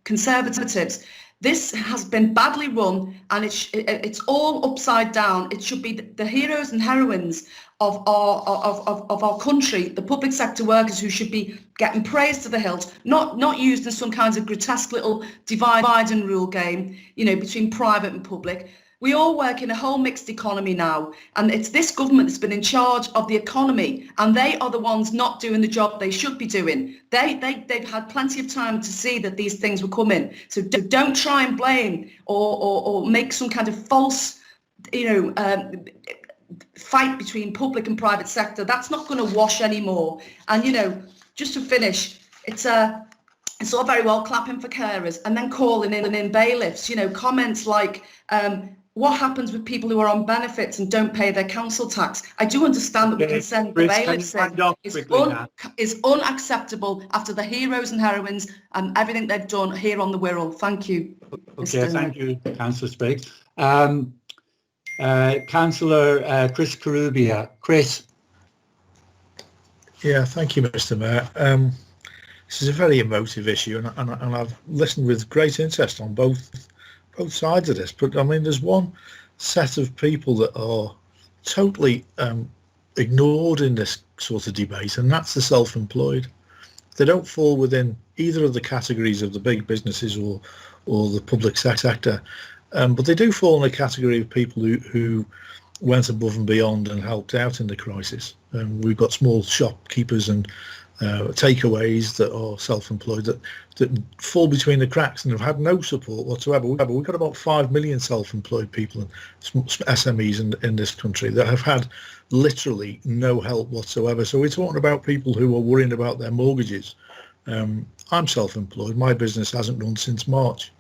Conservatives. This has been badly run, and it's all upside down. It should be the heroes and heroines of our country, the public sector workers, who should be getting praised to the hilt, not used in some kinds of grotesque little divide and rule game, between private and public. We all work in a whole mixed economy now, and it's this government that's been in charge of the economy, and they are the ones not doing the job they should be doing. They've had plenty of time to see that these things were coming. So don't try and blame or make some kind of false, fight between public and private sector. That's not going to wash anymore. And just to finish, it's all very well clapping for carers and then calling in bailiffs. Comments like, what happens with people who are on benefits and don't pay their council tax? I do understand that we can send the bailiffs in. Is unacceptable after the heroes and heroines and everything they've done here on the Wirral. Thank you. Okay, thank you, Councillor Spriggs. Councillor Chris Carubia. Chris. Yeah, thank you, Mr. Mayor. This is a very emotive issue, and I've listened with great interest on both sides of this. But I mean, there's one set of people that are totally ignored in this sort of debate, and that's the self-employed. They don't fall within either of the categories of the big businesses or the public sector, but they do fall in the category of people who went above and beyond and helped out in the crisis. We've got small shopkeepers and takeaways that are self-employed that fall between the cracks and have had no support whatsoever. We've got about 5 million self-employed people and SMEs in this country that have had literally no help whatsoever. So we're talking about people who are worrying about their mortgages. I'm self-employed. My business hasn't run since March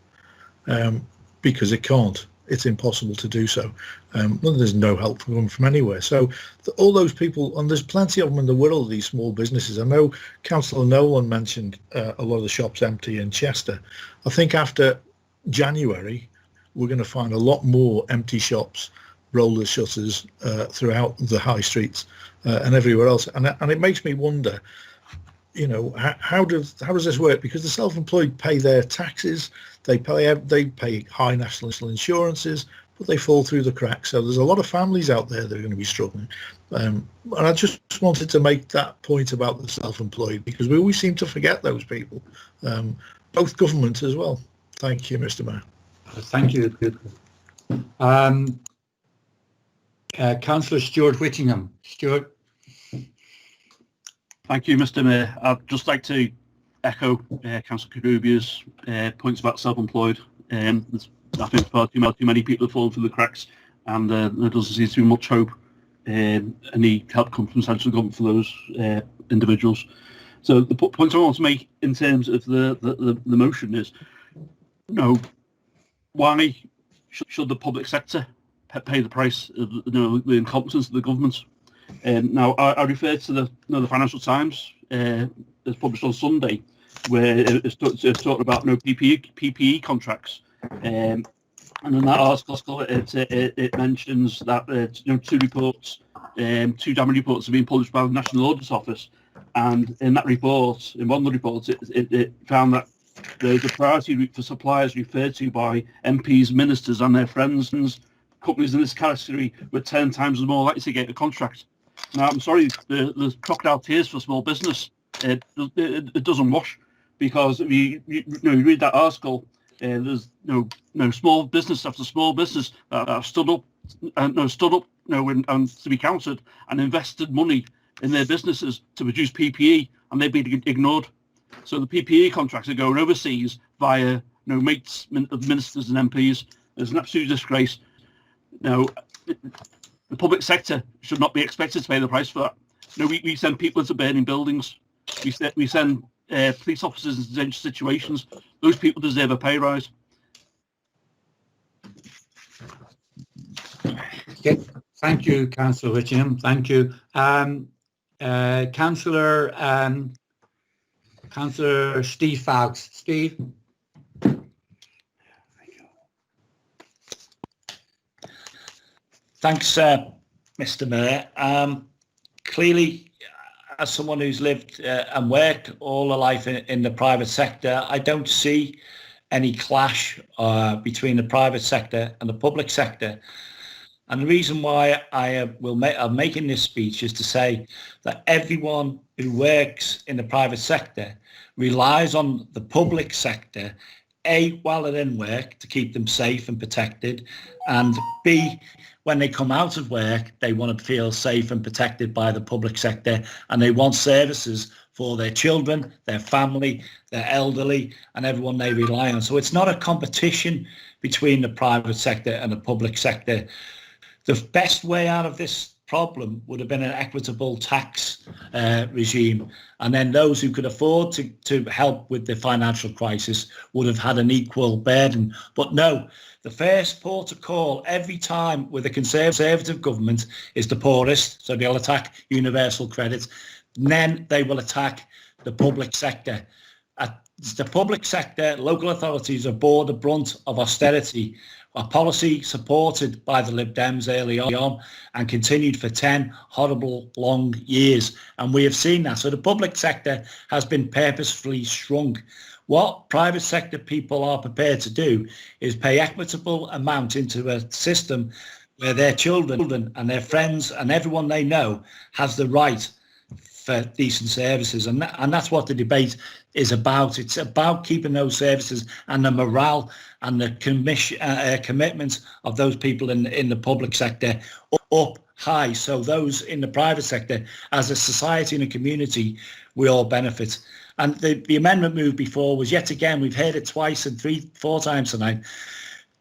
because it can't. It's impossible to do so. There's no help from anywhere. So all those people, and there's plenty of them in the world, these small businesses. I know Councillor Nolan mentioned a lot of the shops empty in Chester. I think after January, we're going to find a lot more empty shops, roller shutters throughout the high streets and everywhere else. And it makes me wonder, how does this work? Because the self-employed pay their taxes, they pay high national insurances, but they fall through the cracks. So there's a lot of families out there that are going to be struggling. And I just wanted to make that point about the self-employed, because we always seem to forget those people, both government as well. Thank you, Mr. Mayor. Thank you. Councillor Stuart Whittingham. Stuart. Thank you, Mr. Mayor. I'd just like to echo Councillor Carubia's points about self-employed. I think far too many people have fallen through the cracks, and there doesn't seem to be much hope. Any help comes from central government for those individuals. So the point I want to make in terms of the motion is, why should the public sector pay the price of the incompetence of the government? Now, I refer to the Financial Times as published on Sunday, where it's talking about PPE contracts, and in that article it mentions that two damage reports have been published by the National Audit Office, and in that report, in one of the reports, it found that the priority route for suppliers referred to by MPs, ministers and their friends, companies in this category were 10 times more likely to get a contract. Now, I'm sorry, the crocodile tears for small business, it doesn't wash, because if you read that article, there's small business after small business that have stood up and to be counted and invested money in their businesses to produce PPE, and they've been ignored. So the PPE contracts are going overseas via mates of ministers and MPs. It's an absolute disgrace. The public sector should not be expected to pay the price for that. We send people into burning buildings. We send police officers into dangerous situations. Those people deserve a pay rise. Okay. Thank you, Councillor Whittingham. Thank you. Councillor Steve Foulkes. Steve. Thanks, Mr. Mayor. Clearly, as someone who's lived and worked all her life in the private sector, I don't see any clash between the private sector and the public sector. And the reason why I'm making this speech is to say that everyone who works in the private sector relies on the public sector, A, while they're in work to keep them safe and protected, and B, when they come out of work, they want to feel safe and protected by the public sector, and they want services for their children, their family, their elderly, and everyone they rely on. So it's not a competition between the private sector and the public sector. The best way out of this problem would have been an equitable tax regime, and then those who could afford to help with the financial crisis would have had an equal burden. But no, the first port of call every time with a Conservative government is the poorest, so they'll attack universal credit, and then they will attack the public sector. The public sector, local authorities have bore the brunt of austerity, a policy supported by the Lib Dems early on and continued for 10 horrible long years. And we have seen that. So the public sector has been purposefully shrunk. What private sector people are prepared to do is pay equitable amount into a system where their children and their friends and everyone they know has the right for decent services, and that's what the debate is about. It's about keeping those services and the morale and the commitment of those people in the public sector up high, so those in the private sector, as a society and a community, we all benefit. And the amendment moved before was, yet again, we've heard it twice and 3-4 times tonight,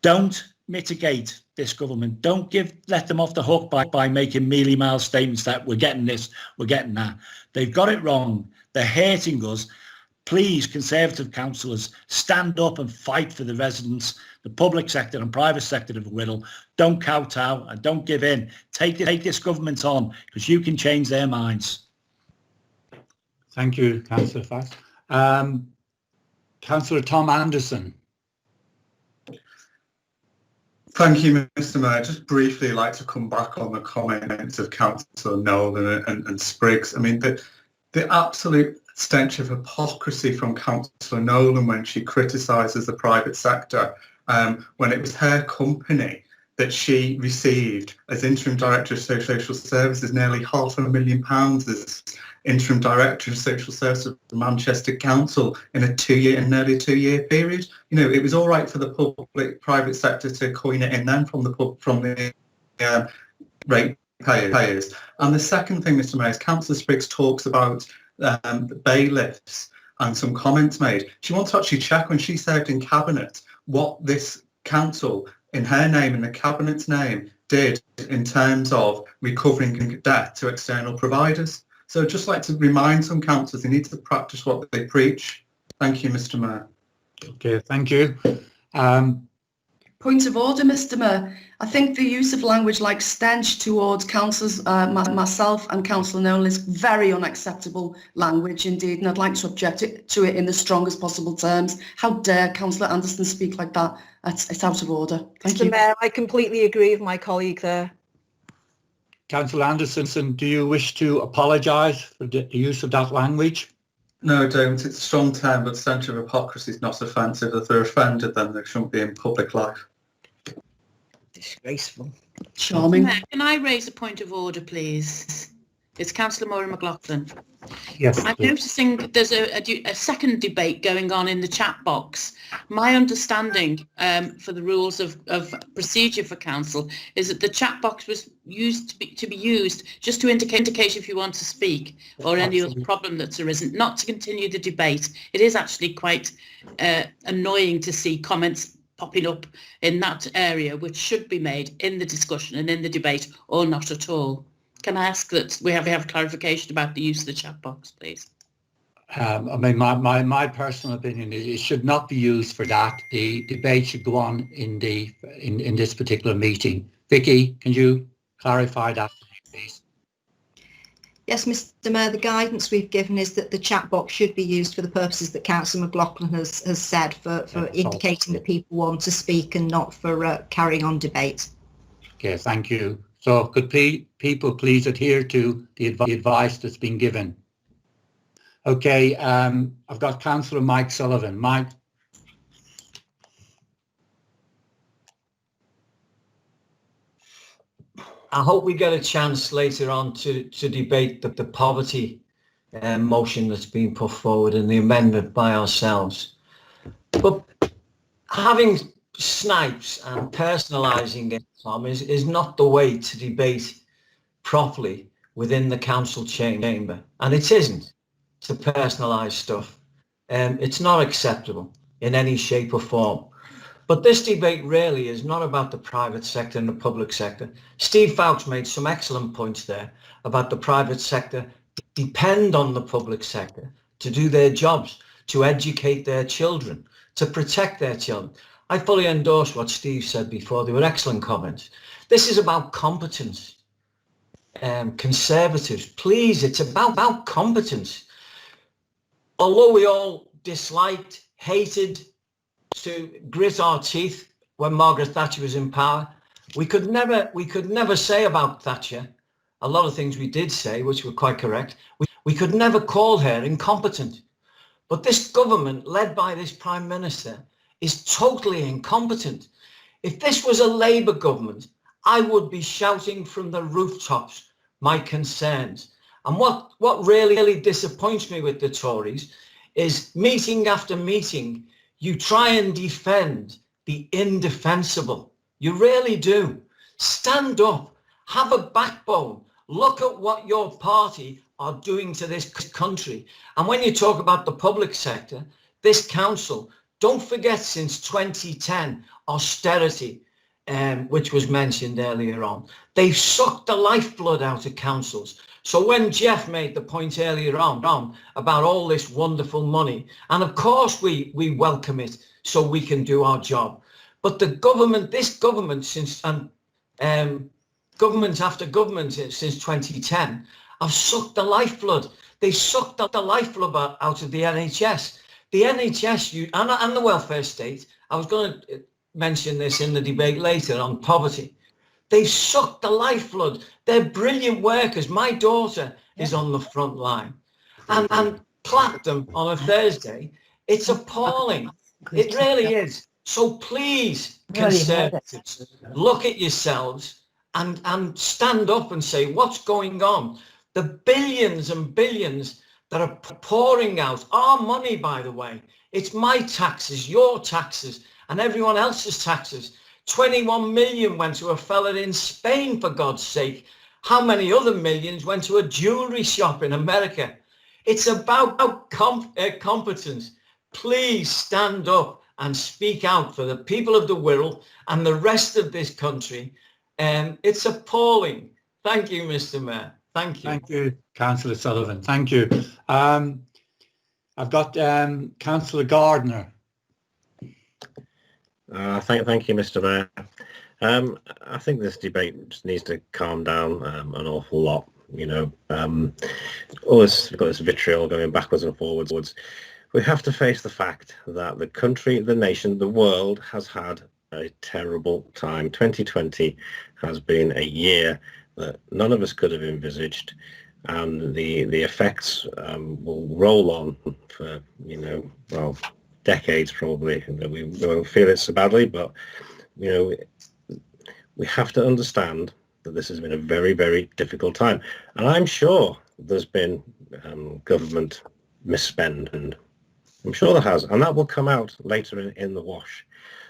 don't mitigate this government. Don't let them off the hook by making mealy-mouthed statements that we're getting this, we're getting that. They've got it wrong. They're hurting us. Please, Conservative councillors, stand up and fight for the residents, the public sector and private sector of Wirral. Don't kowtow and don't give in. Take this government on, because you can change their minds. Thank you, Councillor Foulkes. Councillor Tom Anderson. Thank you, Mr. Mayor. Just briefly like to come back on the comments of Councillor Nolan and Spriggs. I mean, the absolute stench of hypocrisy from Councillor Nolan when she criticises the private sector, when it was her company that she received as interim director of social services nearly £500,000 as interim director of social services for Manchester Council in a nearly two-year period. You know, it was all right for the private sector to coin it in then from the ratepayers. And the second thing, Mr. Mayor, is Councillor Spriggs talks about bailiffs and some comments made. She wants to actually check, when she served in cabinet, what this council, in her name and the cabinet's name, did in terms of recovering debt to external providers. So I'd just like to remind some councillors they need to practice what they preach. Thank you, Mr. Mayor. Okay, thank you. Point of order, Mr. Mayor. I think the use of language like stench towards councillors, myself and Councillor Nolan, is very unacceptable language indeed, and I'd like to object to it in the strongest possible terms. How dare Councillor Anderson speak like that? It's out of order. Thank you. Mr. Mayor, I completely agree with my colleague there. Councillor Anderson, do you wish to apologise for the use of that language? No, I don't. It's a strong term, but stench of hypocrisy is not offensive. If they're offended, then they shouldn't be in public life. Disgraceful. Charming. Mayor, can I raise a point of order, please? It's Councillor Moira McLaughlin. Yes. I'm noticing there's a second debate going on in the chat box. My understanding for the rules of procedure for council is that the chat box was used to be used just to indicate if you want to speak or any other problem that's arisen, not to continue the debate. It is actually quite annoying to see comments popping up in that area which should be made in the discussion and in the debate or not at all. Can I ask that we have clarification about the use of the chat box, please? I mean, my personal opinion is it should not be used for that. The debate should go on in this particular meeting. Vicky, can you clarify that, please? Yes, Mr. Mayor, the guidance we've given is that the chat box should be used for the purposes that Councillor McLaughlin has said, for indicating that people want to speak and not for carrying on debate. Okay, thank you. So could people please adhere to the advice that's been given? Okay, I've got Councillor Mike Sullivan. Mike. I hope we get a chance later on to debate the poverty motion that's been put forward and the amendment by ourselves. But having snipes and personalising it, Tom, is not the way to debate properly within the council chamber. And it isn't to personalise stuff. It's not acceptable in any shape or form. But this debate really is not about the private sector and the public sector. Steve Foulkes made some excellent points there about the private sector depend on the public sector to do their jobs, to educate their children, to protect their children. I fully endorse what Steve said before. They were excellent comments. This is about competence. Conservatives, please, it's about competence. Although we all disliked, hated, to grit our teeth when Margaret Thatcher was in power, we could never say about Thatcher, a lot of things we did say, which were quite correct, we could never call her incompetent. But this government, led by this Prime Minister, is totally incompetent. If this was a Labour government, I would be shouting from the rooftops my concerns. And what really disappoints me with the Tories is meeting after meeting, you try and defend the indefensible. You really do. Stand up, have a backbone, look at what your party are doing to this country. And when you talk about the public sector, this council, don't forget since 2010, austerity, which was mentioned earlier on, they've sucked the lifeblood out of councils. So when Jeff made the point earlier on about all this wonderful money, and of course we welcome it so we can do our job, but the government, this government since, government after government since 2010, have sucked the lifeblood. They sucked the lifeblood out of the NHS. The NHS and the welfare state, I was going to mention this in the debate later on poverty. They've sucked the lifeblood. They're brilliant workers. My daughter is on the front line. And Clapham on a Thursday, it's appalling. It really is. So please, Conservatives, look at yourselves and stand up and say, what's going on? The billions and billions that are pouring out, our money, by the way, it's my taxes, your taxes, and everyone else's taxes. 21 million went to a fella in Spain, for God's sake. How many other millions went to a jewellery shop in America? It's about competence. Please stand up and speak out for the people of the Wirral and the rest of this country. It's appalling. Thank you, Mr. Mayor. Thank you. Thank you, Councillor Sullivan. Thank you. I've got Councillor Gardner. Thank you, Mr. Mayor. I think this debate just needs to calm down an awful lot. You know, we've got this vitriol going backwards and forwards. We have to face the fact that the country, the nation, the world has had a terrible time. 2020 has been a year that none of us could have envisaged, and the effects will roll on for, you know, well, decades probably. We won't feel it so badly, but, you know, we have to understand that this has been a very, very difficult time. And I'm sure there's been government misspend, and I'm sure there has, and that will come out later in the wash.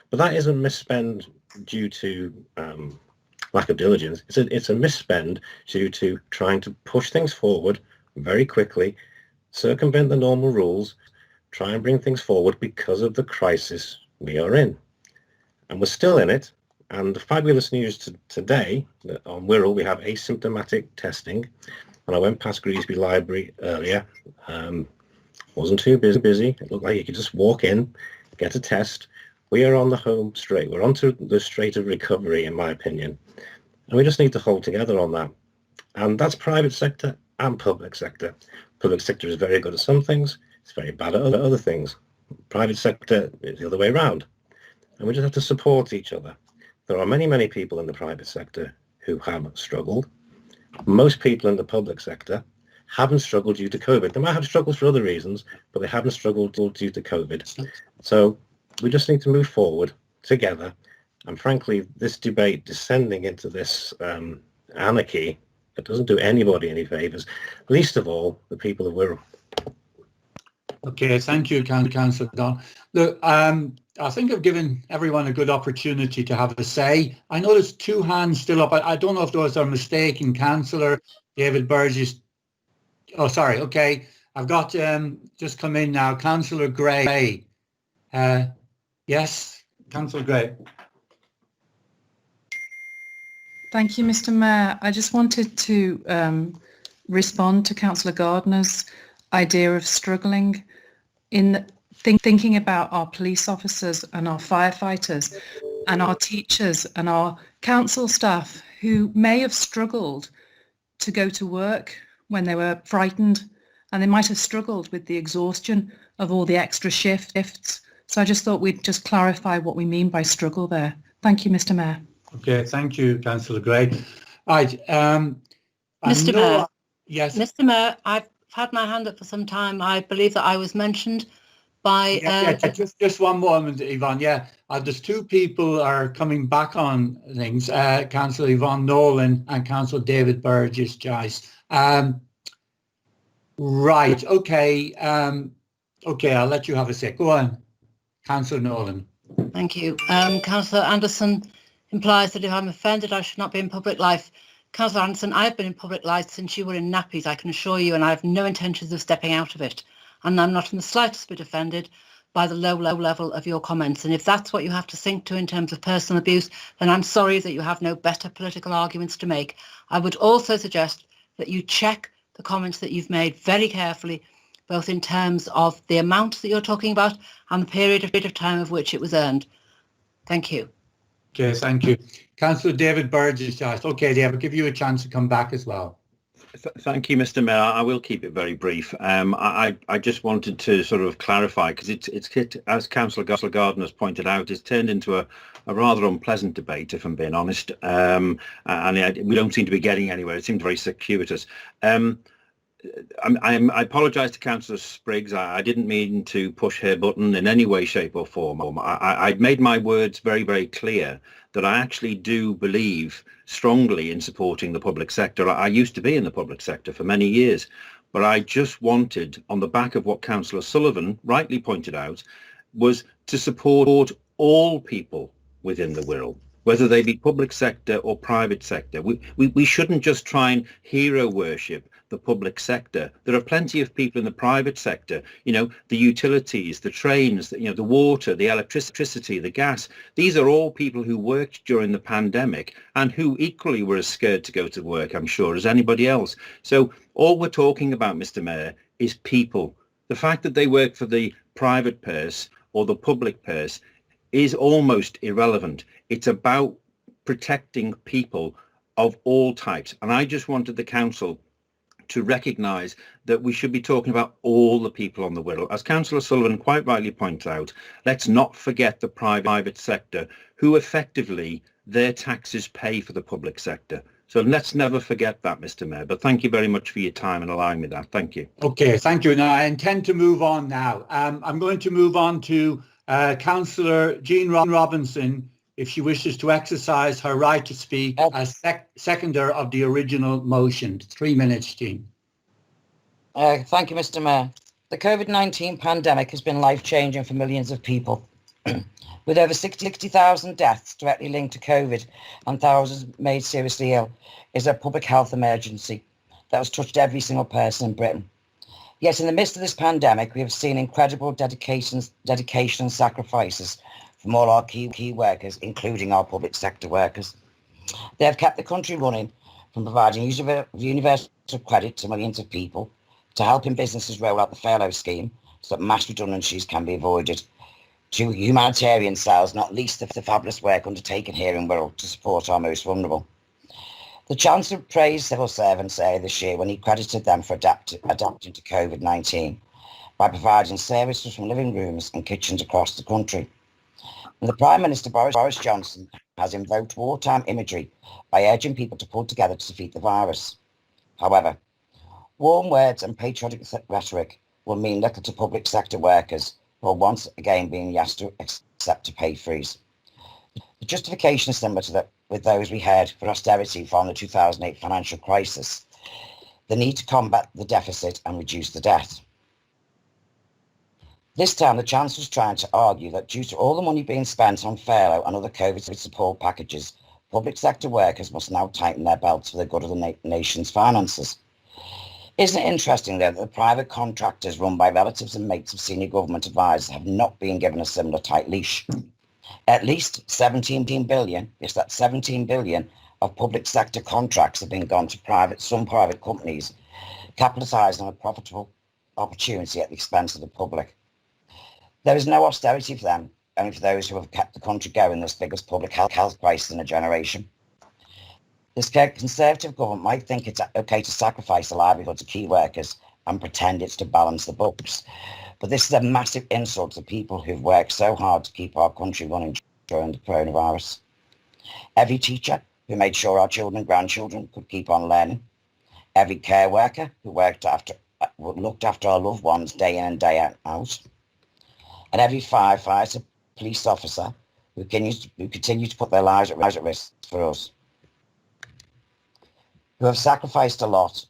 But that isn't misspend due to lack of diligence. It's a misspend due to trying to push things forward very quickly, circumvent the normal rules, try and bring things forward because of the crisis we are in. And we're still in it. And the fabulous news today, that on Wirral we have asymptomatic testing. And I went past Greasby Library earlier. Wasn't too busy. It looked like you could just walk in, get a test. We are on the home straight. We're onto the straight of recovery, in my opinion. And we just need to hold together on that. And that's private sector and public sector. Public sector is very good at some things. It's very bad at other things. Private sector is the other way around. And we just have to support each other. There are many, many people in the private sector who have struggled. Most people in the public sector haven't struggled due to COVID. They might have struggled for other reasons, but they haven't struggled due to COVID. So we just need to move forward together. And frankly, this debate descending into this anarchy, it doesn't do anybody any favours, least of all the people of Wirral. Okay, thank you, Councillor Don. Look, I think I've given everyone a good opportunity to have a say. I know there's two hands still up. I don't know if those are mistaken. Councillor David Burgess. Oh, sorry. Okay, I've got just come in now. Councillor Gray. Yes, Councillor Gray. Thank you, Mr. Mayor. I just wanted to respond to Councillor Gardner's idea of struggling in thinking about our police officers and our firefighters and our teachers and our council staff who may have struggled to go to work when they were frightened, and they might have struggled with the exhaustion of all the extra shifts. So I just thought we'd just clarify what we mean by struggle there. Thank you, Mr. Mayor. Okay, thank you, Councillor Gray. Right, Mr. Mayor. Yes. Mr. Mayor, I've had my hand up for some time. I believe that I was mentioned by... just one moment, Yvonne. Yeah, there's two people are coming back on things, Councillor Yvonne Nolan and Councillor David Burgess-Joyce. Right, okay. Okay, I'll let you have a sec. Go on, Councillor Nolan. Thank you. Councillor Anderson implies that if I'm offended, I should not be in public life. Councillor Anderson, I've been in public life since you were in nappies, I can assure you, and I have no intentions of stepping out of it. And I'm not in the slightest bit offended by the low level of your comments. And if that's what you have to sink to in terms of personal abuse, then I'm sorry that you have no better political arguments to make. I would also suggest that you check the comments that you've made very carefully, both in terms of the amount that you're talking about and the period of time of which it was earned. Thank you. Okay, thank you. Councillor David Burgess-Joyce. Okay, David, I'll give you a chance to come back as well. Thank you, Mr. Mayor. I will keep it very brief. I just wanted to sort of clarify, because it's as Councillor Gardner has pointed out, it's turned into a rather unpleasant debate, if I'm being honest, and we don't seem to be getting anywhere. It seems very circuitous. I apologise to Councillor Spriggs. I didn't mean to push her button in any way, shape or form. I made my words very, very clear that I actually do believe strongly in supporting the public sector. I used to be in the public sector for many years, but I just wanted, on the back of what Councillor Sullivan rightly pointed out, was to support all people within the Wirral, whether they be public sector or private sector. We shouldn't just try and hero worship the public sector. There are plenty of people in the private sector, you know, the utilities, the trains, you know, the water, the electricity, the gas. These are all people who worked during the pandemic and who equally were as scared to go to work, I'm sure, as anybody else. So all we're talking about, Mr. Mayor, is people. The fact that they work for the private purse or the public purse is almost irrelevant. It's about protecting people of all types. And I just wanted the council to recognise that we should be talking about all the people on the Wirral. As Councillor Sullivan quite rightly points out, let's not forget the private sector, who effectively their taxes pay for the public sector. So let's never forget that, Mr. Mayor. But thank you very much for your time and allowing me that. Thank you. Okay, thank you. Now I intend to move on now. I'm going to move on to Councillor Jean Robinson, if she wishes to exercise her right to speak as seconder of the original motion. 3 minutes, Jean. Thank you, Mr. Mayor. The COVID-19 pandemic has been life-changing for millions of people. With over 60,000 deaths directly linked to COVID and thousands made seriously ill, is a public health emergency that has touched every single person in Britain. Yet in the midst of this pandemic, we have seen incredible dedication and sacrifices from all our key workers, including our public sector workers. They have kept the country running, from providing universal credit to millions of people, to helping businesses roll out the furlough scheme so that mass redundancies can be avoided, to humanitarian sales, not least the fabulous work undertaken here in Wirral to support our most vulnerable. The Chancellor praised civil servants earlier this year when he credited them for adapting to COVID-19 by providing services from living rooms and kitchens across the country. And the Prime Minister, Boris Johnson, has invoked wartime imagery by urging people to pull together to defeat the virus. However, warm words and patriotic rhetoric will mean little to public sector workers who are once again being asked to accept a pay freeze. The justification is similar to with those we heard for austerity following the 2008 financial crisis, the need to combat the deficit and reduce the debt. This time, the Chancellor was trying to argue that due to all the money being spent on furlough and other COVID support packages, public sector workers must now tighten their belts for the good of the nation's finances. Isn't it interesting, though, that the private contractors run by relatives and mates of senior government advisors have not been given a similar tight leash? At least 17 billion, yes, that's 17 billion of public sector contracts have been gone to some private companies, capitalising on a profitable opportunity at the expense of the public. There is no austerity for them, only for those who have kept the country going this biggest public health crisis in a generation. This Conservative government might think it's okay to sacrifice the livelihoods of key workers and pretend it's to balance the books. But this is a massive insult to people who've worked so hard to keep our country running during the coronavirus. Every teacher who made sure our children and grandchildren could keep on learning. Every care worker who looked after our loved ones day in and day out. And every firefighter, police officer who continue to put their lives at risk for us. Who have sacrificed a lot,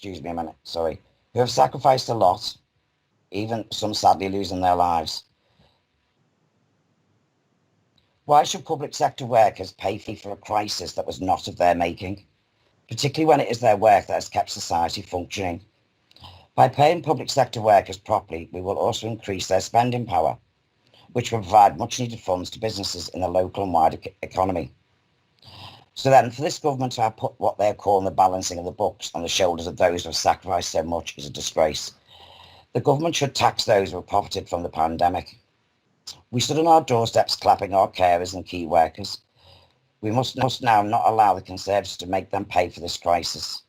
who have sacrificed a lot, even some sadly losing their lives. Why should public sector workers pay for a crisis that was not of their making, particularly when it is their work that has kept society functioning? By paying public sector workers properly, we will also increase their spending power, which will provide much needed funds to businesses in the local and wider economy. So then, for this government to have put what they're calling the balancing of the books on the shoulders of those who have sacrificed so much is a disgrace. The government should tax those who have profited from the pandemic. We stood on our doorsteps clapping our carers and key workers. We must now not allow the Conservatives to make them pay for this crisis.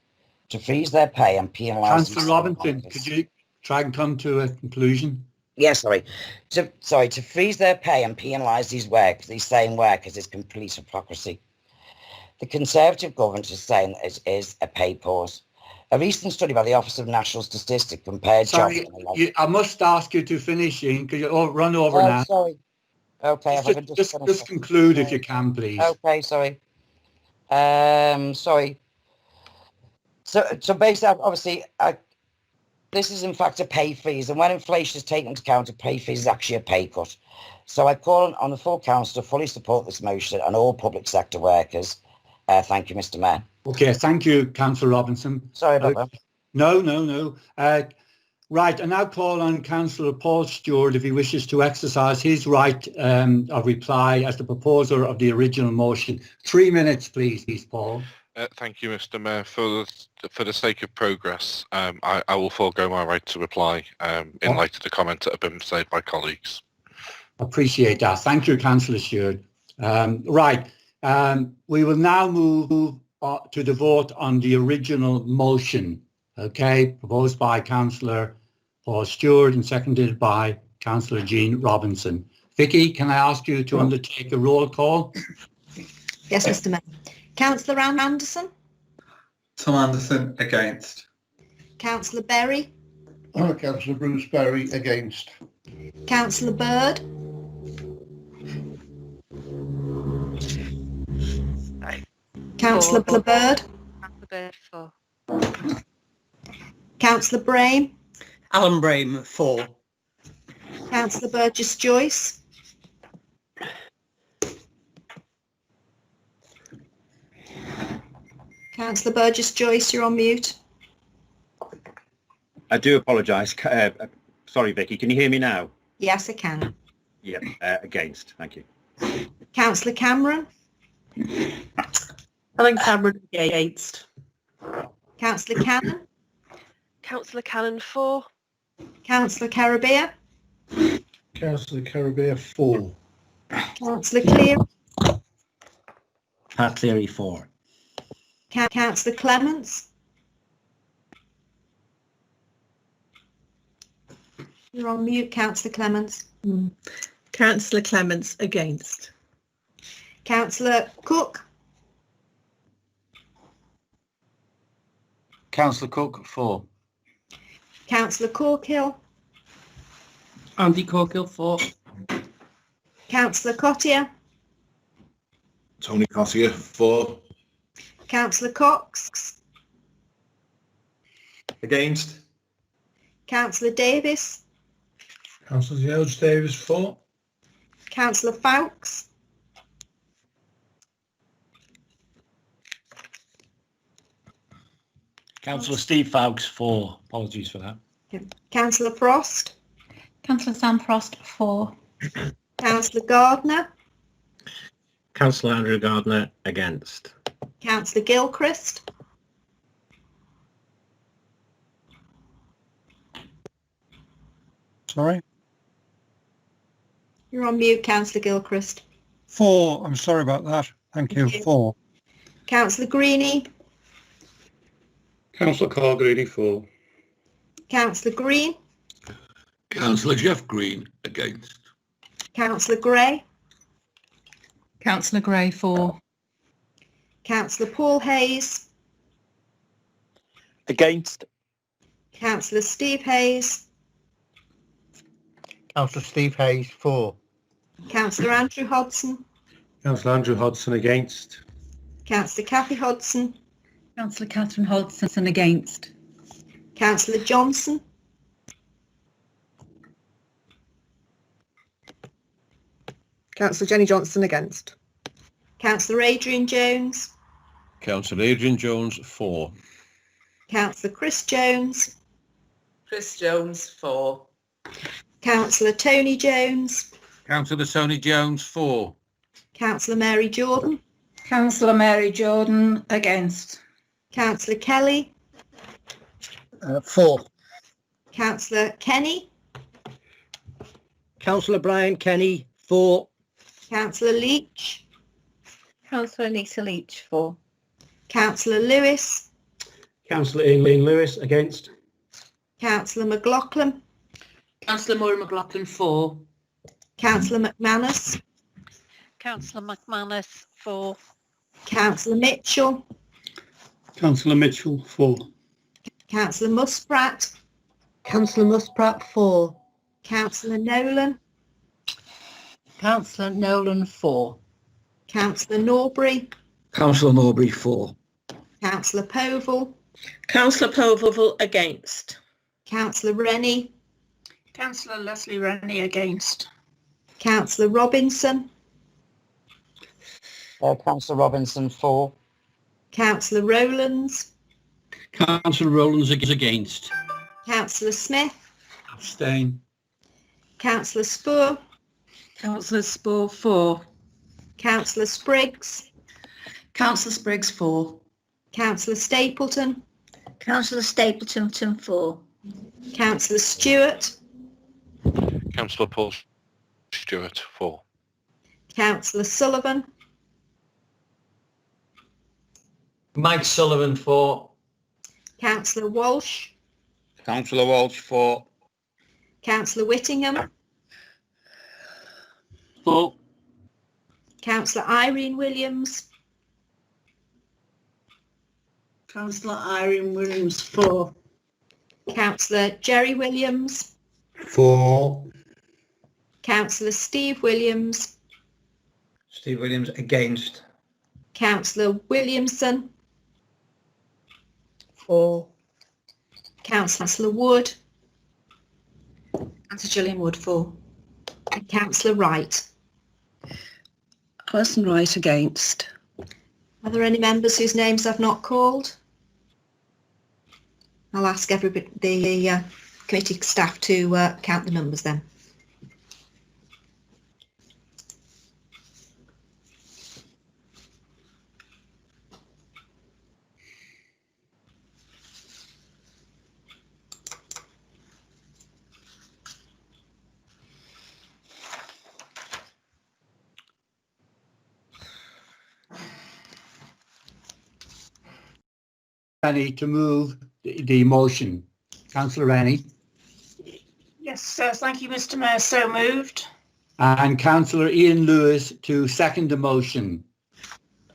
To freeze their pay and penalise... Councillor Robinson, could you try and come to a conclusion? Yes, to freeze their pay and penalise these same workers is complete hypocrisy. The Conservative government is saying that it is a pay pause. A recent study by the Office of National Statistics compared... Sorry, I must ask you to finish, Ian, because you'll run over now. Sorry. Okay, just conclude if you can, please. Okay, sorry. Sorry. So basically, obviously, this is in fact a pay freeze, and when inflation is taken into account, a pay freeze is actually a pay cut. So I call on the full council to fully support this motion and all public sector workers. Thank you, Mr. Mayor. Okay, thank you, Councillor Robinson. Sorry about that. No. Right, I now call on Councillor Paul Stewart if he wishes to exercise his right of reply as the proposer of the original motion. 3 minutes, please, Paul. Thank you, Mr. Mayor. For the sake of progress, I will forego my right to reply in light of the comments that have been said by colleagues. Appreciate that. Thank you, Councillor Stewart. Right, we will now move to the vote on the original motion, okay, proposed by Councillor Paul Stewart and seconded by Councillor Jean Robinson. Vicky, can I ask you to undertake a roll call? Yes, Mr. Mayor. Councillor Anderson? Tom Anderson, against. Councillor Berry? Councillor Bruce Berry, against. Councillor Bird? Councillor Bird? For. Councillor Brame? Alan Brame, for. Councillor Burgess-Joyce? Councillor Burgess-Joyce, you're on mute. I do apologise. Sorry, Vicky. Can you hear me now? Yes, I can. Yeah, against. Thank you. Councillor Cameron? Alan Cameron, against. Councillor Cannon? Councillor Cannon, for. Councillor Carubia? Councillor Carubia, for. Councillor Cleary? Pat Cleary, for. Councillor Clements? You're on mute, Councillor Clements. Councillor Clements, against. Councillor Cooke? Councillor Cooke, for. Councillor Corkhill? Andy Corkhill, for. Councillor Cottier? Tony Cottier, for. Councillor Cox? Against. Councillor Davies? Councillor George Davies, for. Councillor Foulkes? Councillor Steve Foulkes, for. Apologies for that. Councillor Frost? Councillor Sam Frost, for. Councillor Gardner? Councillor Andrew Gardner, against. Councillor Gilchrist? Sorry? You're on mute, Councillor Gilchrist. 4. I'm sorry about that. Thank you. 4. Councillor Greaney? Councillor Carl Greaney, for. Councillor Green? Councillor Jeff Green, against. Councillor Gray? Councillor Gray, for. Councillor Paul Hayes? Against. Councillor Steve Hayes? Councillor Steve Hayes, for. Councillor Andrew Hodson? Councillor Andrew Hodson, against. Councillor Kathy Hodson? Councillor Catherine Hodson, against. Councillor Johnson? Councillor Jenny Johnson, against. Councillor Adrian Jones? Councillor Adrian Jones, for. Councillor Chris Jones? Chris Jones, for. Councillor Tony Jones? Councillor Tony Jones, for. Councillor Mary Jordan? Councillor Mary Jordan, against. Councillor Kelly? 4. Councillor Kenny? Councillor Brian Kenny, 4. Councillor Leech? Councillor Anita Leech, for. Councillor Lewis? Councillor Aileen Lewis, against. Councillor McLaughlin? Councillor Maura McLaughlin, for. Councillor McManus? Councillor McManus, for. Councillor Mitchell? Councillor Mitchell, for. Councillor Muspratt? Councillor Muspratt, 4. Councillor Nolan? Councillor Nolan, for. Councillor Norbury? Councillor Norbury, 4. Councillor Povall? Councillor Povall, against. Councillor Rennie? Councillor Leslie Rennie, against. Councillor Robinson? Councillor Robinson, for. Councillor Rowlands? Councillor Rowlands is against. Councillor Smith. Abstain. Councillor Spoor. Councillor Spoor for. Councillor Spriggs. Councillor Spriggs for. Councillor Stapleton. Councillor Stapleton for. Councillor Stewart. Councillor Paul Stewart for. Councillor Sullivan. Mike Sullivan for. Councillor Walsh. Councillor Walsh for. Councillor Whittingham. For. Councillor Irene Williams. Councillor Irene Williams for. Councillor Jerry Williams. For. Councillor Steve Williams. Steve Williams against. Councillor Williamson. For. Councillor Wood. Councillor Gillian Wood for. And Councillor Wright. Alison Wright against. Are there any members whose names I've not called? I'll ask everybody, the committee staff to count the numbers then. Rennie to move the motion. Councillor Rennie. Yes, thank you, Mr. Mayor. So moved. And Councillor Ian Lewis to second the motion.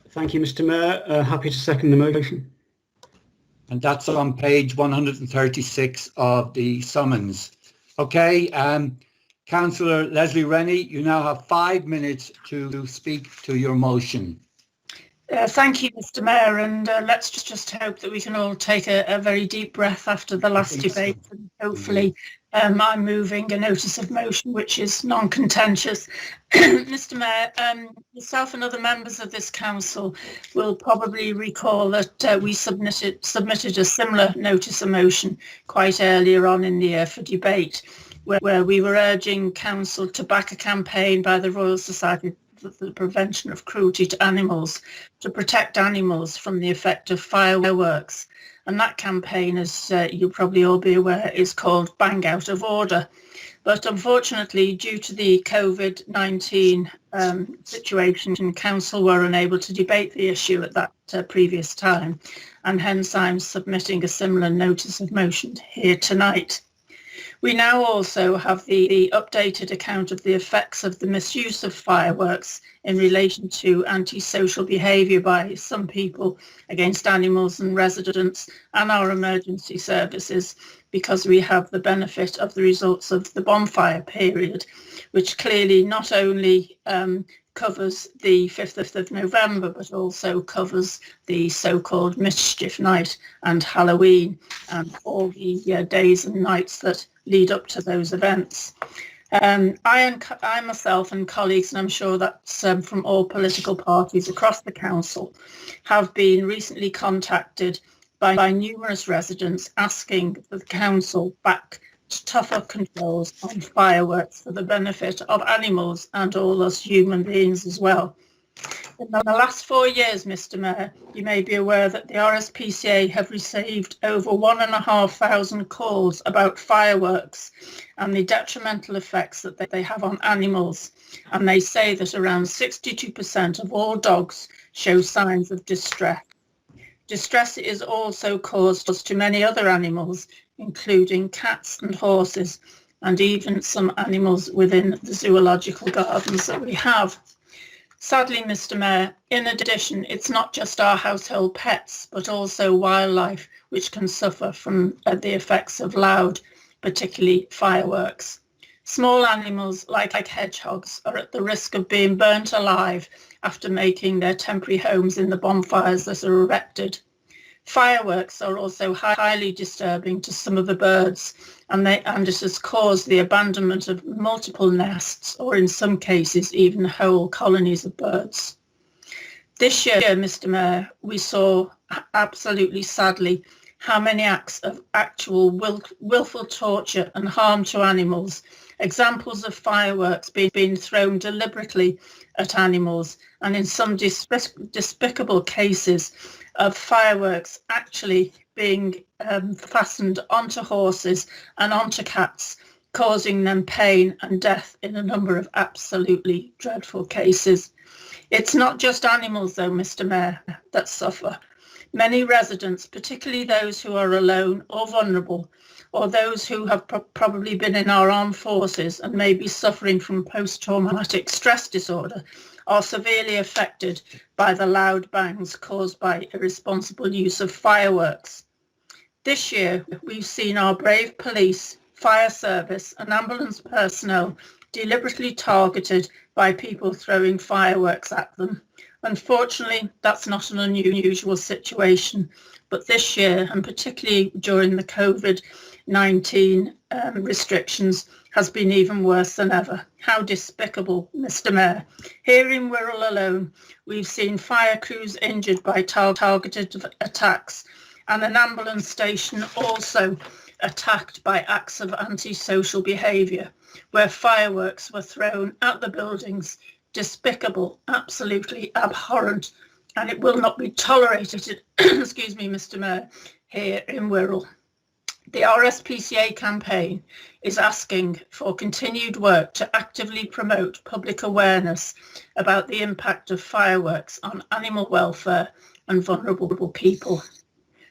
Thank you, Mr. Mayor. Happy to second the motion. And that's on page 136 of the summons. Okay, Councillor Leslie Rennie, you now have 5 minutes to speak to your motion. Thank you, Mr. Mayor, and let's just hope that we can all take a very deep breath after the last debate, and hopefully I'm moving a notice of motion which is non-contentious. Mr. Mayor, yourself and other members of this council will probably recall that we submitted a similar notice of motion quite earlier on in the year for debate, where we were urging council to back a campaign by the Royal Society for the Prevention of Cruelty to Animals to protect animals from the effect of fireworks. And that campaign, as you'll probably all be aware, is called Bang Out of Order. But unfortunately, due to the COVID-19 situation, council were unable to debate the issue at that previous time, and hence I'm submitting a similar notice of motion here tonight. We now also have the updated account of the effects of the misuse of fireworks in relation to antisocial behaviour by some people against animals and residents and our emergency services, because we have the benefit of the results of the bonfire period, which clearly not only covers the 5th of November, but also covers the so-called mischief night and Halloween and all the days and nights that lead up to those events. I myself and colleagues, and I'm sure that's from all political parties across the council, have been recently contacted by numerous residents asking the council back tougher controls on fireworks for the benefit of animals and all us human beings as well. In the last 4 years, Mr. Mayor, you may be aware that the RSPCA have received over 1,500 calls about fireworks and the detrimental effects that they have on animals. And they say that around 62% of all dogs show signs of distress. Distress is also caused to many other animals, including cats and horses, and even some animals within the zoological gardens that we have. Sadly, Mr. Mayor, in addition, it's not just our household pets, but also wildlife, which can suffer from the effects of loud, particularly fireworks. Small animals like hedgehogs are at the risk of being burnt alive after making their temporary homes in the bonfires that are erected. Fireworks are also highly disturbing to some of the birds, and it has caused the abandonment of multiple nests, or in some cases even whole colonies of birds. This year, Mr. Mayor, we saw absolutely sadly how many acts of actual willful torture and harm to animals, examples of fireworks being thrown deliberately at animals, and in some despicable cases of fireworks actually being fastened onto horses and onto cats, causing them pain and death in a number of absolutely dreadful cases. It's not just animals, though, Mr. Mayor, that suffer. Many residents, particularly those who are alone or vulnerable, or those who have probably been in our armed forces and may be suffering from post-traumatic stress disorder, are severely affected by the loud bangs caused by irresponsible use of fireworks. This year, we've seen our brave police, fire service and ambulance personnel deliberately targeted by people throwing fireworks at them. Unfortunately, that's not an unusual situation, but this year, and particularly during the COVID-19 restrictions, has been even worse than ever. How despicable, Mr. Mayor. Here in Wirral alone, we've seen fire crews injured by targeted attacks, and an ambulance station also attacked by acts of antisocial behaviour, where fireworks were thrown at the buildings. Despicable, absolutely abhorrent, and it will not be tolerated, excuse me, Mr. Mayor, here in Wirral. The RSPCA campaign is asking for continued work to actively promote public awareness about the impact of fireworks on animal welfare and vulnerable people.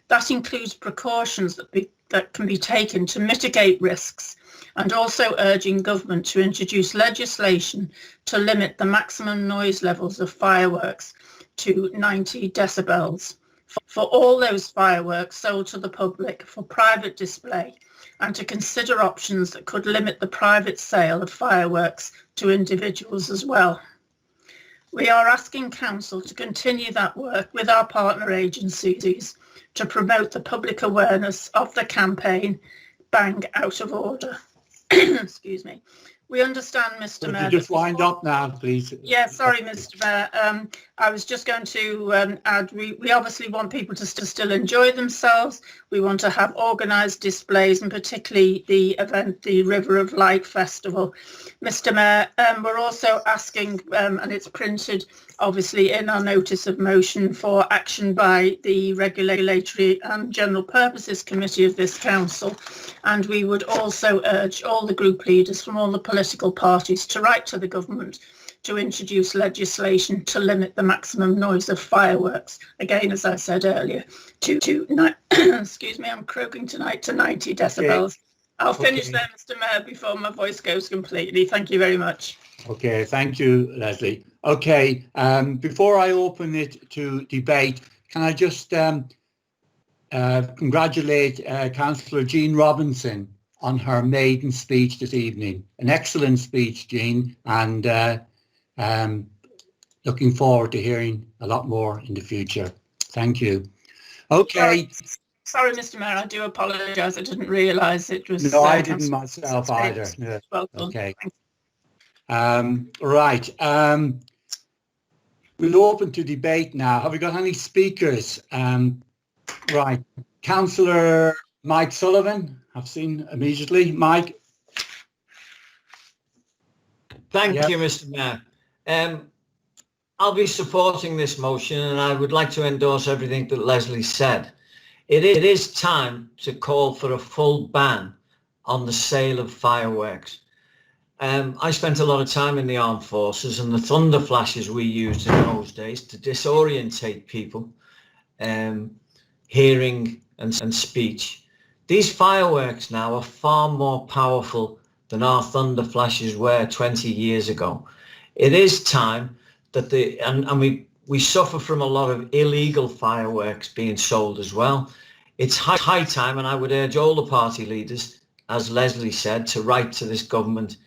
That includes precautions that can be taken to mitigate risks, and also urging government to introduce legislation to limit the maximum noise levels of fireworks to 90 decibels for all those fireworks sold to the public for private display, and to consider options that could limit the private sale of fireworks to individuals as well. We are asking Council to continue that work with our partner agencies to promote the public awareness of the campaign, Bang Out of Order. Excuse me. We understand, Mr. Mayor. Just wind up now, please. Yeah, sorry, Mr. Mayor. I was just going to add, we obviously want people to still enjoy themselves. We want to have organised displays, and particularly the event, the River of Light Festival. Mr. Mayor, we're also asking, and it's printed obviously in our notice of motion, for action by the Regulatory and General Purposes Committee of this Council. And we would also urge all the group leaders from all the political parties to write to the government to introduce legislation to limit the maximum noise of fireworks. Again, as I said earlier, excuse me, I'm croaking tonight, to 90 decibels. Okay. I'll finish there, Mr. Mayor, before my voice goes completely. Thank you very much. Okay, thank you, Leslie. Okay, before I open it to debate, can I just congratulate Councillor Jean Robinson on her maiden speech this evening. An excellent speech, Jean, and looking forward to hearing a lot more in the future. Thank you. Okay. Sorry, Mr. Mayor, I do apologise. I didn't realise it was... No, I didn't myself either. Yeah. Well done. Okay. Right. We'll open to debate now. Have we got any speakers? Right. Councillor Mike Sullivan, I've seen immediately. Mike. Thank you, Mr. Mayor. I'll be supporting this motion, and I would like to endorse everything that Leslie said. It is time to call for a full ban on the sale of fireworks. I spent a lot of time in the armed forces, and the thunder flashes we used in those days to disorientate people, hearing and speech. These fireworks now are far more powerful than our thunder flashes were 20 years ago. It is time that we suffer from a lot of illegal fireworks being sold as well. It's high time, and I would urge all the party leaders, as Leslie said, to write to this government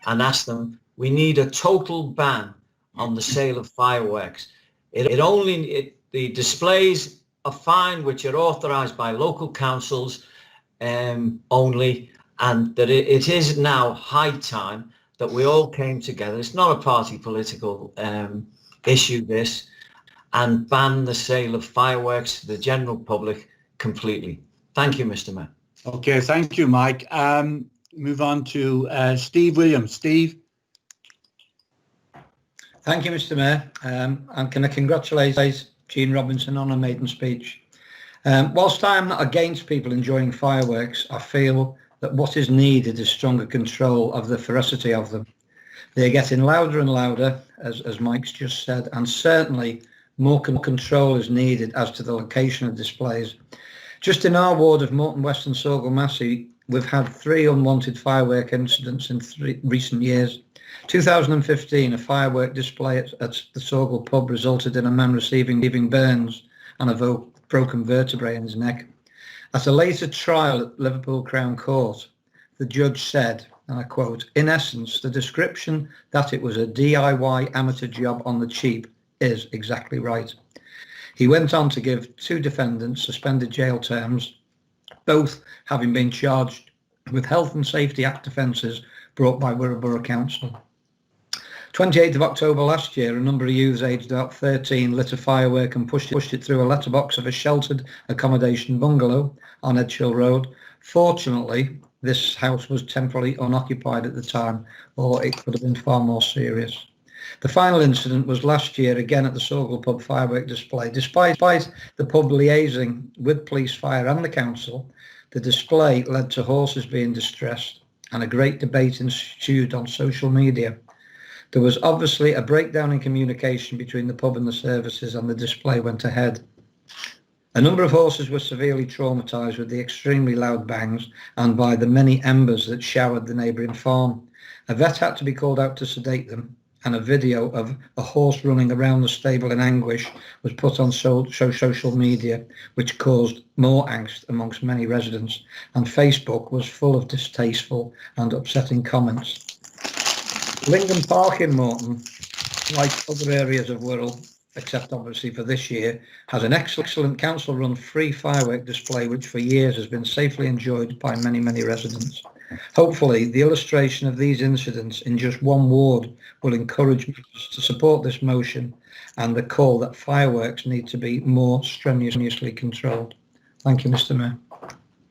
and ask them, we need a total ban on the sale of fireworks. The displays are fine, which are authorised by local councils only, and that it is now high time that we all came together. It's not a party political issue, this, and ban the sale of fireworks to the general public completely. Thank you, Mr. Mayor. Okay, thank you, Mike. Move on to Steve Williams. Steve. Thank you, Mr. Mayor. And can I congratulate Jean Robinson on her maiden speech. Whilst I am not against people enjoying fireworks, I feel that what is needed is stronger control of the ferocity of them. They're getting louder and louder, as Mike's just said, and certainly more control is needed as to the location of displays. Just in our ward of Morton West and Sorgle Massey, we've had 3 unwanted firework incidents in recent years. 2015, a firework display at the Sorgle pub resulted in a man receiving burns and a broken vertebrae in his neck. At a later trial at Liverpool Crown Court, the judge said, and I quote, "In essence, the description that it was a DIY amateur job on the cheap is exactly right." He went on to give 2 defendants suspended jail terms, both having been charged with Health and Safety Act offences brought by Wirral Borough Council. 28th of October last year, a number of youths aged about 13 lit a firework and pushed it through a letterbox of a sheltered accommodation bungalow on Edgehill Road. Fortunately, this house was temporarily unoccupied at the time, or it could have been far more serious. The final incident was last year, again at the Sorgle pub firework display. Despite the pub liaising with police, fire and the council, the display led to horses being distressed and a great debate ensued on social media. There was obviously a breakdown in communication between the pub and the services, and the display went ahead. A number of horses were severely traumatised with the extremely loud bangs and by the many embers that showered the neighbouring farm. A vet had to be called out to sedate them, and a video of a horse running around the stable in anguish was put on social media, which caused more angst amongst many residents, and Facebook was full of distasteful and upsetting comments. Lingham Park in Morton, like other areas of Wirral, except obviously for this year, has an excellent council-run free firework display which for years has been safely enjoyed by many residents. Hopefully, the illustration of these incidents in just one ward will encourage members to support this motion and the call that fireworks need to be more strenuously controlled. Thank you, Mr. Mayor.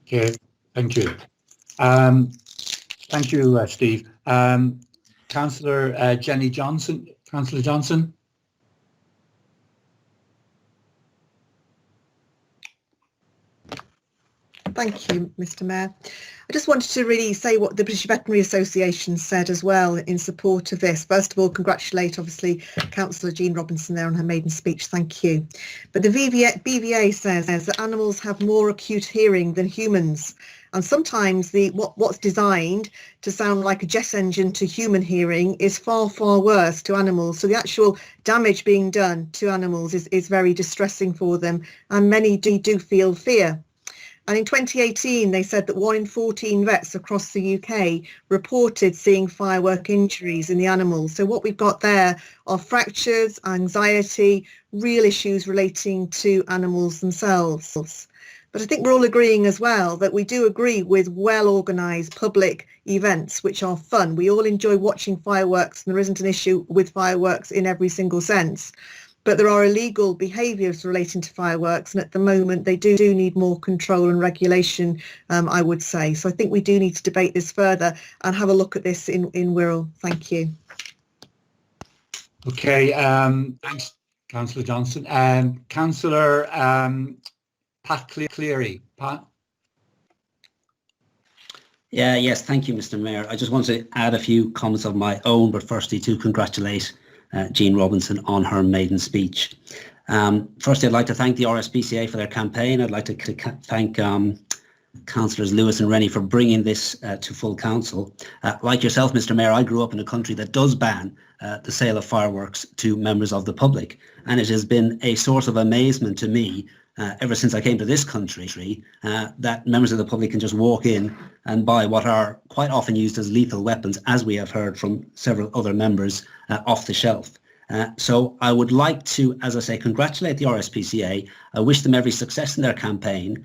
Okay, thank you. Thank you, Steve. Councillor Jenny Johnson. Councillor Johnson. Thank you, Mr. Mayor. I just wanted to really say what the British Veterinary Association said as well in support of this. First of all, congratulate obviously Councillor Jean Robinson there on her maiden speech. Thank you. But the BVA says that animals have more acute hearing than humans. And sometimes what's designed to sound like a jet engine to human hearing is far worse to animals. So the actual damage being done to animals is very distressing for them, and many do feel fear. And in 2018, they said that 1 in 14 vets across the UK reported seeing firework injuries in the animals. So what we've got there are fractures, anxiety, real issues relating to animals themselves. But I think we're all agreeing as well that we do agree with well-organised public events which are fun. We all enjoy watching fireworks, and there isn't an issue with fireworks in every single sense. But there are illegal behaviours relating to fireworks, and at the moment they do need more control and regulation, I would say. So I think we do need to debate this further and have a look at this in Wirral. Thank you. Okay, thanks, Councillor Johnson. Councillor Pat Cleary. Pat? Yes, thank you, Mr. Mayor. I just want to add a few comments of my own, but firstly to congratulate Jean Robinson on her maiden speech. Firstly, I'd like to thank the RSPCA for their campaign. I'd like to thank Councillors Lewis and Rennie for bringing this to full council. Like yourself, Mr. Mayor, I grew up in a country that does ban the sale of fireworks to members of the public, and it has been a source of amazement to me ever since I came to this country that members of the public can just walk in and buy what are quite often used as lethal weapons, as we have heard from several other members, off the shelf. So I would like to, as I say, congratulate the RSPCA. I wish them every success in their campaign.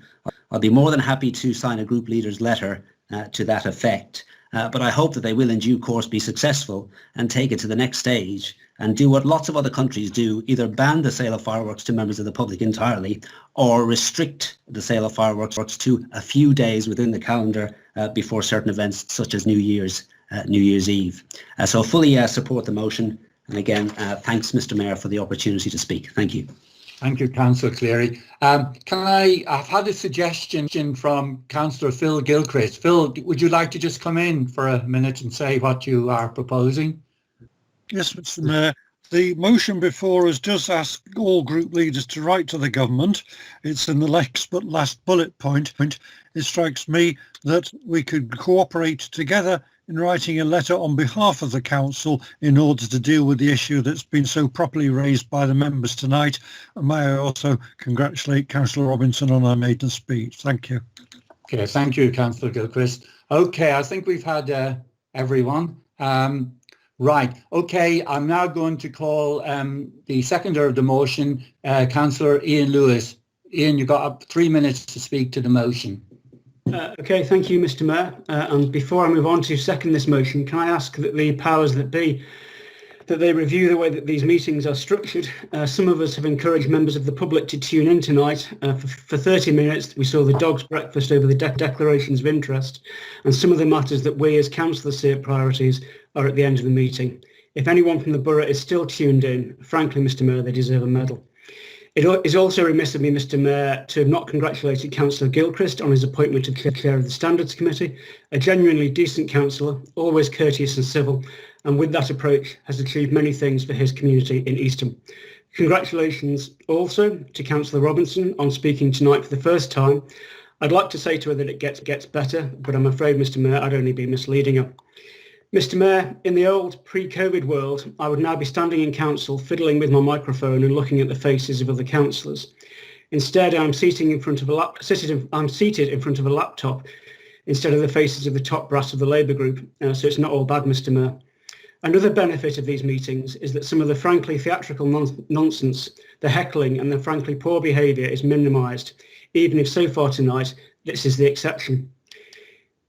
I'll be more than happy to sign a group leader's letter to that effect. But I hope that they will in due course be successful and take it to the next stage and do what lots of other countries do, either ban the sale of fireworks to members of the public entirely or restrict the sale of fireworks to a few days within the calendar before certain events such as New Year's Eve. So fully support the motion. And again, thanks, Mr. Mayor, for the opportunity to speak. Thank you. Thank you, Councillor Cleary. I've had a suggestion from Councillor Phil Gilchrist. Phil, would you like to just come in for a minute and say what you are proposing? Yes, Mr. Mayor. The motion before us does ask all group leaders to write to the government. It's in the last bullet point. It strikes me that we could cooperate together in writing a letter on behalf of the council in order to deal with the issue that's been so properly raised by the members tonight. And may I also congratulate Councillor Robinson on her maiden speech. Thank you. Okay, thank you, Councillor Gilchrist. Okay, I think we've had everyone. Right, okay, I'm now going to call the seconder of the motion, Councillor Ian Lewis. Ian, you've got 3 minutes to speak to the motion. Okay, thank you, Mr. Mayor. And before I move on to second this motion, can I ask that the powers that be, that they review the way that these meetings are structured? Some of us have encouraged members of the public to tune in tonight. For 30 minutes, we saw the dog's breakfast over the declarations of interest, and some of the matters that we as councillors see as priorities are at the end of the meeting. If anyone from the borough is still tuned in, frankly, Mr. Mayor, they deserve a medal. It is also remiss of me, Mr. Mayor, to have not congratulated Councillor Gilchrist on his appointment to chair of the Standards Committee, a genuinely decent councillor, always courteous and civil, and with that approach has achieved many things for his community in Eastham. Congratulations also to Councillor Robinson on speaking tonight for the first time. I'd like to say to her that it gets better, but I'm afraid, Mr. Mayor, I'd only be misleading her. Mr. Mayor, in the old pre-COVID world, I would now be standing in council, fiddling with my microphone and looking at the faces of other councillors. Instead, I'm seated in front of a laptop instead of the faces of the top brass of the Labour group, so it's not all bad, Mr. Mayor. Another benefit of these meetings is that some of the frankly theatrical nonsense, the heckling and the frankly poor behaviour is minimised, even if so far tonight this is the exception.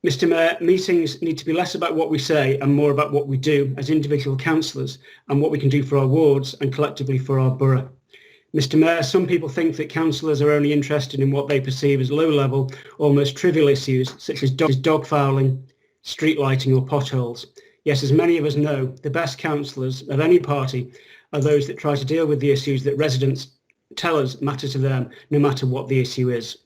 Mr. Mayor, meetings need to be less about what we say and more about what we do as individual councillors and what we can do for our wards and collectively for our borough. Mr. Mayor, some people think that councillors are only interested in what they perceive as low-level, almost trivial issues such as dog fouling, street lighting or potholes. Yes, as many of us know, the best councillors of any party are those that try to deal with the issues that residents tell us matter to them, no matter what the issue is.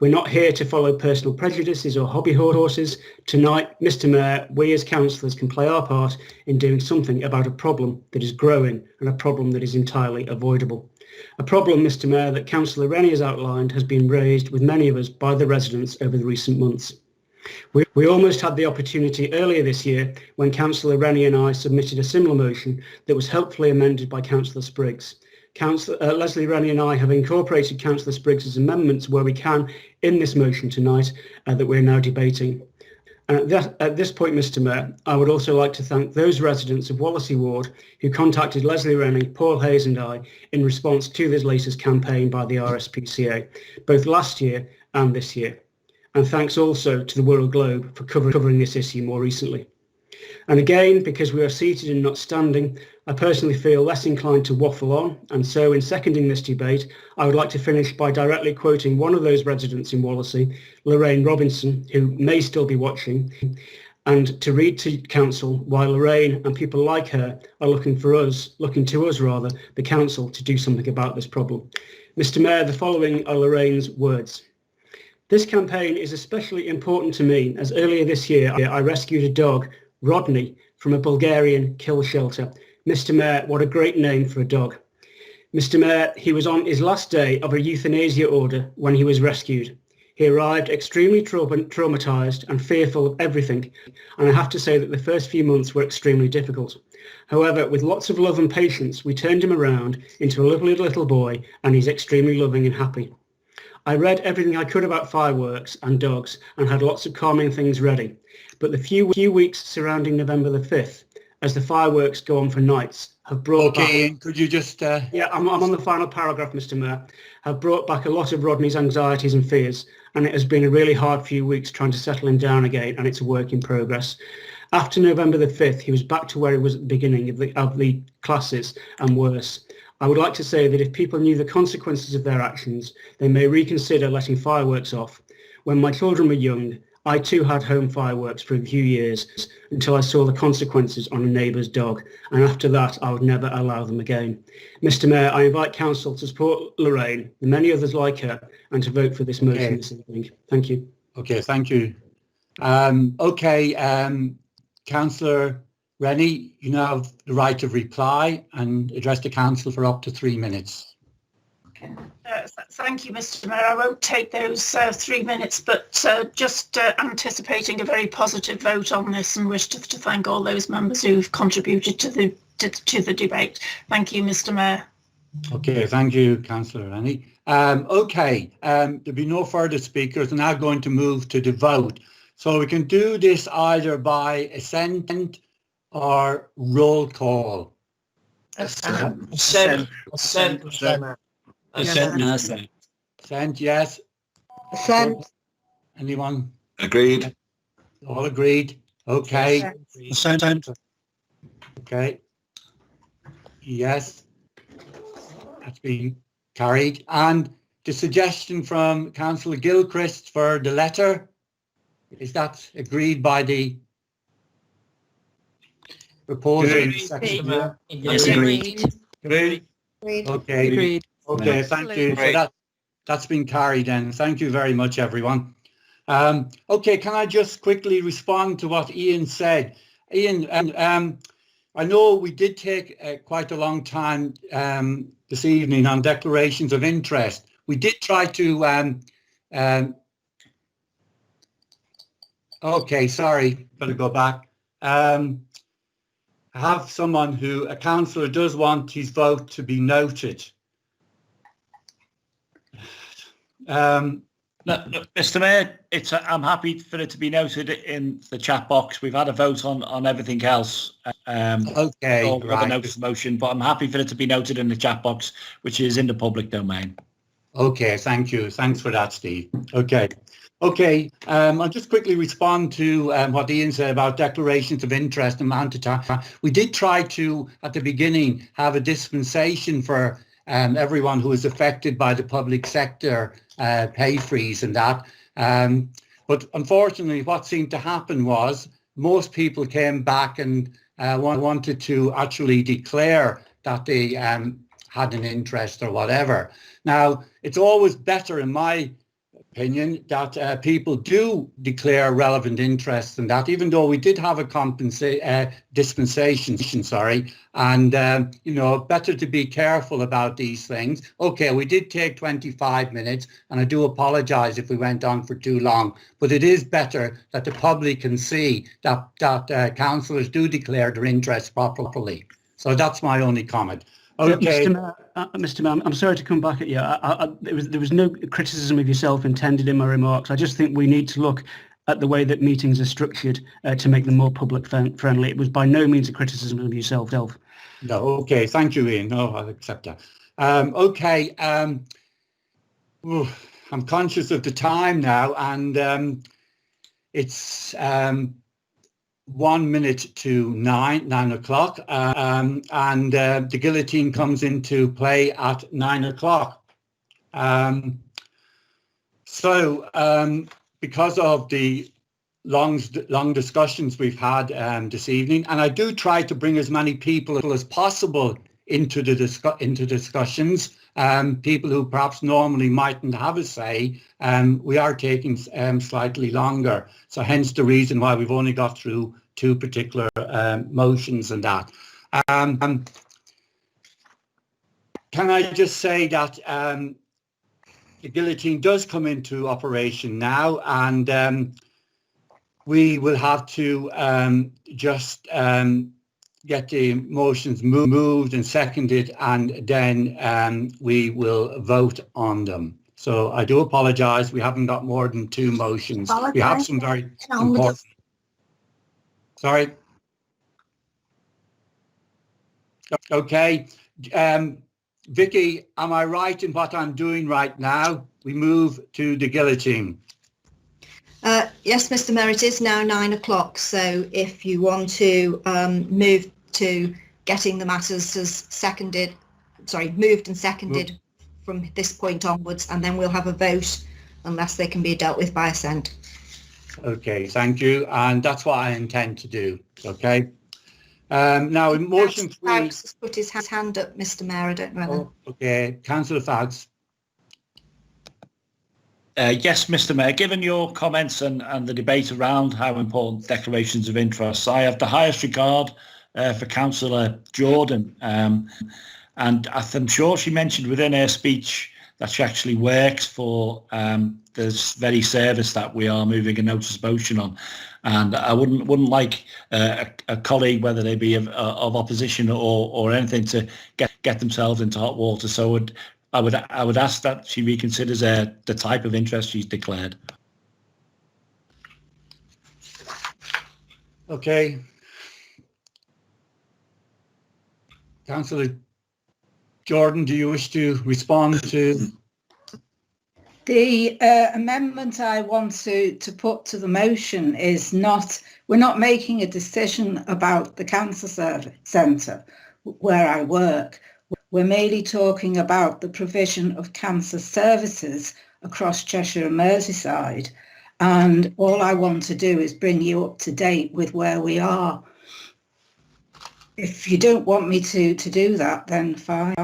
We're not here to follow personal prejudices or hobby horses. Tonight, Mr. Mayor, we as councillors can play our part in doing something about a problem that is growing and a problem that is entirely avoidable. A problem, Mr. Mayor, that Councillor Rennie has outlined has been raised with many of us by the residents over the recent months. We almost had the opportunity earlier this year when Councillor Rennie and I submitted a similar motion that was helpfully amended by Councillor Spriggs. Leslie Rennie and I have incorporated Councillor Spriggs' amendments where we can in this motion tonight that we're now debating. And at this point, Mr. Mayor, I would also like to thank those residents of Wallasey Ward who contacted Leslie Rennie, Paul Hayes and I in response to this latest campaign by the RSPCA, both last year and this year. And thanks also to the Wirral Globe for covering this issue more recently. And again, because we are seated and not standing, I personally feel less inclined to waffle on, and so in seconding this debate, I would like to finish by directly quoting one of those residents in Wallasey, Lorraine Robinson, who may still be watching, and to read to Council why Lorraine and people like her are looking to us, the Council, to do something about this problem. Mr. Mayor, the following are Lorraine's words. This campaign is especially important to me as earlier this year I rescued a dog, Rodney, from a Bulgarian kill shelter. Mr. Mayor, what a great name for a dog. Mr. Mayor, he was on his last day of a euthanasia order when he was rescued. He arrived extremely traumatised and fearful of everything, and I have to say that the first few months were extremely difficult. However, with lots of love and patience, we turned him around into a lovely little boy, and he's extremely loving and happy. I read everything I could about fireworks and dogs and had lots of calming things ready, but the few weeks surrounding November the 5th, as the fireworks go on for nights, have brought back... Ian, could you just... Yeah, I'm on the final paragraph, Mr. Mayor. Have brought back a lot of Rodney's anxieties and fears, and it has been a really hard few weeks trying to settle him down again, and it's a work in progress. After November the 5th, he was back to where he was at the beginning of the classes and worse. I would like to say that if people knew the consequences of their actions, they may reconsider letting fireworks off. When my children were young, I too had home fireworks for a few years until I saw the consequences on a neighbour's dog, and after that I would never allow them again. Mr Mayor, I invite Council to support Lorraine and many others like her and to vote for this motion this evening. Thank you. Okay, thank you. Councillor Rennie, you now have the right to reply and address the Council for up to 3 minutes. Thank you, Mr Mayor. I won't take those 3 minutes, but just anticipating a very positive vote on this, and wish to thank all those members who've contributed to the debate. Thank you, Mr Mayor. Okay, thank you, Councillor Rennie. There'll be no further speakers. We're now going to move to the vote. So we can do this either by assent or roll call. Assent. Assent, yes. Assent. Anyone? Agreed. All agreed. Okay. Assent. Okay. Yes. That's been carried. And the suggestion from Councillor Gilchrist for the letter, is that agreed by the proposer in the section? Yes, agreed. Agreed. Okay. Agreed. Okay, thank you. So that's been carried then. Thank you very much, everyone. Okay, can I just quickly respond to what Ian said? Ian, I know we did take quite a long time this evening on declarations of interest. We did try to okay, sorry, better go back. I have someone who, a councillor, does want his vote to be noted. No, Mr Mayor, I'm happy for it to be noted in the chat box. We've had a vote on everything else. Okay, right. Notice motion, but I'm happy for it to be noted in the chat box, which is in the public domain. Okay, thank you. Thanks for that, Steve. Okay. I'll just quickly respond to what Ian said about declarations of interest and Mountata. We did try to, at the beginning, have a dispensation for everyone who is affected by the public sector pay freeze and that. But unfortunately, what seemed to happen was most people came back and wanted to actually declare that they had an interest or whatever. Now, it's always better, in my opinion, that people do declare relevant interests and that, even though we did have a dispensation, and better to be careful about these things. Okay, we did take 25 minutes, and I do apologise if we went on for too long, but it is better that the public can see that councillors do declare their interests properly. So that's my only comment. Okay. Mr. Mayor, I'm sorry to come back at you. There was no criticism of yourself intended in my remarks. I just think we need to look at the way that meetings are structured to make them more public friendly. It was by no means a criticism of yourself. No, okay. Thank you, Ian. No, I'll accept that. Okay. I'm conscious of the time now, and it's 1 minute to 9 o'clock, and the guillotine comes into play at 9 o'clock. Because of the long discussions we've had this evening, and I do try to bring as many people as possible into the discussions, people who perhaps normally mightn't have a say, we are taking slightly longer. So hence the reason why we've only got through 2 particular motions and that. Can I just say that the guillotine does come into operation now, and we will have to just get the motions moved and seconded, and then we will vote on them. So I do apologise, we haven't got more than 2 motions. We have some very important... Sorry. Okay. Vicky, am I right in what I'm doing right now? We move to the guillotine. Yes, Mr. Mayor, it is now 9 o'clock. So if you want to move to getting the matters as moved and seconded from this point onwards, and then we'll have a vote unless they can be dealt with by assent. Okay, thank you. And that's what I intend to do. Okay. Now, in motion 3... Foulkes has put his hand up, Mr. Mayor. I don't know whether... Okay, Councillor Foulkes. Yes, Mr. Mayor, given your comments and the debate around how important declarations of interest, I have the highest regard for Councillor Jordan. And I'm sure she mentioned within her speech that she actually works for this very service that we are moving a notice of motion on. And I wouldn't like a colleague, whether they be of opposition or anything, to get themselves into hot water. So I would ask that she reconsiders the type of interest she's declared. Okay. Councillor Jordan, do you wish to respond to? The amendment I want to put to the motion is we're not making a decision about the cancer centre where I work. We're merely talking about the provision of cancer services across Cheshire and Merseyside. And all I want to do is bring you up to date with where we are. If you don't want me to do that, then fine.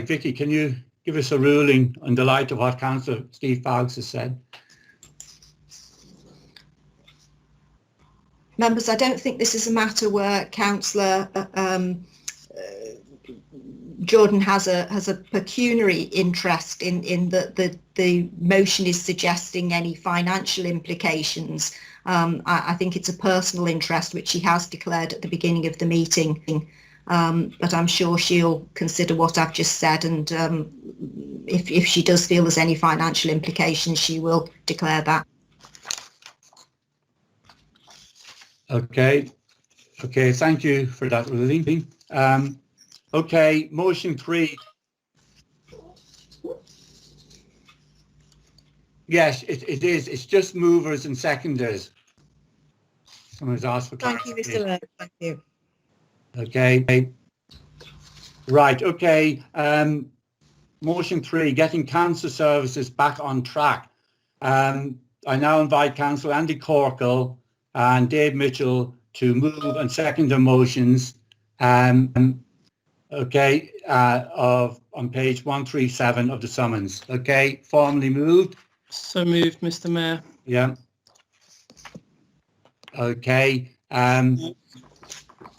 Vicky, can you give us a ruling in the light of what Councillor Steve Foulkes has said? Members, I don't think this is a matter where Councillor Jordan has a pecuniary interest in the motion is suggesting any financial implications. I think it's a personal interest which she has declared at the beginning of the meeting. But I'm sure she'll consider what I've just said, and if she does feel there's any financial implications, she will declare that. Okay, thank you for that ruling. Okay, motion 3. Yes, it is. It's just movers and seconders. Someone's asked for clarification. Thank you, Mr. Mayor. Thank you. Okay. Right, okay. Motion 3, getting cancer services back on track. I now invite Councillor Andy Corkhill and Dave Mitchell to move and second the motions. On page 137 of the summons. Okay, formally moved. So moved, Mr. Mayor. Yeah. Okay.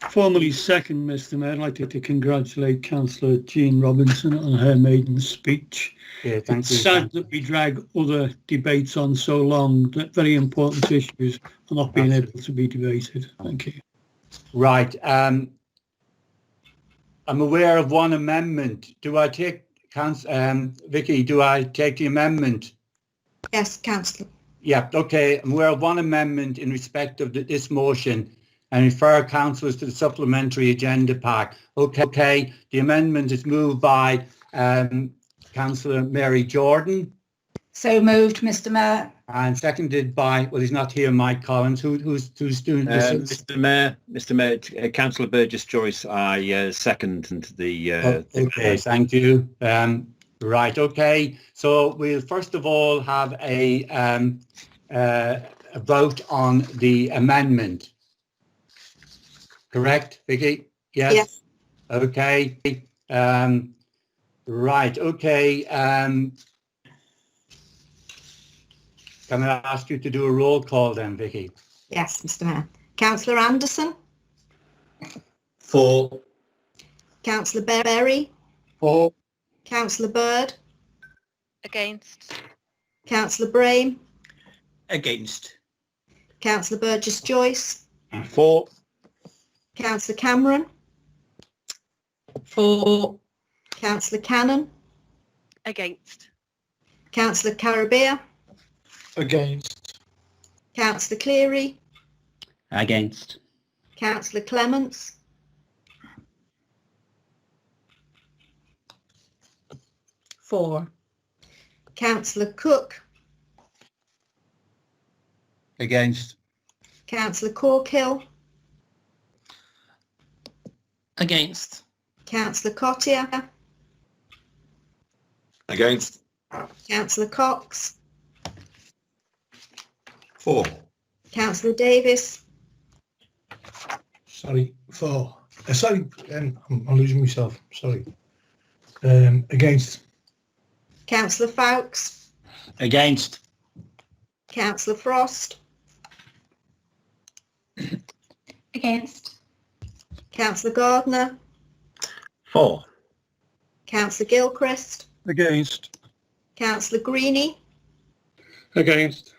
Formally second, Mr. Mayor. I'd like to congratulate Councillor Jean Robinson on her maiden speech. Yeah, thank you. It's sad that we drag other debates on so long, that very important issues are not being able to be debated. Thank you. Right. I'm aware of one amendment. Do I take, Vicky, do I take the amendment? Yes, Councillor. Yeah, okay. I'm aware of one amendment in respect of this motion and refer councillors to the supplementary agenda pack. Okay. The amendment is moved by Councillor Mary Jordan. So moved, Mr. Mayor. And seconded by, well, he's not here, Mike Collins. Who's doing this? Mr. Mayor, Councillor Burgess-Joyce, I second the... okay, thank you. Right, okay. So we'll first of all have a vote on the amendment. Correct, Vicky? Yes? Yes. Okay. Right, okay. Can I ask you to do a roll call then, Vicky? Yes, Mr. Mayor. Councillor Anderson? For. Councillor Berry? For. Councillor Bird? Against. Councillor Brame? Against. Councillor Burgess-Joyce? For. Councillor Cameron? For. Councillor Cannon? Against. Councillor Carubia? Against. Councillor Cleary? Against. Councillor Clements? For. Councillor Cooke, Against. Councillor Corkhill, Against. Councillor Cottier, Against. Councillor Cox, For. Councillor Davies, Sorry, for. Sorry, I'm losing myself. Sorry. Against. Councillor Foulkes, Against. Councillor Frost, Against. Councillor Gardner, For. Councillor Gilchrist, Against. Councillor Greaney, Against.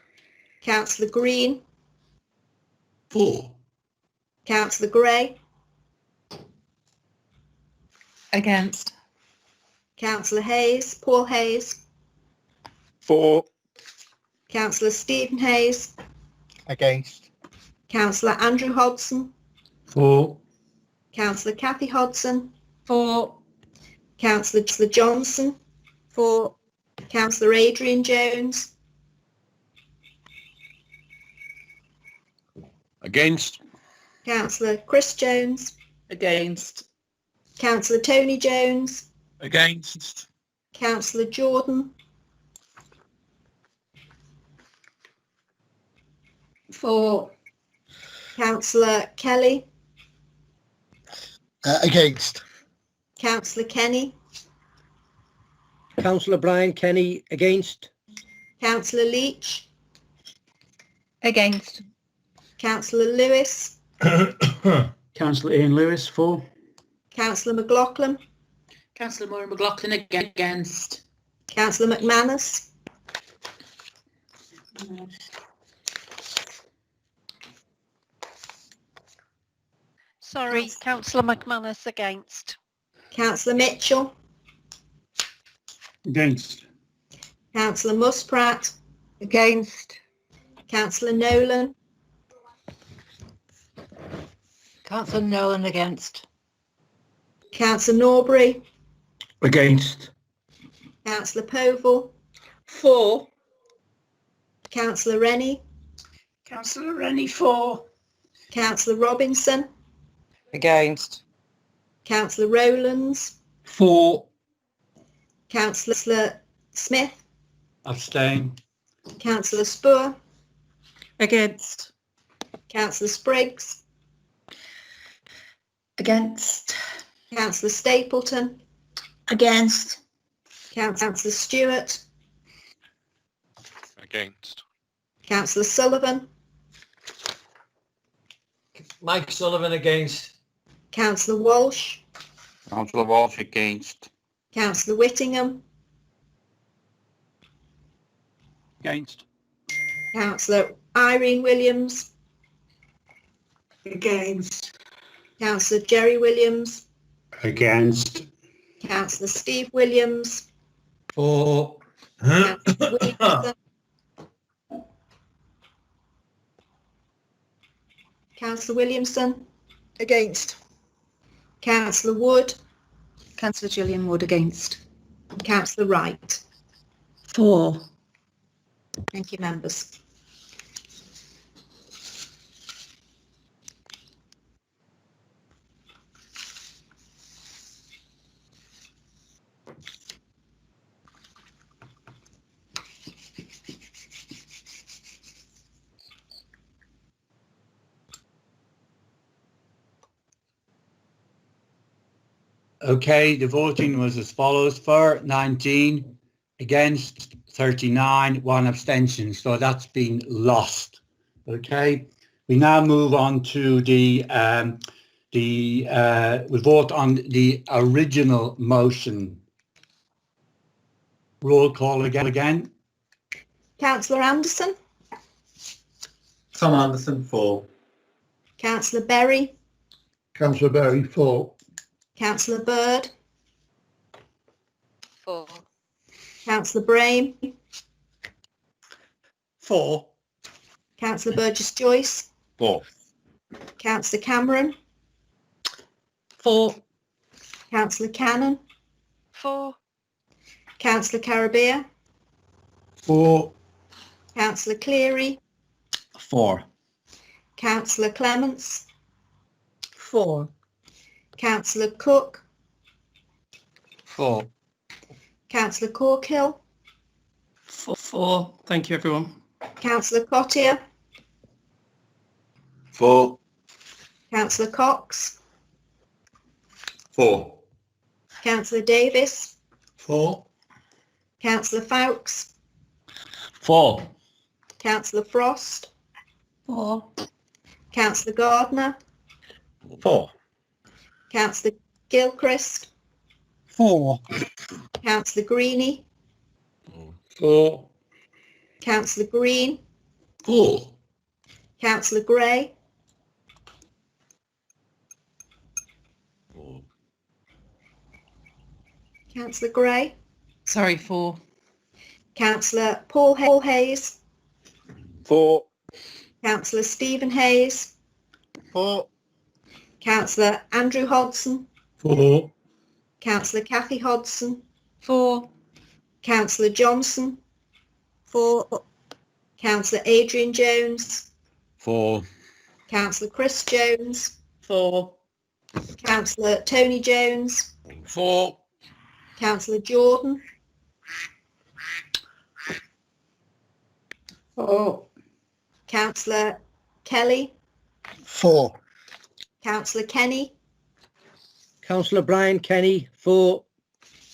Councillor Green, For. Councillor Gray, Against. Councillor Hayes, Paul Hayes, For. Councillor Stephen Hayes, Against. Councillor Andrew Hodson, For. Councillor Kathy Hodson, For. Councillor Johnson, For. Councillor Adrian Jones, Against. Councillor Chris Jones, Against. Councillor Tony Jones, Against. Councillor Jordan, For. Councillor Kelly, Against. Councillor Kenny, Councillor Brian Kenny against. Councillor Leech, Against. Councillor Lewis, Councillor Ian Lewis, for. Councillor McLaughlin, Councillor Moore McLaughlin against. Councillor McManus, Sorry, Councillor McManus against. Councillor Mitchell, Against. Councillor Muspratt, Against. Councillor Nolan, Councillor Nolan against. Councillor Norbury, Against. Councillor Povall, For. Councillor Rennie, Councillor Rennie, for. Councillor Robinson, Against. Councillor Rowlands, For. Councillor Smith, Abstain. Councillor Spoor, Against. Councillor Spriggs, Against. Councillor Stapleton, Against. Councillor Stewart, Against. Councillor Sullivan, Mike Sullivan against. Councillor Walsh, Councillor Walsh against. Councillor Whittingham, Against. Councillor Irene Williams, Against. Councillor Jerry Williams, Against. Councillor Steve Williams, For. Councillor Williamson, Councillor Williamson, Against. Councillor Wood, Councillor Gillian Wood against. and Councillor Wright. For. Thank you, members. Okay, the voting was as follows: for 19, against 39, one abstention. So that's been lost. Okay, we now move on to we vote on the original motion. Roll call again. Councillor Anderson, Tom Anderson, for. Councillor Berry, Councillor Berry, for. Councillor Bird, For. Councillor Brame, For. Councillor Burgess-Joyce, For. Councillor Cameron, For. Councillor Cannon, For. Councillor Carubia, 4. Councillor Cleary, 4. Councillor Clements, 4. Councillor Cooke, 4. Councillor Corkhill, 4. Thank you, everyone. Councillor Cottier, 4. Councillor Cox, 4. Councillor Davies, 4. Councillor Foulkes, 4. Councillor Frost, 4. Councillor Gardner, 4. Councillor Gilchrist, 4. Councillor Greaney, 4. Councillor Green, 4. Councillor Gray, 4. Councillor Gray, Sorry, 4. Councillor Paul Hayes, 4. Councillor Stephen Hayes, 4. Councillor Andrew Hodson, 4. Councillor Kathy Hodson, 4. Councillor Johnson, 4. Councillor Adrian Jones, 4. Councillor Chris Jones, 4. Councillor Tony Jones, 4. Councillor Jordan, 4. Councillor Kelly, 4. Councillor Kenny, Councillor Brian Kenny, 4.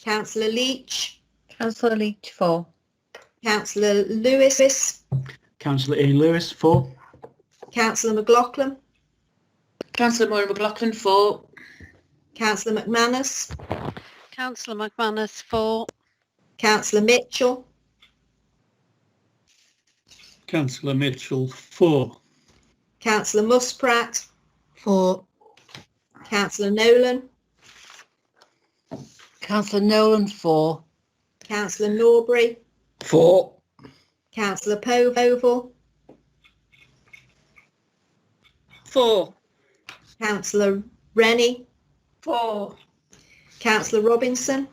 Councillor Leech, Councillor Leech, 4. Councillor Lewis, Councillor Ian Lewis, 4. Councillor McLaughlin, Councillor Moira McLaughlin, 4. Councillor McManus, Councillor McManus, 4. Councillor Mitchell, Councillor Mitchell, 4. Councillor Muspratt, 4. Councillor Nolan, Councillor Nolan, 4. Councillor Norbury, 4. Councillor Povall, 4. Councillor Rennie, 4. Councillor Robinson,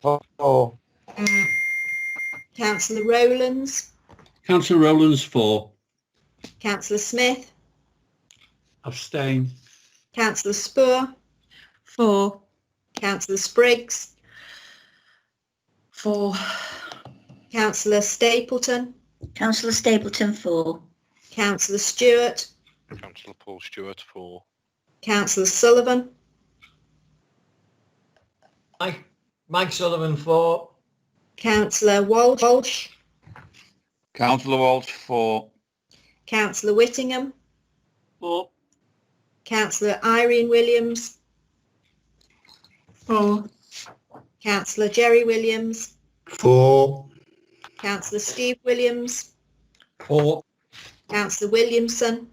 4. Councillor Rowlands, Councillor Rowlands, 4. Councillor Smith, Abstain. Councillor Spoor, 4. Councillor Spriggs, 4. Councillor Stapleton, Councillor Stapleton, 4. Councillor Stewart, Councillor Paul Stewart, 4. Councillor Sullivan, Mike Sullivan, 4. Councillor Walsh, Councillor Walsh, 4. Councillor Whittingham, 4. Councillor Irene Williams, 4. Councillor Jerry Williams, 4. Councillor Steve Williams, 4. Councillor Williamson,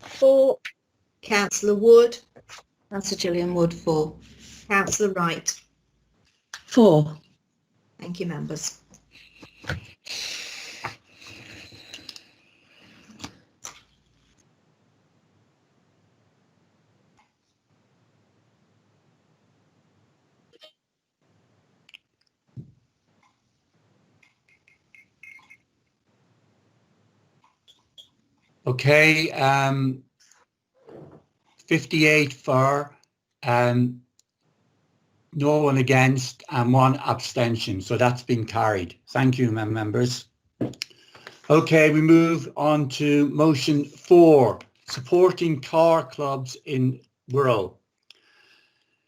4. Councillor Wood, Councillor Gillian Wood, 4. Councillor Wright. 4. Thank you, members. Okay, 58 for, no one against and 1 abstention. So that's been carried. Thank you, members. Okay, we move on to motion 4, supporting car clubs in Wirral.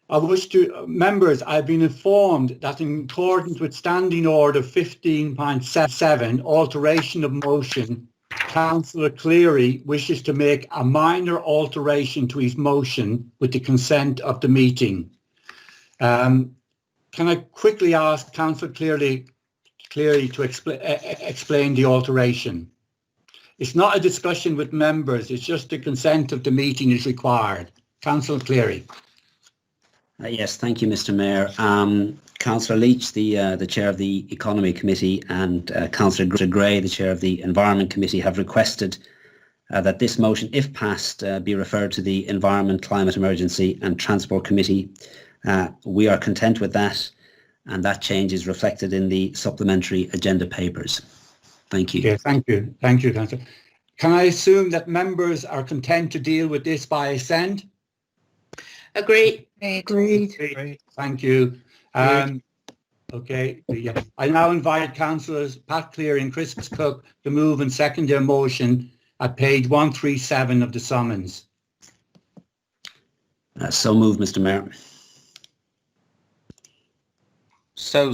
I wish to, members, I've been informed that in accordance with Standing Order 15.7, alteration of motion, Councillor Cleary wishes to make a minor alteration to his motion with the consent of the meeting. Can I quickly ask Councillor Cleary to explain the alteration? It's not a discussion with members, it's just the consent of the meeting is required. Councillor Cleary. Yes, thank you, Mr. Mayor. Councillor Leech, the chair of the Economy Committee, and Councillor Gray, the chair of the Environment Committee, have requested that this motion, if passed, be referred to the Environment, Climate Emergency and Transport Committee. We are content with that. and that change is reflected in the supplementary agenda papers. Thank you. Okay, thank you. Thank you, Councillor. Can I assume that members are content to deal with this by assent? Agreed. Agreed. Thank you. Okay, yeah. I now invite councillors Pat Cleary and Chris Cooke to move and second their motion at page 137 of the summons. So moved, Mr. Mayor. So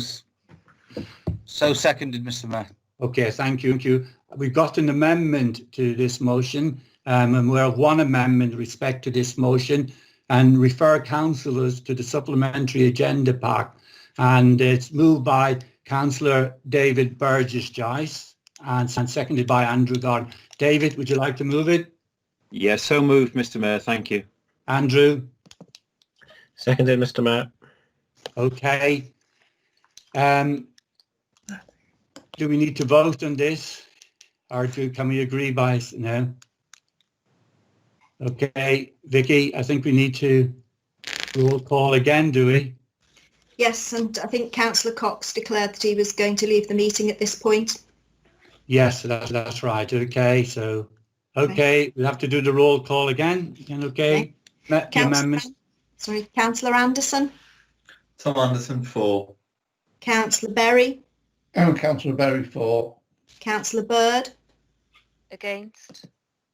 seconded, Mr. Mayor. Okay, thank you. Thank you. We've got an amendment to this motion, and we have one amendment with respect to this motion, and refer councillors to the supplementary agenda pack. And it's moved by Councillor David Burgess-Joyce and seconded by Andrew Gardner. David, would you like to move it? Yes, so moved, Mr. Mayor. Thank you. Andrew? Seconded, Mr. Mayor. Okay. Do we need to vote on this, or can we agree by no? Okay, Vicky, I think we need to roll call again, do we? Yes, and I think Councillor Cox declared that he was going to leave the meeting at this point. Yes, that's right. Okay, so we'll have to do the roll call again. Okay. The amendments. Sorry, Councillor Anderson. Tom Anderson, for. Councillor Berry. Councillor Berry, for. Councillor Bird. Against.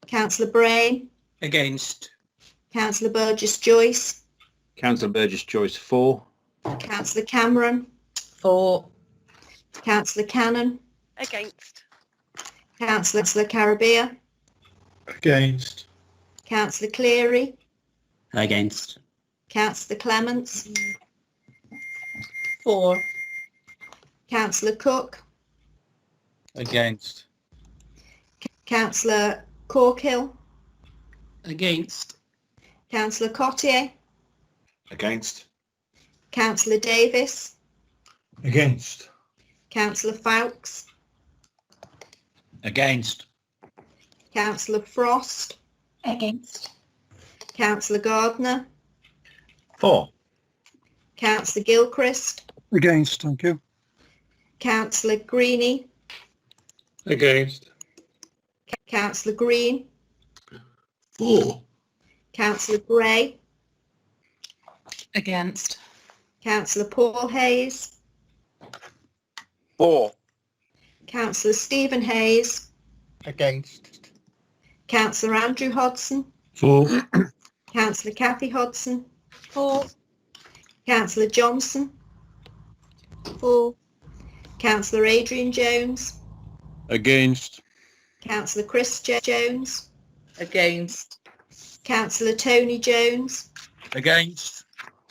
Councillor Brame. Against. Councillor Burgess-Joyce. Councillor Burgess-Joyce, for. Councillor Cameron. For. Councillor Cannon. Against. Councillor Carubia. Against. Councillor Cleary. Against. Councillor Clements. For. Councillor Cooke. Against. Councillor Corkhill. Against. Councillor Cottier. Against. Councillor Davies. Against. Councillor Foulkes. Against. Councillor Frost. Against. Councillor Gardner. For. Councillor Gilchrist. Against, thank you. Councillor Greaney. Against. Councillor Green. For. Councillor Gray. Against. Councillor Paul Hayes. For. Councillor Stephen Hayes. Against. Councillor Andrew Hodson. For. Councillor Kathy Hodson. For. Councillor Johnson. For. Councillor Adrian Jones. Against. Councillor Chris Jones. Against. Councillor Tony Jones. Against.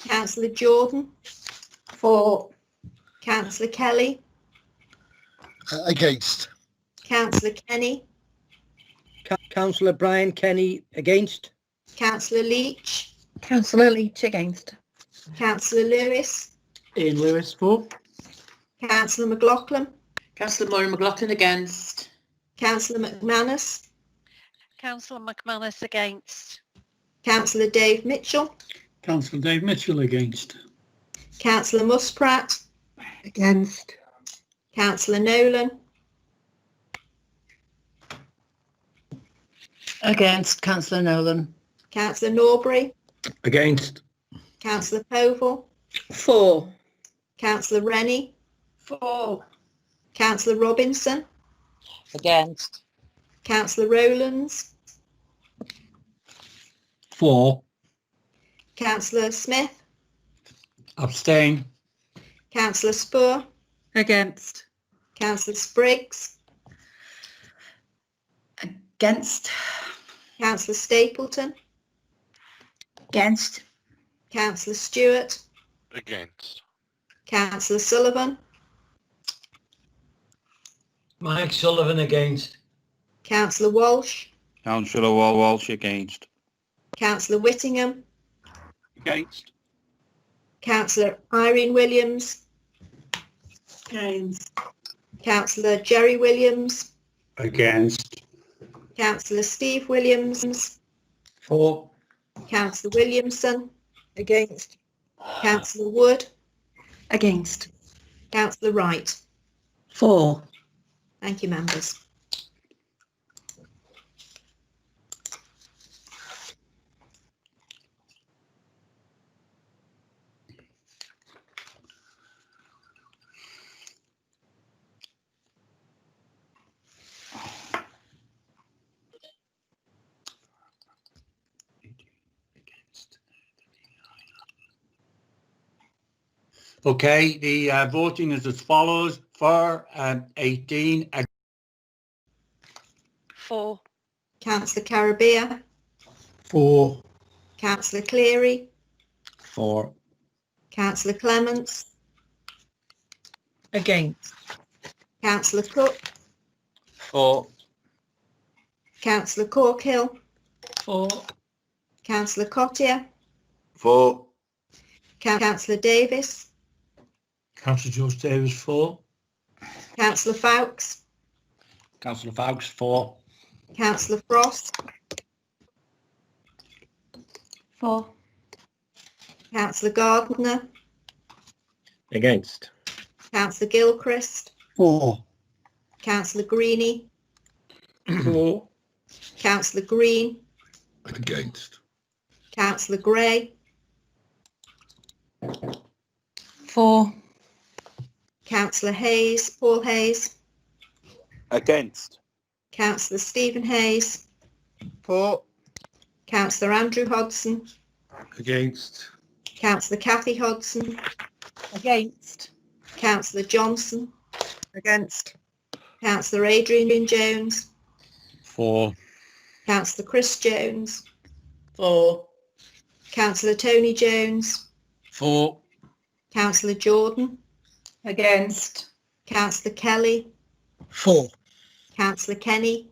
Councillor Jordan. For. Councillor Kelly. Against. Councillor Kenny. Councillor Brian Kenny, against. Councillor Leech. Councillor Leech, against. Councillor Lewis. Ian Lewis, for. Councillor McLaughlin. Councillor McLaughlin, against. Councillor McManus. Councillor McManus against. Councillor Dave Mitchell. Councillor Dave Mitchell against. Councillor Muspratt. Against. Councillor Nolan. Against. Councillor Nolan. Councillor Norbury. Against. Councillor Povall. For. Councillor Rennie. For. Councillor Robinson. Against. Councillor Rowlands. For. Councillor Smith. Abstain. Councillor Spoor. Against. Councillor Spriggs. Against. Councillor Stapleton. Against. Councillor Stewart. Against. Councillor Sullivan. Mike Sullivan, against. Councillor Walsh. Councillor Walsh, against. Councillor Whittingham. Against. Councillor Irene Williams. Against. Councillor Jerry Williams. Against. Councillor Steve Williams. For. Councillor Williamson. Against. Councillor Wood. Against. Councillor Wright. For. Thank you, members. Okay, the voting is as follows. For 18. For. Councillor Carubia. For. Councillor Cleary. For. Councillor Clements. Against. Councillor Cooke. For. Councillor Corkhill. For. Councillor Cottier. For. Councillor Davies. Councillor George Davies for. Councillor Foulkes. Councillor Foulkes for. Councillor Frost. For. Councillor Gardner. Against. Councillor Gilchrist. For. Councillor Greaney. For. Councillor Green. Against. Councillor Gray. For. Councillor Hayes, Paul Hayes. Against. Councillor Stephen Hayes. For. Councillor Andrew Hodson. Against. Councillor Kathy Hodson. Against. Councillor Johnson. Against. Councillor Adrian Jones. For. Councillor Chris Jones. For. Councillor Tony Jones. For. Councillor Jordan. Against. Councillor Kelly. For. Councillor Kenny.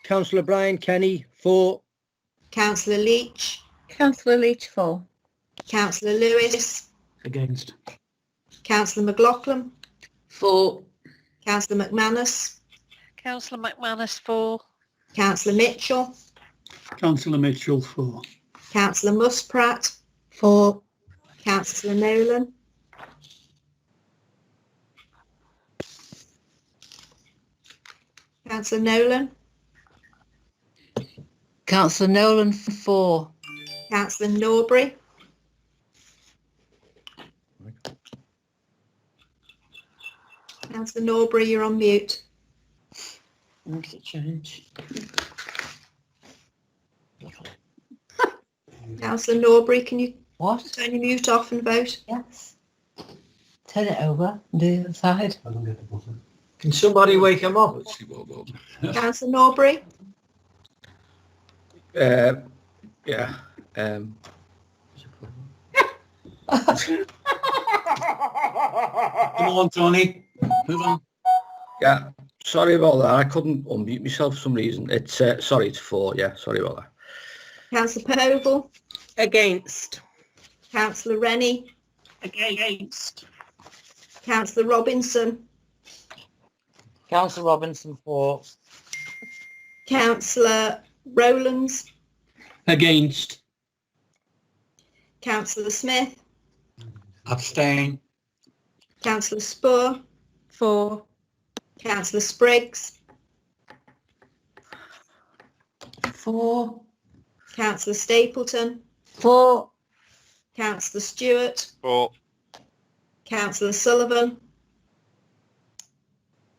Councillor Brian Kenny for. Councillor Leech. Councillor Leech for. Councillor Lewis. Against. Councillor McLaughlin. For. Councillor McManus. Councillor McManus for. Councillor Mitchell. Councillor Mitchell for. Councillor Muspratt. For. Councillor Nolan. Councillor Nolan. Councillor Nolan for. Councillor Norbury. Councillor Norbury, you're on mute. Make a change. Councillor Norbury, can you What? turn your mute off and vote? Yes. Turn it over and do the other side. Can somebody wake him up? Councillor Norbury. Yeah. Come on, Tony. Move on. Yeah. Sorry about that. I couldn't unmute myself for some reason. It's sorry, it's for. Yeah. Sorry about that. Councillor Povall. Against. Councillor Rennie. Against. Councillor Robinson. Councillor Robinson for. Councillor Rowlands. Against. Councillor Smith. Abstain. Councillor Spoor. For. Councillor Spriggs. For. Councillor Stapleton. For. Councillor Stewart. For. Councillor Sullivan.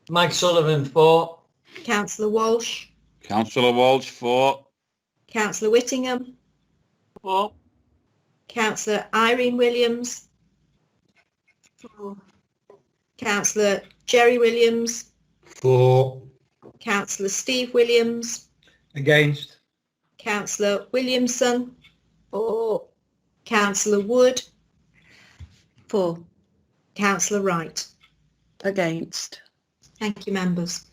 Mike Sullivan for. Councillor Walsh. Councillor Walsh for. Councillor Whittingham. For. Councillor Irene Williams. Councillor Jerry Williams. For. Councillor Steve Williams. Against. Councillor Williamson. For. Councillor Wood. For. Councillor Wright. Against. Thank you, members.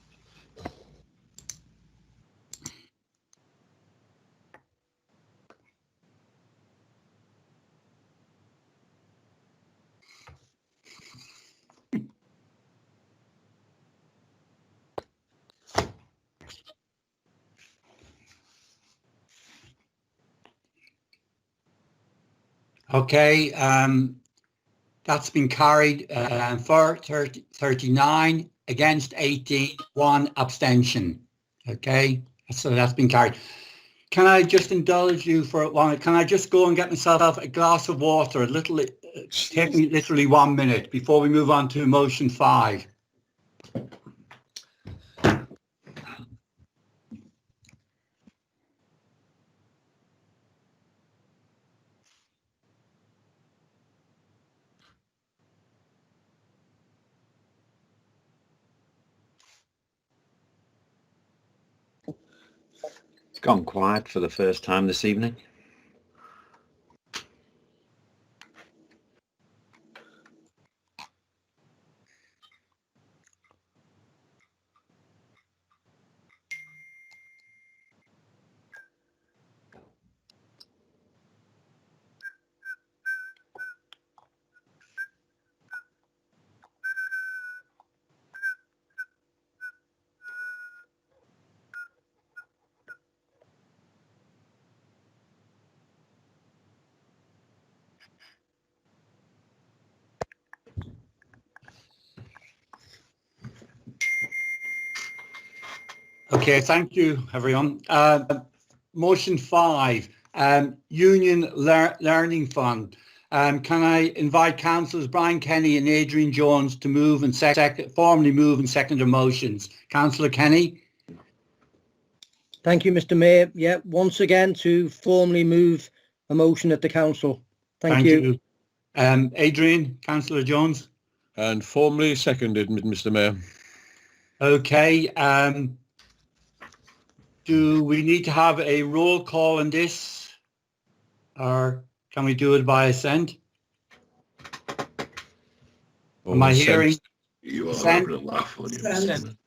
Okay, That's been carried for 39, against 18, 1 abstention. Okay, so that's been carried. Can I just indulge you for a while? Can I just go and get myself a glass of water? Take me literally 1 minute before we move on to motion 5. It's gone quiet for the first time this evening. Okay, thank you, everyone. Motion 5, Union Learning Fund. Can I invite councillors Brian Kenny and Adrian Jones to move and formally move and second their motions? Councillor Kenny. Thank you, Mr. Mayor. Yeah, once again to formally move a motion at the council. Thank you. Adrian, Councillor Jones. And formally seconded, Mr. Mayor. Okay. Do we need to have a roll call on this, or can we do it by assent? Am I hearing? You are assent? having a laugh on you.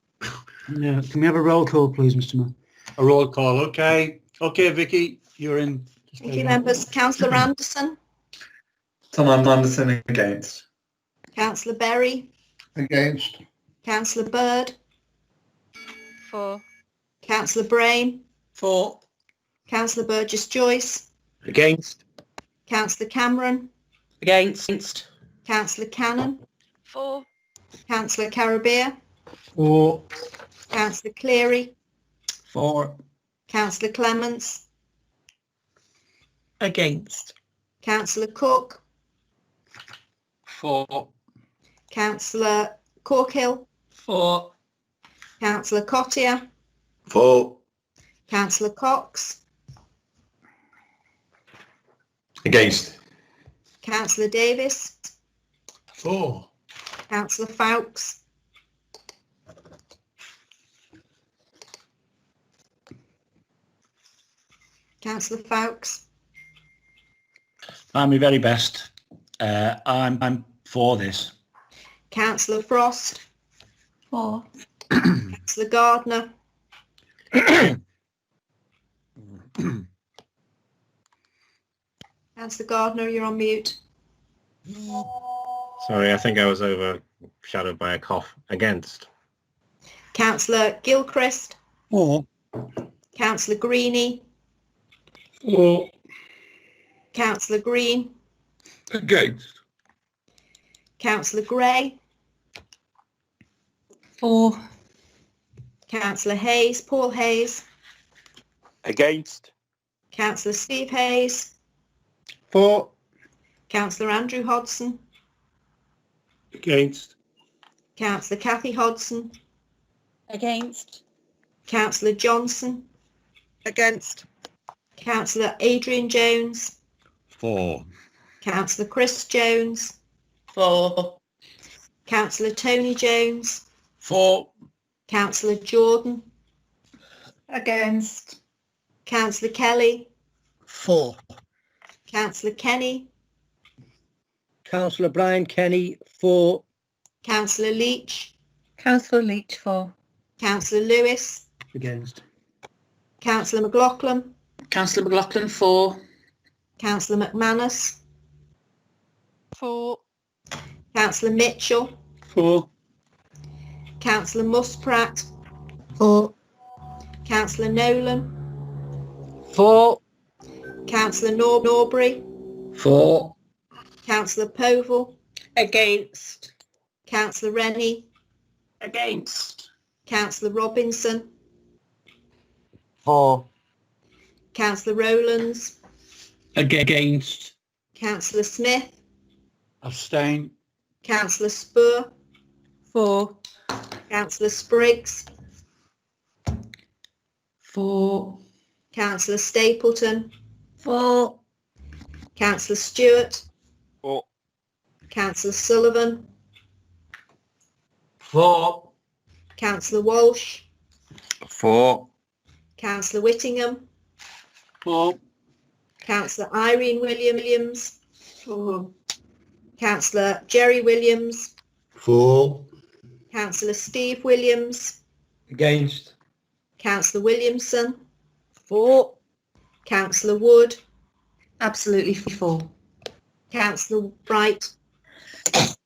No, can we have a roll call, please, Mr. Mayor? A roll call, okay. Okay, Vicky, you're in. Thank you, members. Councillor Anderson. Tom Anderson against. Councillor Berry. Against. Councillor Bird. For. Councillor Brame. For. Councillor Burgess-Joyce. Against. Councillor Cameron. Against. Councillor Cannon. For. Councillor Carubia. For. Councillor Cleary. For. Councillor Clements. Against. Councillor Cooke. For. Councillor Corkhill. For. Councillor Cottier. For. Councillor Cox. Against. Councillor Davies. For. Councillor Foulkes. Councillor Foulkes. I'm my very best. I'm for this. Councillor Frost. For. Councillor Gardner. Councillor Gardner, you're on mute. Sorry, I think I was overshadowed by a cough. Against. Councillor Gilchrist. For. Councillor Greaney. For. Councillor Green. Against. Councillor Gray. For. Councillor Hayes, Paul Hayes. Against. Councillor Steve Hayes. For. Councillor Andrew Hodson. Against. Councillor Kathy Hodson. Against. Councillor Johnson. Against. Councillor Adrian Jones. For. Councillor Chris Jones. For. Councillor Tony Jones. For. Councillor Jordan. Against. Councillor Kelly. For. Councillor Kenny. Councillor Brian Kenny for. Councillor Leech. Councillor Leech for. Councillor Lewis. Against. Councillor McLaughlin. Councillor McLaughlin for. Councillor McManus. For. Councillor Mitchell. For. Councillor Muspratt. For. Councillor Nolan. For. Councillor Norbury. For. Councillor Povall. Against. Councillor Rennie. Against. Councillor Robinson. For. Councillor Rowlands. Against. Councillor Smith. Abstain. Councillor Spoor. For. Councillor Spriggs. For. Councillor Stapleton. For. Councillor Stewart. For. Councillor Sullivan. For. Councillor Walsh. For. Councillor Whittingham. For. Councillor Irene Williams. For. Councillor Jerry Williams. For. Councillor Steve Williams. Against. Councillor Williamson. For. Councillor Wood. Absolutely for. Councillor Wright.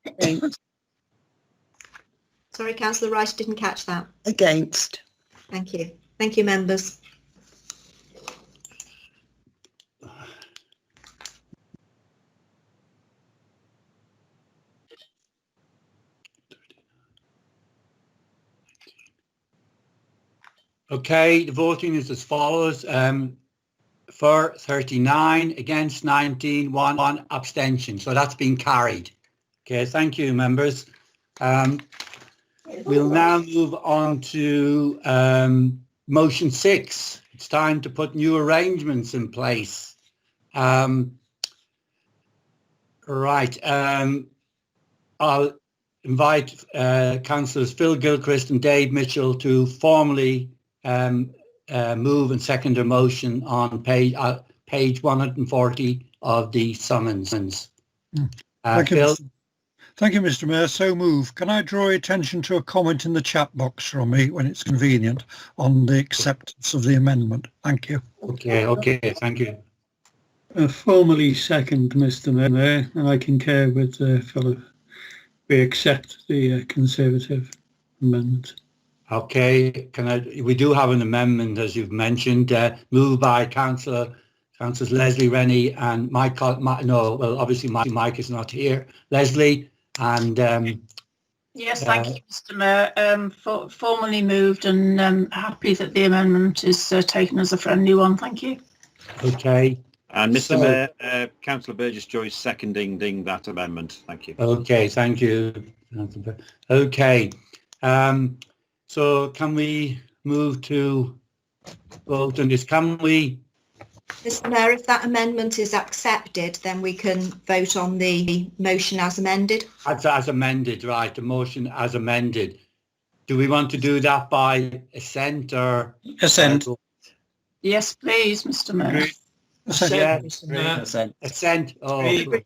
Against. Sorry, Councillor Rice, didn't catch that. Against. Thank you. Thank you, members. Okay, the voting is as follows. For 39, against 19, one abstention. So that's been carried. Okay, thank you, members. We'll now move on to motion 6. It's time to put new arrangements in place. Right. I'll invite councillors Phil Gilchrist and Dave Mitchell to formally move and second a motion on page 140 of the summons. Phil? Thank you, Mr. Mayor. So move. Can I draw your attention to a comment in the chat box from me when it's convenient on the acceptance of the amendment? Thank you. Okay, thank you. Formally second, Mr. Mayor, and I concur with the fellow. We accept the Conservative amendment. Okay, we do have an amendment, as you've mentioned, moved by Councillors Leslie, Rennie and Mike. Obviously Mike is not here. Leslie and... Yes, thank you, Mr. Mayor. Formally moved and happy that the amendment is taken as a friendly one. Thank you. Okay. And Mr. Mayor, Councillor Burgess-Joyce seconding that amendment. Thank you. Okay, thank you. Okay. So can we move to vote on this? Can we? Mr. Mayor, if that amendment is accepted, then we can vote on the motion as amended. As amended, right, the motion as amended. Do we want to do that by assent or? Assent. Yes, please, Mr. Mayor. Assent. Assent. Oh.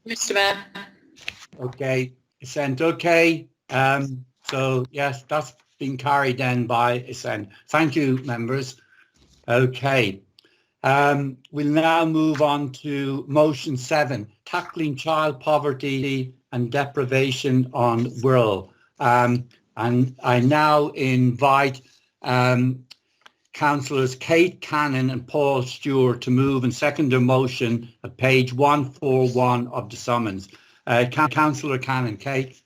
Mr. Mayor. Okay, assent. Okay. So yes, that's been carried then by assent. Thank you, members. Okay. We'll now move on to motion 7, tackling child poverty and deprivation on Wirral. And I now invite councillors Kate Cannon and Paul Stewart to move and second their motion at page 141 of the summons. Councillor Cannon, Kate.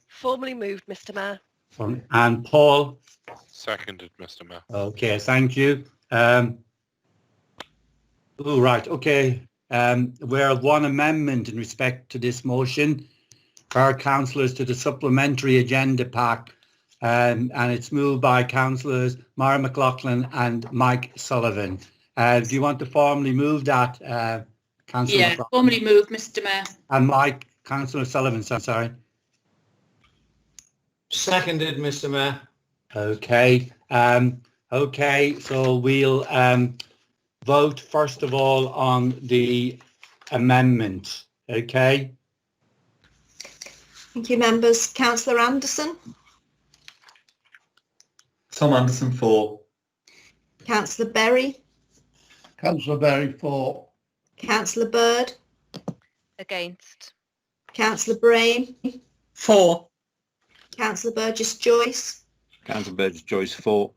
Formally moved, Mr. Mayor. And Paul. Seconded, Mr. Mayor. Okay, thank you. Right, okay. We have one amendment in respect to this motion for our councillors to the supplementary agenda pack, and it's moved by councillors Mara McLaughlin and Mike Sullivan. Do you want to formally move that, Councillor Yeah, McLaughlin? formally moved, Mr. Mayor. And Mike, Councillor Sullivan, sorry. Seconded, Mr. Mayor. Okay. Okay, so we'll vote first of all on the amendment. Okay. Thank you, members. Councillor Anderson. Tom Anderson for. Councillor Berry. Councillor Berry for. Councillor Bird. Against. Councillor Brame. For. Councillor Burgess-Joyce. Councillor Burgess-Joyce for.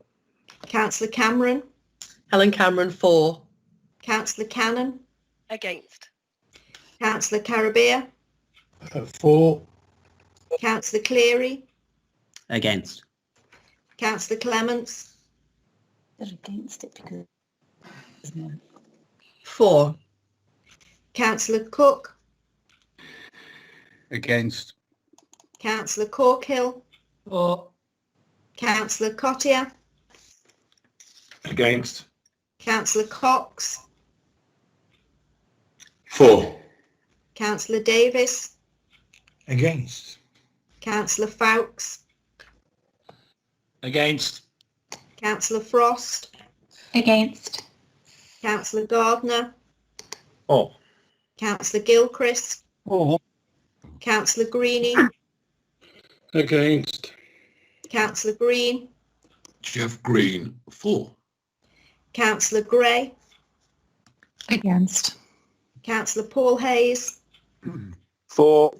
Councillor Cameron. Helen Cameron for. Councillor Cannon. Against. Councillor Carubia. For. Councillor Cleary, Against. Councillor Clements, They're against it because. 4. Councillor Cooke, Against. Councillor Corkhill, 4. Councillor Cottier, Against. Councillor Cox, 4. Councillor Davies, Against. Councillor Foulkes, Against. Councillor Frost, Against. Councillor Gardner, Oh. Councillor Gilchrist, 4. Councillor Greaney, Against. Councillor Green, Jeff Green, 4. Councillor Gray, Against. Councillor Paul Hayes, 4.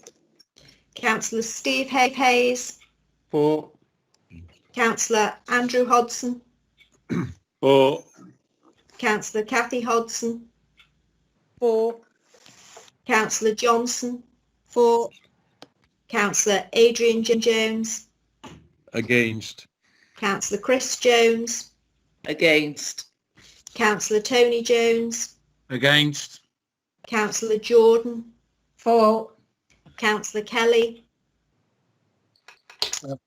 Councillor Steve Hayes, 4. Councillor Andrew Hodson, 4. Councillor Kathy Hodson, 4. Councillor Johnson, 4. Councillor Adrian Jones, Against. Councillor Chris Jones, Against. Councillor Tony Jones, Against. Councillor Jordan, 4. Councillor Kelly,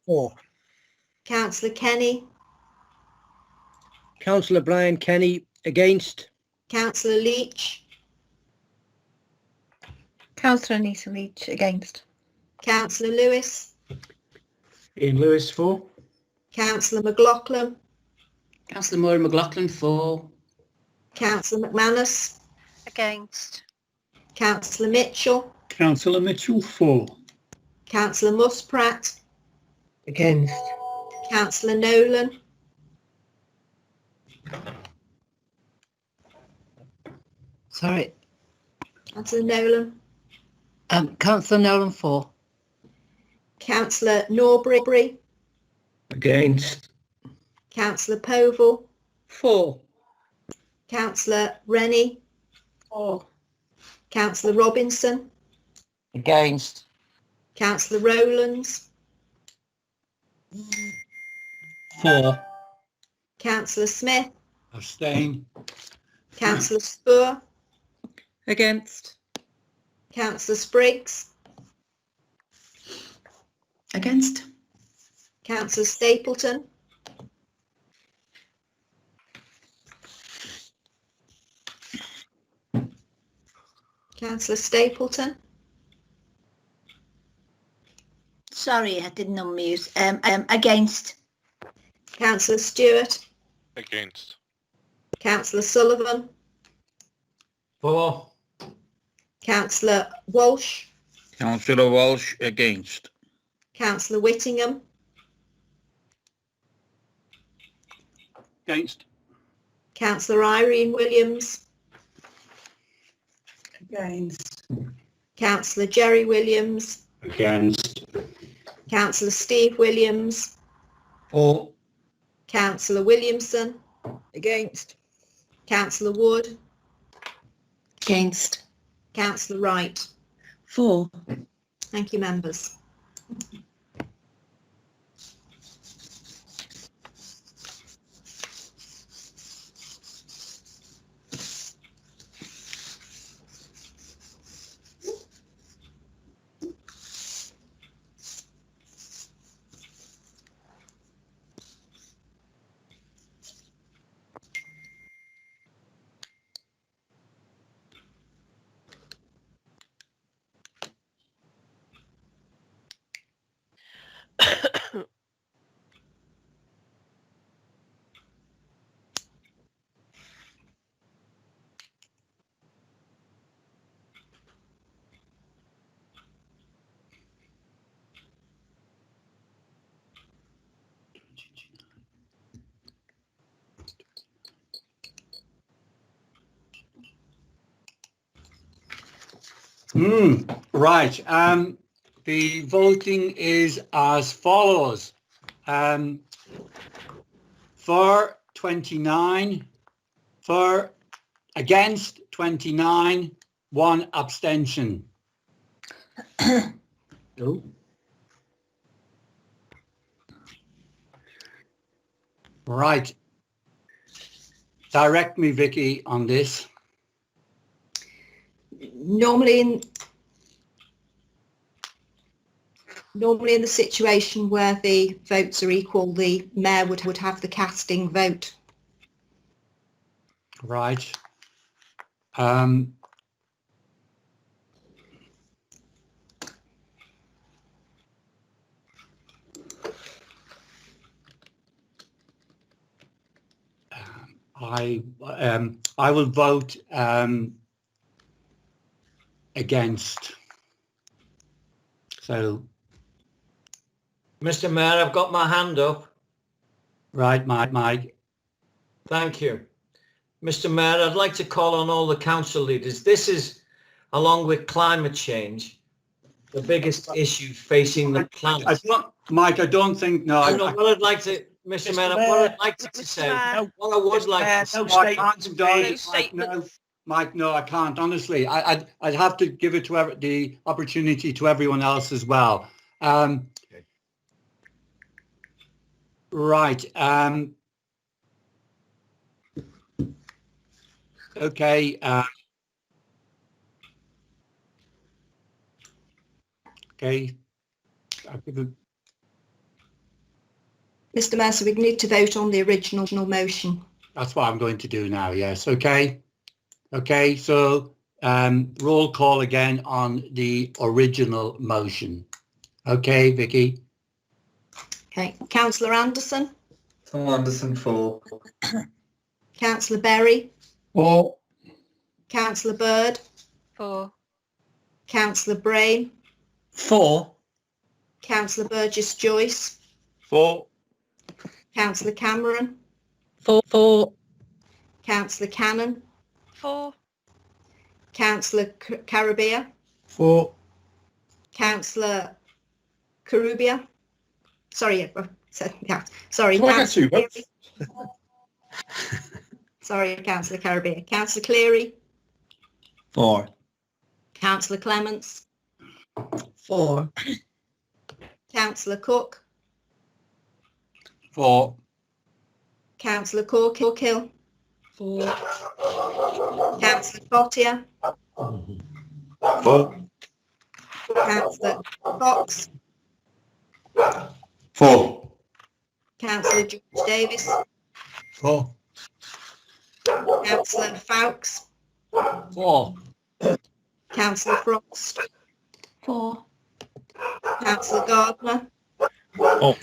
4. Councillor Kenny, Councillor Brian Kenny, against. Councillor Leech, Councillor Anita Leech, against. Councillor Lewis, Ian Lewis, 4. Councillor McLaughlin, Councillor Moore McLaughlin, 4. Councillor McManus, Against. Councillor Mitchell, Councillor Mitchell, 4. Councillor Muspratt, Against. Councillor Nolan, Sorry. Councillor Nolan, Councillor Nolan, 4. Councillor Norbury, Against. Councillor Povall, 4. Councillor Rennie, 4. Councillor Robinson, Against. Councillor Rowlands, 4. Councillor Smith, Abstain. Councillor Spoor, Against. Councillor Spriggs, Against. Councillor Stapleton, Councillor Stapleton, Sorry, I didn't unmute. Against. Councillor Stewart, Against. Councillor Sullivan, 4. Councillor Walsh, Councillor Walsh, against. Councillor Whittingham, Against. Councillor Irene Williams, Against. Councillor Jerry Williams, Against. Councillor Steve Williams, 4. Councillor Williamson, Against. Councillor Wood, Against. Councillor Wright. 4. Thank you, members. Right. The voting is as follows. For 29, for against 29, 1 abstention. Right. Direct me, Vicky, on this. Normally in the situation where the votes are equal, the mayor would have the casting vote. Right. I will vote against. So, Mr. Mayor, I've got my hand up. right, Mike. Thank you. Mr. Mayor, I'd like to call on all the council leaders. This is, along with climate change, the biggest issue facing the planet. Mike, I don't think, no. What I'd like to, Mr. Mayor, what I'd like to say, what I would like to say. Mike, no, I can't. Honestly, I'd have to give it to the opportunity to everyone else as well. Right. Okay. Okay. I'll give it. Mr. Mayor, so we need to vote on the original motion. That's what I'm going to do now. Yes. Okay. Okay. So roll call again on the original motion. Okay, Vicky. Okay. Councillor Anderson. Tom Anderson, 4. Councillor Berry. 4. Councillor Bird. 4. Councillor Brame. 4. Councillor Burgess-Joyce. 4. Councillor Cameron. 4. Councillor Cannon. 4. Councillor Carubia. 4. Councillor Carubia. Sorry, sorry. So I get 2 votes. Sorry, Councillor Carubia. Councillor Cleary. 4. Councillor Clements. 4. Councillor Cooke. 4. Councillor Corkhill. 4. Councillor Cottier. 4. Councillor Foulkes. 4. Councillor George Davies. 4. Councillor Foulkes. 4. Councillor Frost. 4. Councillor Gardner. 4.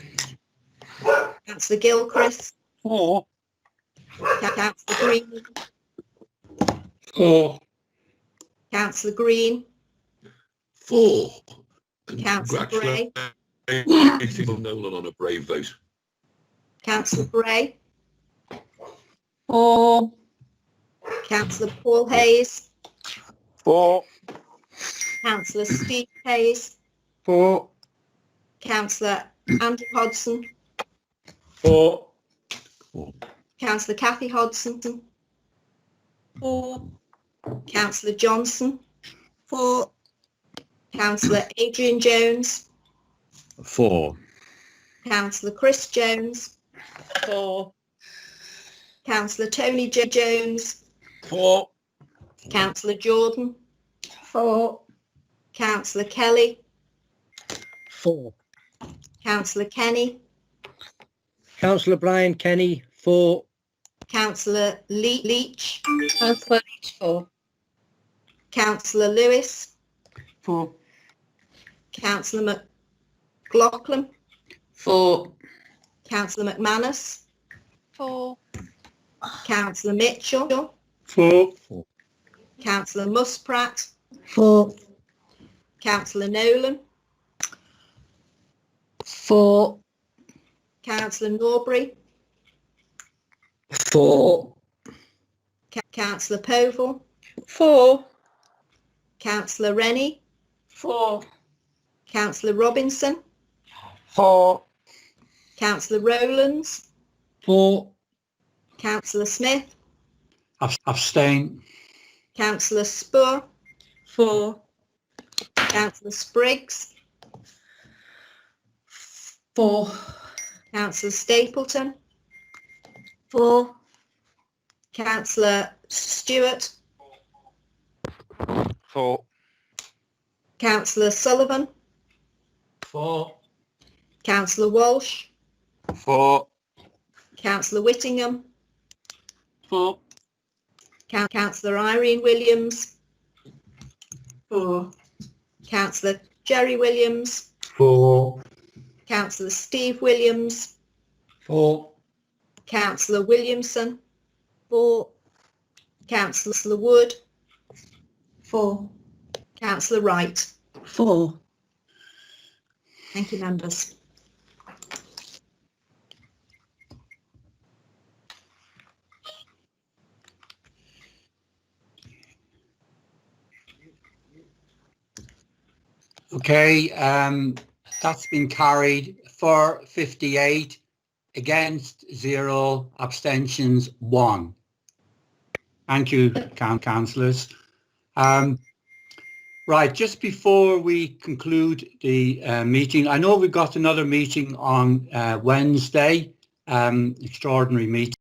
Councillor Gilchrist. 4. Councillor Greaney. 4. Councillor Green. 4. Councillor Bray. Congratulations on Nolan on a brave vote. Councillor Bray. 4. Councillor Paul Hayes. 4. Councillor Steve Hayes. 4. Councillor Andrew Hodson. 4. Councillor Kathy Hodson. 4. Councillor Johnson. 4. Councillor Adrian Jones. 4. Councillor Chris Jones. 4. Councillor Tony Jones. 4. Councillor Jordan. 4. Councillor Kelly. 4. Councillor Kenny. Councillor Brian Kenny, 4. Councillor Leech. Councillor Leech, 4. Councillor Lewis. 4. Councillor McLaughlin. 4. Councillor McManus. 4. Councillor Mitchell. 4. Councillor Muspratt. 4. Councillor Nolan. 4. Councillor Norbury. 4. Councillor Povall. 4. Councillor Rennie. 4. Councillor Robinson. 4. Councillor Rowlands. 4. Councillor Smith. Abstain. Councillor Spoor. 4. Councillor Spriggs. 4. Councillor Stapleton. 4. Councillor Stewart. 4. Councillor Sullivan. 4. Councillor Walsh. 4. Councillor Whittingham. 4. Councillor Irene Williams. 4. Councillor Jerry Williams. 4. Councillor Steve Williams. 4. Councillor Williamson. 4. Councillor Wood. 4. Councillor Wright. 4. Thank you, members. Okay, that's been carried for 58, against 0, abstentions 1. Thank you, councillors. Right, just before we conclude the meeting, I know we've got another meeting on Wednesday, extraordinary meeting.